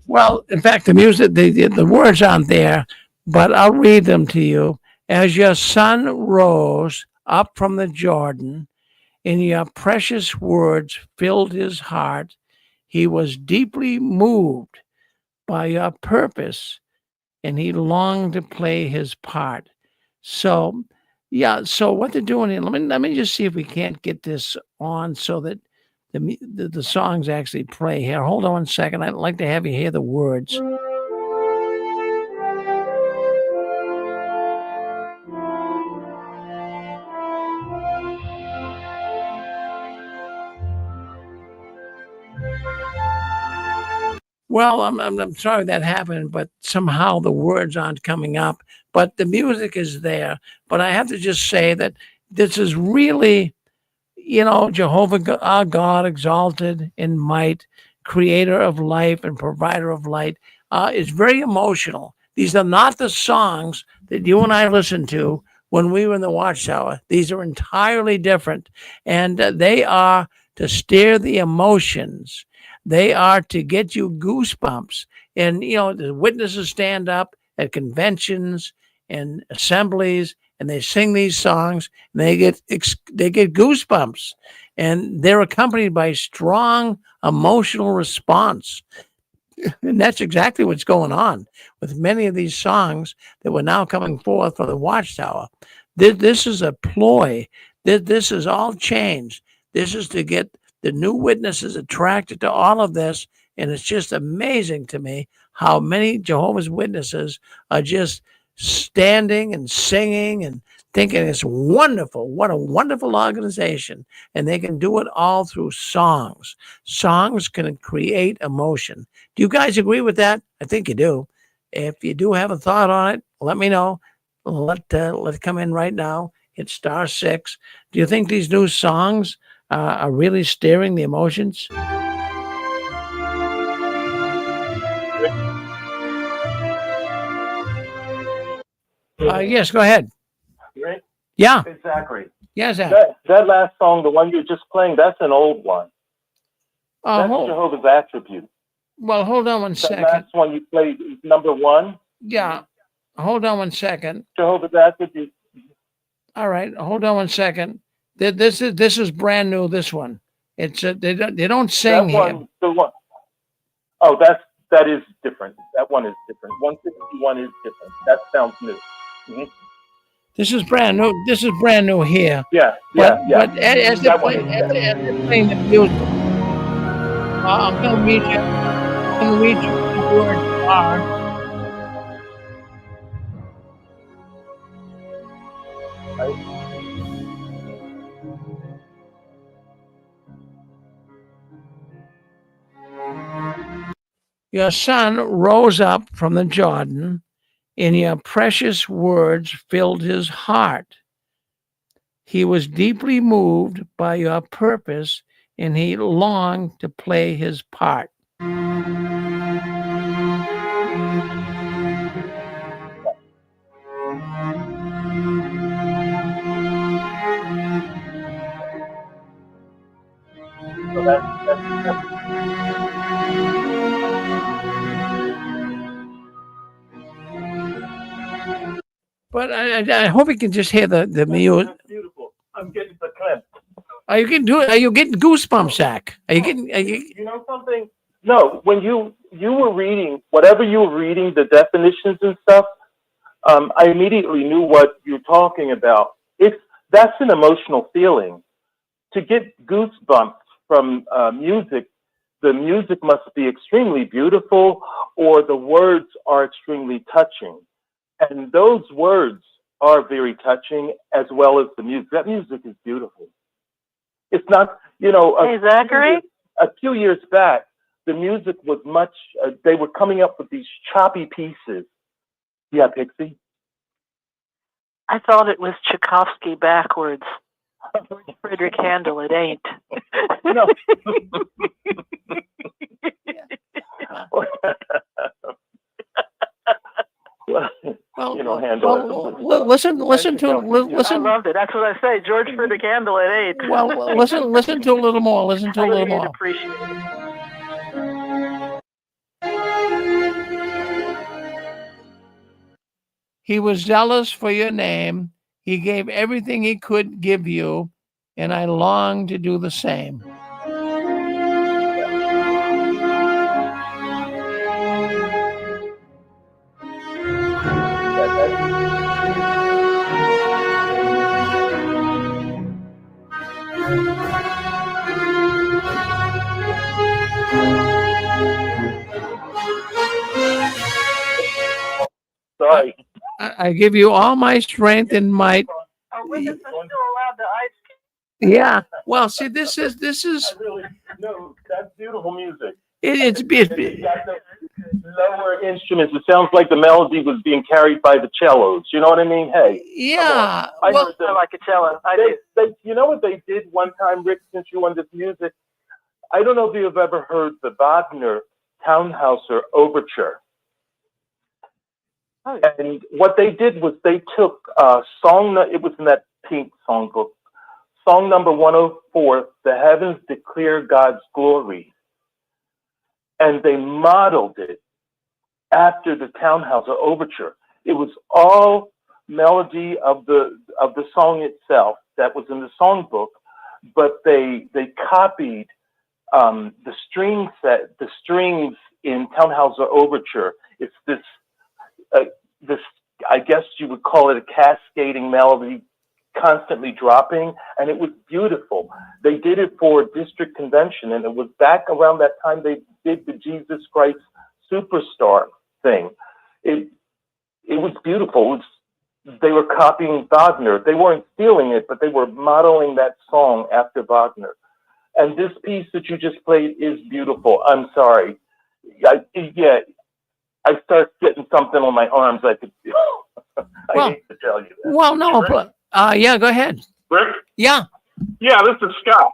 Well, in fact, the music, the words aren't there, but I'll read them to you. As your son rose up from the Jordan, and your precious words filled his heart, he was deeply moved by your purpose, and he longed to play his part. So, yeah, so what they're doing here, let me just see if we can't get this on so that the songs actually play here. Hold on one second. I'd like to have you hear the words. Well, I'm sorry that happened, but somehow the words aren't coming up. But the music is there. But I have to just say that this is really, Jehovah, our God, exalted in might, creator of life and provider of light, is very emotional. These are not the songs that you and I listened to when we were in the Watchtower. These are entirely different, and they are to stir the emotions. They are to get you goosebumps. And, the witnesses stand up at conventions and assemblies, and they sing these songs, and they get goosebumps. And they're accompanied by strong emotional response. And that's exactly what's going on with many of these songs that were now coming forth from the Watchtower. This is a ploy. This is all changed. This is to get The new witness is attracted to all of this, and it's just amazing to me how many Jehovah's Witnesses are just standing and singing and thinking it's wonderful. What a wonderful organization. And they can do it all through songs. Songs can create emotion. Do you guys agree with that? I think you do. If you do have a thought on it, let me know. Let it come in right now. It's *6. Do you think these new songs are really stirring the emotions? Yes, go ahead. Right? Yeah. Exactly. Yeah, Zach. That last song, the one you're just playing, that's an old one. That's Jehovah's Attribute. Well, hold on one that second. Last one you played is number 1. Yeah. Hold on one second. Jehovah's Attribute. All right. Hold on one second. This is brand new. This one. It's they don't sing that one, here. The one. Oh, that is different. That one is different. 161 is different. That sounds new. Mm-hmm. This is brand new. This is brand new here. Yeah. But as they're playing the music, I'm going to read you. I'm going to read you what the words are. Your son rose up from the Jordan, and your precious words filled his heart. He was deeply moved by your purpose, and he longed to play his part. So that's But I hope you can just hear the music. That's beautiful. I'm getting the clip. Are you getting Are you getting goosebumps, Zach? Are you getting? You know something? No, when you were reading whatever you were reading, the definitions and stuff, I immediately knew what you're talking about. That's an emotional feeling. To get goosebumps from music, the music must be extremely beautiful, or the words are extremely touching. And those words are very touching, as well as the music. That music is beautiful. It's not, Hey, Zachary? A few years back, the music was much, they were coming up with these choppy pieces. Yeah, Pixie? I thought it was Tchaikovsky backwards. Frederick Handel, it ain't. No. Handel. Listen to. I loved it. That's what I say. George Frederick Handel, it ain't. Well, listen to a little more. Listen to a little more. Appreciate it. He was zealous for your name. He gave everything he could give you, and I long to do the same. Sorry. I give you all my strength and might. Are witnesses still allowed to ice skate? Yeah. Well, see, this is. No, that's beautiful music. It's lower instruments. It sounds like the melody was being carried by the cellos. You know what I mean? Hey. Yeah. I like a cello. They, you know what they did one time, Rick, since you on this music? I don't know if you've ever heard the Wagner Tannhäuser Overture. Oh, yeah. And what they did was they took song, it was in that pink songbook, song number 104, The Heavens Declare God's Glory. And they modeled it after the Tannhäuser Overture. It was all melody of the song itself that was in the songbook, but they copied the strings in Tannhäuser Overture. It's this, I guess you would call it a cascading melody constantly dropping, and it was beautiful. They did it for district convention, and it was back around that time they did the Jesus Christ Superstar thing. It was beautiful. They were copying Wagner. They weren't stealing it, but they were modeling that song after Wagner. And this piece that you just played is beautiful. I'm sorry. I start getting something on my arms I could feel. I hate to tell you that. Well, no, but yeah, go ahead. Rick? Yeah. Yeah, this is Scott.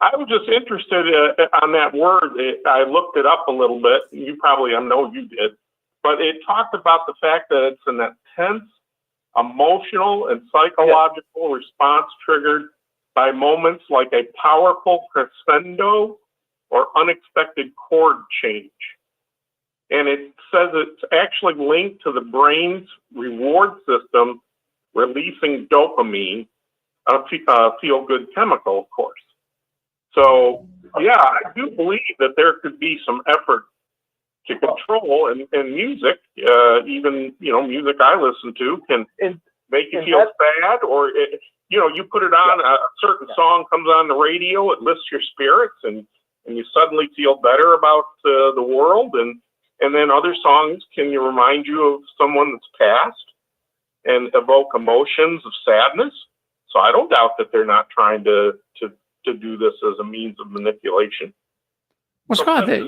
I was just interested on that word. I looked it up a little bit. You probably, I know you did. But it talked about the fact that it's an intense, emotional, and psychological response triggered by moments like a powerful crescendo or unexpected chord change. And it says it's actually linked to the brain's reward system releasing dopamine, a feel-good chemical, of course. So, yeah, I do believe that there could be some effort to control, and music, even, music I listen to can make you feel bad, or, you put it on, a certain song comes on the radio, it lifts your spirits, and you suddenly feel better about the world, and then other songs can remind you of someone that's passed and evoke emotions of sadness. So I don't doubt that they're not trying to do this as a means of manipulation. Well, Scott, I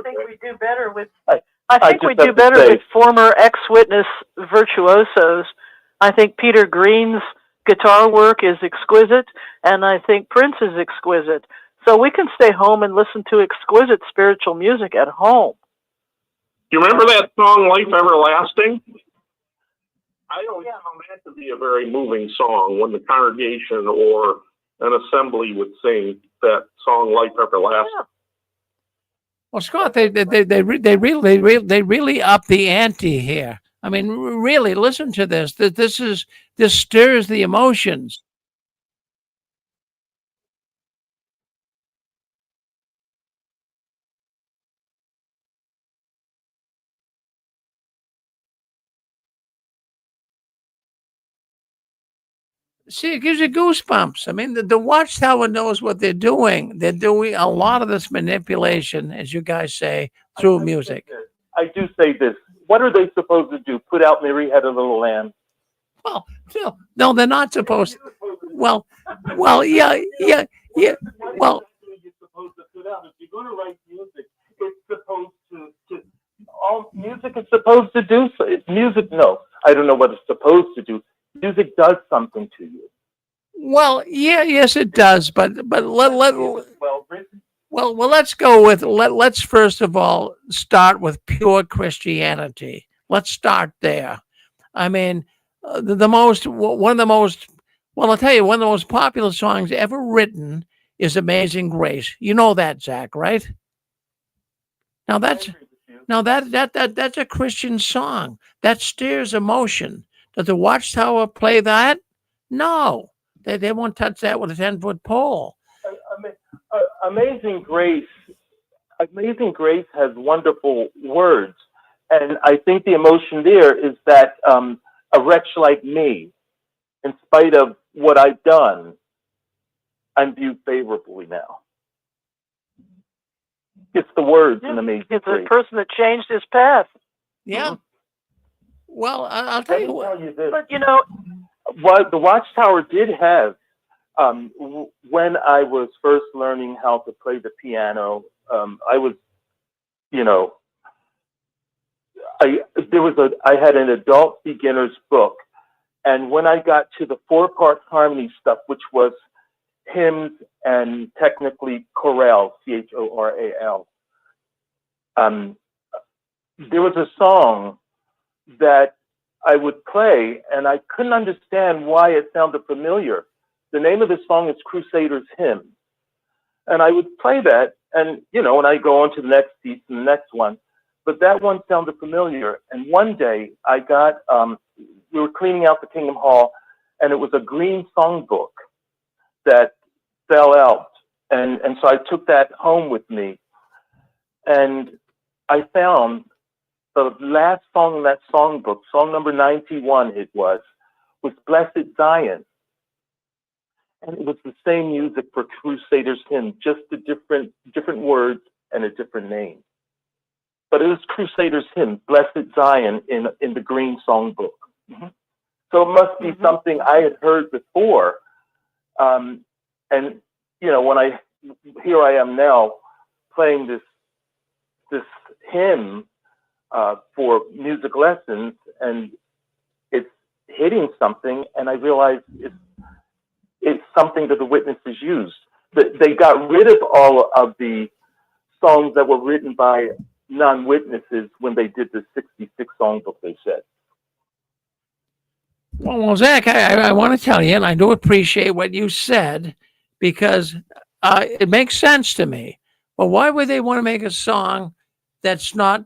think we do better with. I think we do better with former ex-witness virtuosos. I think Peter Green's guitar work is exquisite, and I think Prince is exquisite. So we can stay home and listen to exquisite spiritual music at home. Do you remember that song, Life Everlasting? I always found that to be a very moving song when the congregation or an assembly would sing that song, Life Everlasting. Yeah. Well, Scott, they really up the ante here. I mean, really, listen to this. This stirs the emotions. See, it gives you goosebumps. I mean, the Watchtower knows what they're doing. They're doing a lot of this manipulation, as you guys say, through music. I do say this. What are they supposed to do? Put out Mary Had a Little Lamb? Well, no, they're not supposed to. Well, yeah. Well, you're supposed to put out. If you're going to write music, it's supposed to all music is supposed to do. Music, no, I don't know what it's supposed to do. Music does something to you. Well, yes, it does. But let's go with let's first of all start with pure Christianity. Let's start there. I mean, one of the most popular songs ever written is "Amazing Grace." You know that, Zach, right? Now that's a Christian song that stirs emotion. Does the Watchtower play that? No, they won't touch that with a 10-foot pole. Amazing Grace has wonderful words, and I think the emotion there is that a wretch like me, in spite of what I've done, I'm viewed favorably now. It's the words in Amazing Grace. It's a person that changed his path. Yeah. Mm-hmm. Well, I'll tell you what. But what the Watchtower did have, when I was first learning how to play the piano, I had an adult beginner's book, and when I got to the 4-part harmony stuff, which was hymns and technically chorale, CHORAL, there was a song that I would play, and I couldn't understand why it sounded familiar. The name of the song is Crusaders Hymn. And I would play that, and, and I go on to the next piece and the next one. But that one sounded familiar. And one day I got, we were cleaning out the Kingdom Hall, and it was a green songbook that fell out. And so I took that home with me. And I found the last song in that songbook, song number 91 was Blessed Zion. And it was the same music for Crusaders Hymn, just a different words and a different name. But it was Crusaders Hymn, Blessed Zion, in the Green Songbook. Mm-hmm. So it must be something I had heard before. And, you know, here I am now playing this hymn for music lessons, and it's hitting something, and I realize it's something that the witnesses used. They got rid of all of the songs that were written by non-witnesses when they did the 66 songbook, they said. Well, Zach, I want to tell you, and I do appreciate what you said, because it makes sense to me. Well, why would they want to make a song that's not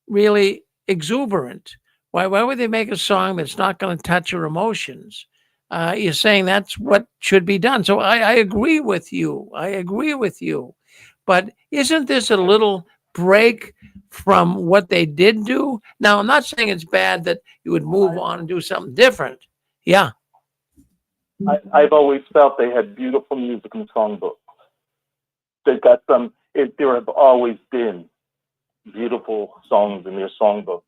really exuberant? Why would they make a song that's not going to touch your emotions? You're saying that's what should be done. So I agree with you. I agree with you. But isn't this a little break from what they did do? Now, I'm not saying it's bad that you would move on and do something different. Yeah. I've always felt they had beautiful music in songbooks. They've got there have always been beautiful songs in their songbook.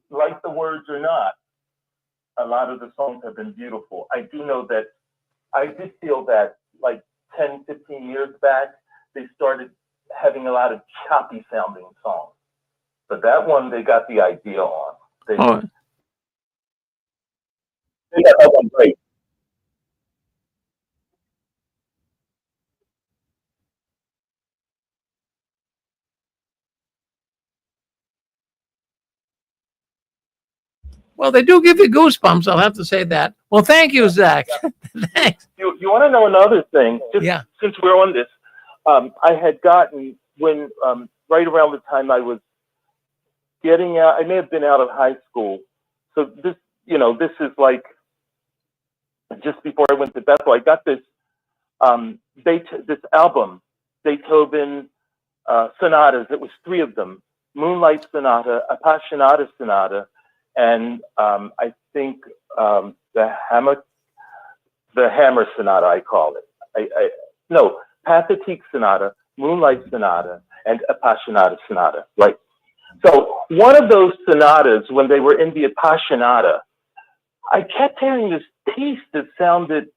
Like the words or not, a lot of the songs have been beautiful. I do know that I did feel that like 10, 15 years back, they started having a lot of choppy sounding songs. But that one, they got the idea on. They got that one great. Well, they do give you goosebumps. I'll have to say that. Well, thank you, Zach. Thanks. You want to know another thing? Just since we're on this, I had gotten when right around the time I was getting out, I may have been out of high school. So this is like just before I went to Bethel. I got this this album, Beethoven sonatas. It was 3 of them: Moonlight Sonata, Appassionata Sonata, and I think the Hammer Sonata, I call it. No, Pathetique Sonata, Moonlight Sonata, and Appassionata Sonata. Right. So one of those sonatas, when they were in the Appassionata, I kept hearing this piece that sounded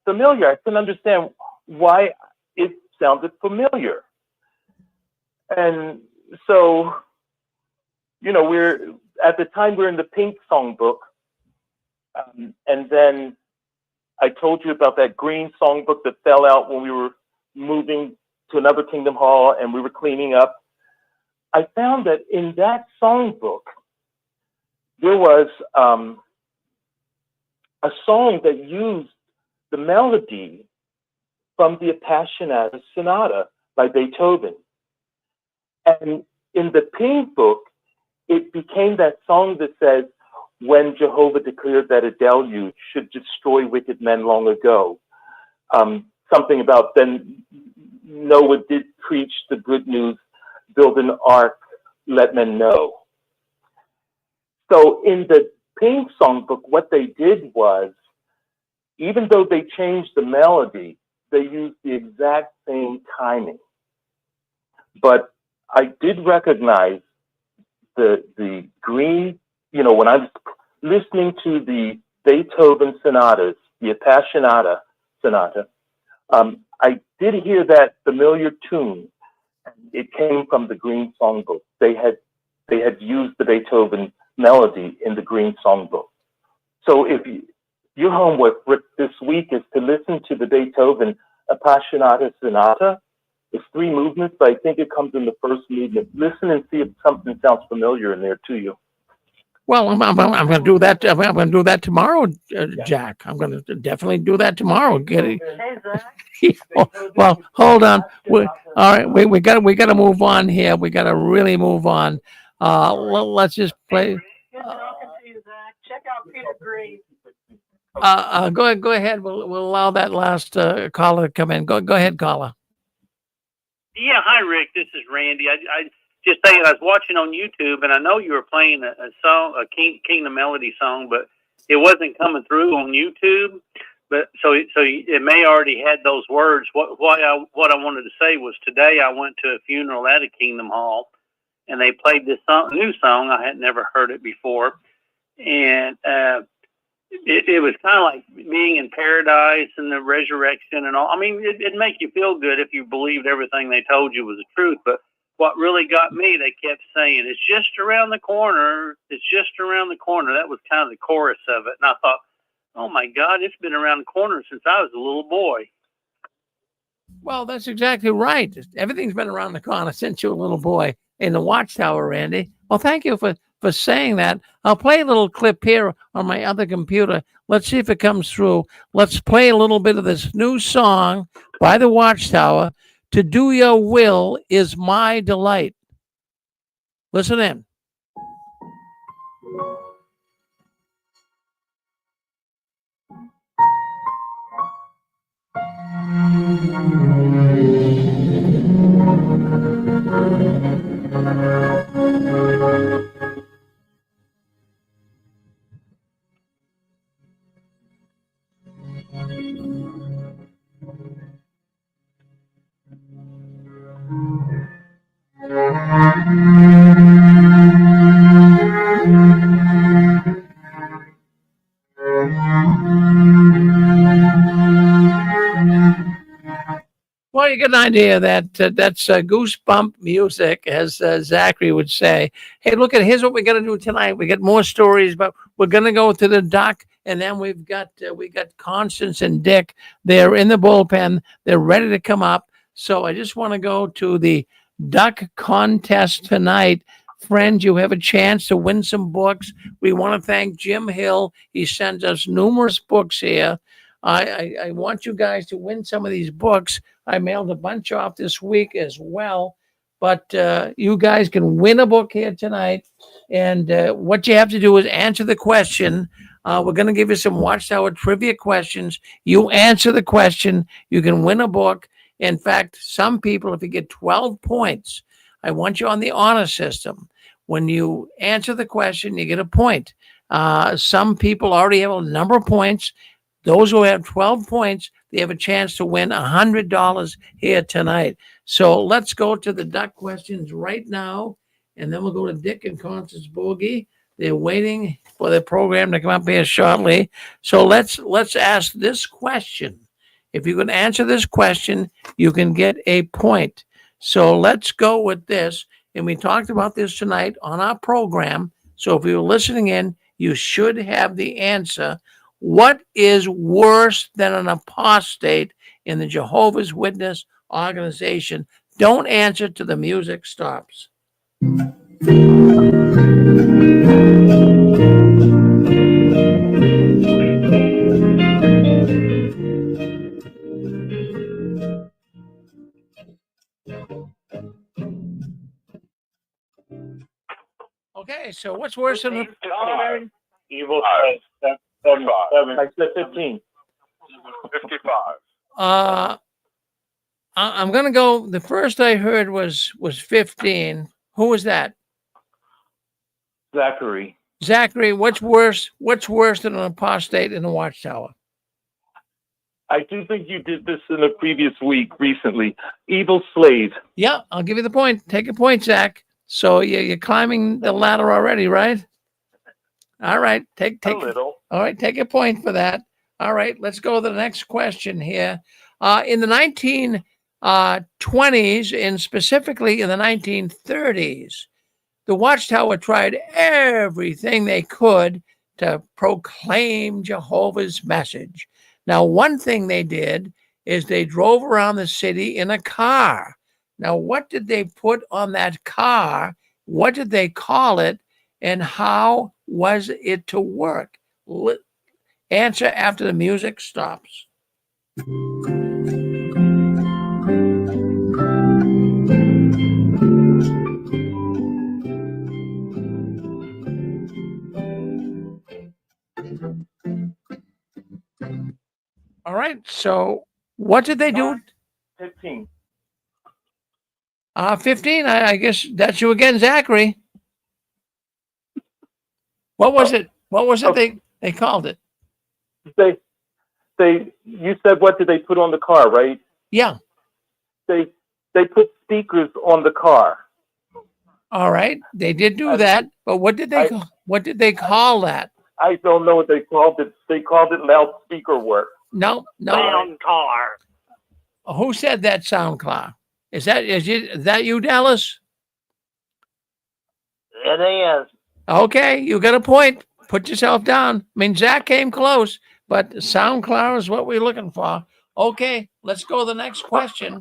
familiar. I couldn't understand why it sounded familiar. And so, you know, at the time we're in the Pink Songbook, and then I told you about that Green Songbook that fell out when we were moving to another Kingdom Hall and we were cleaning up. I found that in that songbook, there was a song that used the melody from the Appassionata Sonata by Beethoven. And in the Pink Book, it became that song that says, when Jehovah declared that a deluge should destroy wicked men long ago. Something about then Noah did preach the good news, build an ark, let men know. So in the Pink Songbook, what they did was, even though they changed the melody, they used the exact same timing. But I did recognize the green, you know, when I was listening to the Beethoven sonatas, the Appassionata Sonata, I did hear that familiar tune. It came from the Green Songbook. They had used the Beethoven melody in the Green Songbook. So if your homework this week is to listen to the Beethoven Appassionata Sonata, it's 3 movements, but I think it comes in the first movement. Listen and see if something sounds familiar in there to you. Well, I'm going to do that. I'm going to do that tomorrow, Jack. I'm going to definitely do that tomorrow. Get it? Well, hold on. All right, we got to move on here. We got to really move on. Let's just play. Good talking to you, Zach. Check out Peter Green. Go ahead. We'll allow that last caller to come in. Go ahead, caller. Yeah, hi Rick. This is Randy. I just saying, I was watching on YouTube, and I know you were playing a song, a Kingdom Melody song, but it wasn't coming through on YouTube. But so it may already had those words. What I wanted to say was today I went to a funeral at a Kingdom Hall, and they played this new song. I had never heard it before, and it was kind of like being in paradise and the resurrection and all. I mean, it'd make you feel good if you believed everything they told you was the truth. But what really got me, they kept saying, "It's just around the corner. It's just around the corner." That was kind of the chorus of it, and I thought, oh my God, it's been around the corner since I was a little boy. Well, that's exactly right. Everything's been around the corner since you were a little boy in the Watchtower, Randy. Well, thank you for saying that. I'll play a little clip here on my other computer. Let's see if it comes through. Let's play a little bit of this new song by the Watchtower, "To Do Your Will Is My Delight." Listen in. Well, you get an idea that that's goosebump music, as Zachary would say. Hey, look, here's what we're going to do tonight. We got more stories, but we're going to go to the duck, and then we got Constance and Dick. They're in the bullpen. They're ready to come up. So I just want to go to the duck contest tonight. Friends, you have a chance to win some books. We want to thank Jim Hill. He sent us numerous books here. I want you guys to win some of these books. I mailed a bunch off this week as well, but you guys can win a book here tonight. And what you have to do is answer the question. We're going to give you some Watchtower trivia questions. You answer the question, you can win a book. In fact, some people, if you get 12 points, I want you on the honor system. When you answer the question, you get a point. Some people already have a number of points. Those who have 12 points, they have a chance to win $100 here tonight. So let's go to the duck questions right now, and then we'll go to Dick and Constance Boogie. They're waiting for the program to come up here shortly. So let's ask this question. If you can answer this question, you can get a point. So let's go with this. And we talked about this tonight on our program. So if you're listening in, you should have the answer. What is worse than an apostate in the Jehovah's Witness organization? Don't answer till the music stops. Okay, so what's worse than a Evil says 7. I said 15. 55. I'm gonna go. The first I heard was 15. Who was that? Zachary. Zachary, what's worse? What's worse than an apostate in the Watchtower? I do think you did this in a previous week recently. Evil slave. Yeah, I'll give you the point. Take a point, Zach. So you're climbing the ladder already, right? All right, take a little. All right, take a point for that. All right, let's go to the next question here. In the 1920s, and specifically in the 1930s, the Watchtower tried everything they could to proclaim Jehovah's message. Now, one thing they did is they drove around the city in a car. Now, what did they put on that car? What did they call it? And how was it to work? Answer after the music stops. All right, so what did they do? 15. 15. I guess that's you again, Zachary. What was it? What was it they called it? They You said, what did they put on the car, right? Yeah. They put speakers on the car. All right, they did do that, but what did they call that? I don't know what they called it. They called it loudspeaker work. No. Sound car. Who said that sound car? Is that you, Dallas? It is. Okay, you got a point. Put yourself down. I mean, Zach came close, but sound car is what we're looking for. Okay, let's go to the next question.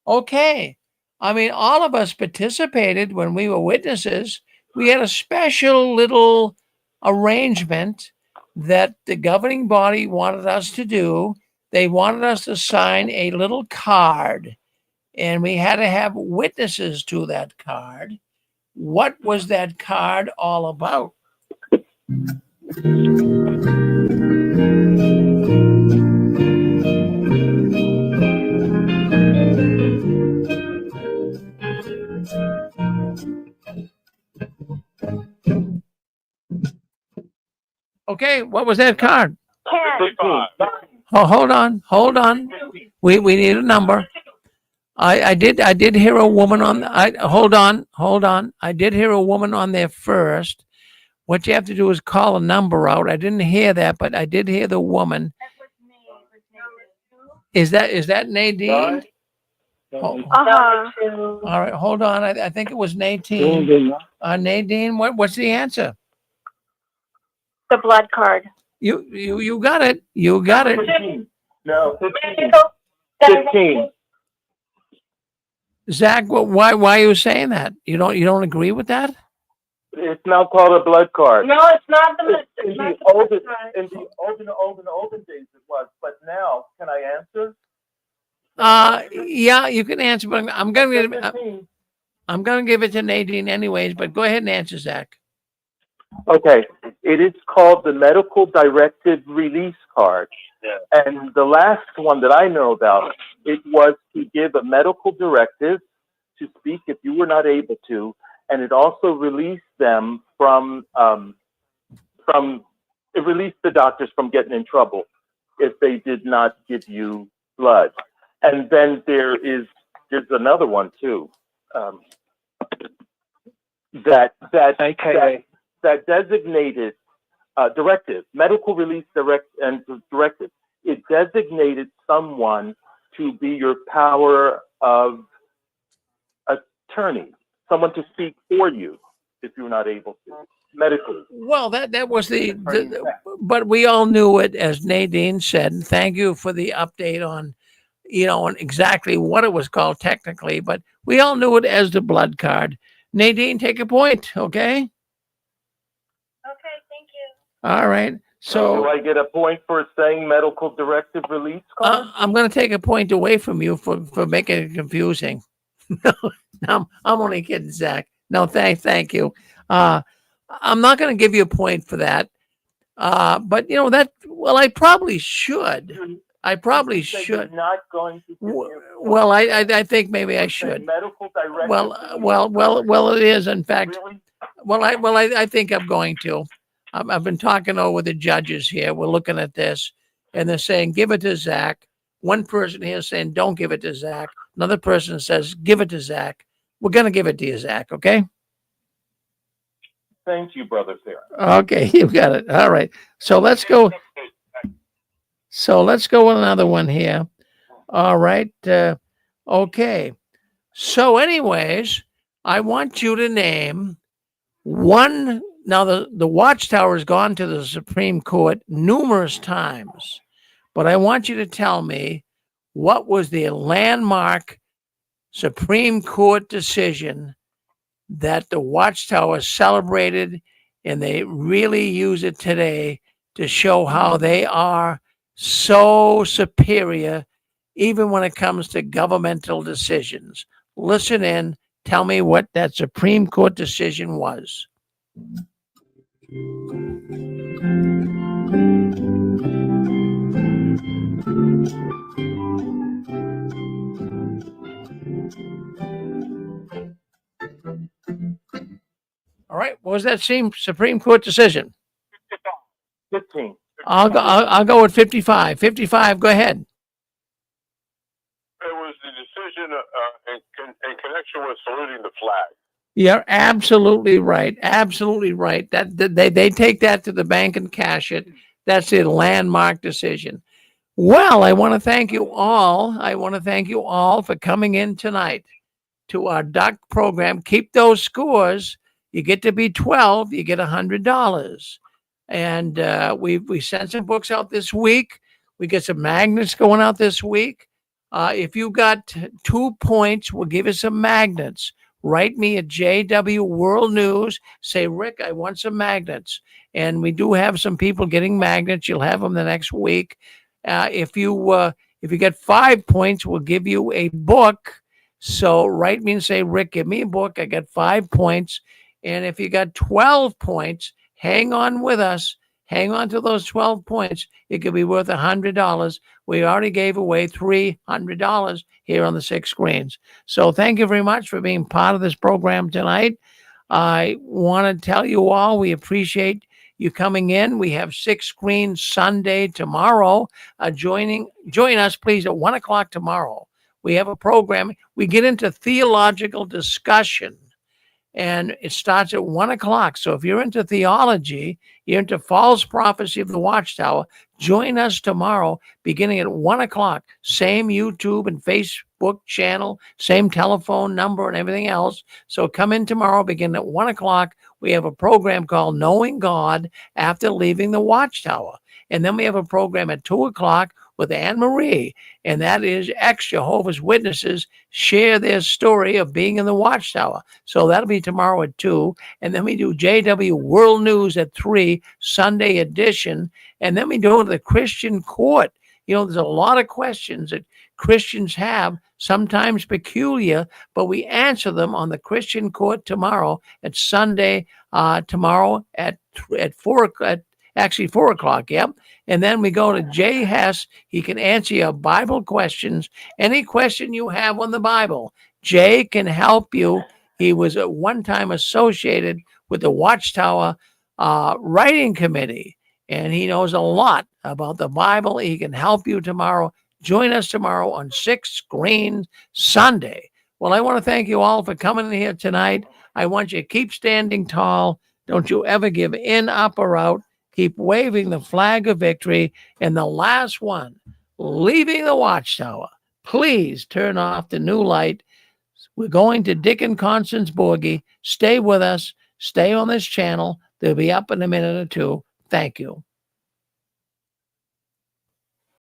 Okay. I mean, all of us participated when we were witnesses. We had a special little arrangement that the governing body wanted us to do. They wanted us to sign a little card, and we had to have witnesses to that card. What was that card all about? Okay, what was that card? Oh, hold on. We need a number. I did hear a woman on. Hold on. I did hear a woman on there first. What you have to do is call a number out. I didn't hear that, but I did hear the woman. Is that Nadine? All right, hold on. I think it was Nadine. Nadine, what's the answer? The blood card. You got it. You got it. 15. No, 15. Zach, why are you saying that? You don't agree with that? It's now called a blood card. No, it's not the. In the olden days it was, but now can I answer? Yeah, you can answer, but I'm gonna give it to Nadine anyways. But go ahead and answer, Zach. Okay, it is called the medical directive release card. Yeah. And the last one that I know about, it was to give a medical directive to speak if you were not able to, and it also released them it released the doctors from getting in trouble if they did not give you blood. And then there's another one too, that designated directive, medical release directive. It designated someone to be your power of attorney, someone to speak for you if you're not able to medically. Well, that was but we all knew it, as Nadine said. And thank you for the update on, on exactly what it was called technically. But we all knew it as the blood card. Nadine, take a point, okay? Okay, thank you. All right. So do I get a point for saying medical directive release card? I'm going to take a point away from you for making it confusing. No, I'm only kidding, Zach. No, thank you. I'm not going to give you a point for that. But I probably should. I probably should. Not going to. Well, I think maybe I should. Medical directive. Well, it is in fact. Really? I think I'm going to. I've been talking over the judges here. We're looking at this, and they're saying, give it to Zach. One person here is saying, don't give it to Zach. Another person says, give it to Zach. We're going to give it to you, Zach, okay? Thank you, Brother Sarah. Okay, you got it. All right. So let's go with another one here. All right. Okay. So anyways, I want you to name one. Now, the Watchtower has gone to the Supreme Court numerous times, but I want you to tell me what was the landmark Supreme Court decision that the Watchtower celebrated, and they really use it today to show how they are so superior, even when it comes to governmental decisions. Listen in, tell me what that Supreme Court decision was. All right, what was that Supreme Court decision? 15. I'll go with 55. 55, go ahead. It was the decision in connection with saluting the flag. You're absolutely right. Absolutely right. That they take that to the bank and cash it. That's a landmark decision. Well, I want to thank you all. I want to thank you all for coming in tonight to our duck program. Keep those scores. You get to be 12, you get $100. And we sent some books out this week. We get some magnets going out this week. If you got 2 points, we'll give you some magnets. Write me at JW World News. Say, Rick, I want some magnets. And we do have some people getting magnets. You'll have them the next week. If you get 5 points, we'll give you a book. So write me and say, Rick, give me a book. I got 5 points. And if you got 12 points, hang on with us. Hang on to those 12 points. It could be worth $100. We already gave away $300 here on the 6 screens. So thank you very much for being part of this program tonight. I want to tell you all we appreciate you coming in. We have 6 screens Sunday tomorrow. Join us, please, at 1 o'clock tomorrow. We have a program. We get into theological discussion. And it starts at 1 o'clock. So if you're into theology, you're into false prophecy of the Watchtower, join us tomorrow beginning at 1 o'clock. Same YouTube and Facebook channel, same telephone number and everything else. So come in tomorrow, begin at 1 o'clock. We have a program called Knowing God After Leaving the Watchtower. And then we have a program at 2 o'clock with Anne Marie, and that is ex-Jehovah's Witnesses share their story of being in the Watchtower. So that'll be tomorrow at 2. And then we do JW World News at 3, Sunday edition. And then we go to the Christian Court. You know, there's a lot of questions that Christians have, sometimes peculiar, but we answer them on the Christian Court tomorrow at Sunday, tomorrow at 4 o'clock. Actually, 4 o'clock, yep. And then we go to Jay Hess. He can answer your Bible questions. Any question you have on the Bible, Jay can help you. He was at one time associated with the Watchtower writing committee, and he knows a lot about the Bible. He can help you tomorrow. Join us tomorrow on 6 Screens Sunday. Well, I want to thank you all for coming in here tonight. I want you to keep standing tall. Don't you ever give in, up, or out. Keep waving the flag of victory. And the last one, leaving the Watchtower, please turn off the new light. We're going to Dick and Constance Borgie. Stay with us. Stay on this channel. They'll be up in a minute or two. Thank you.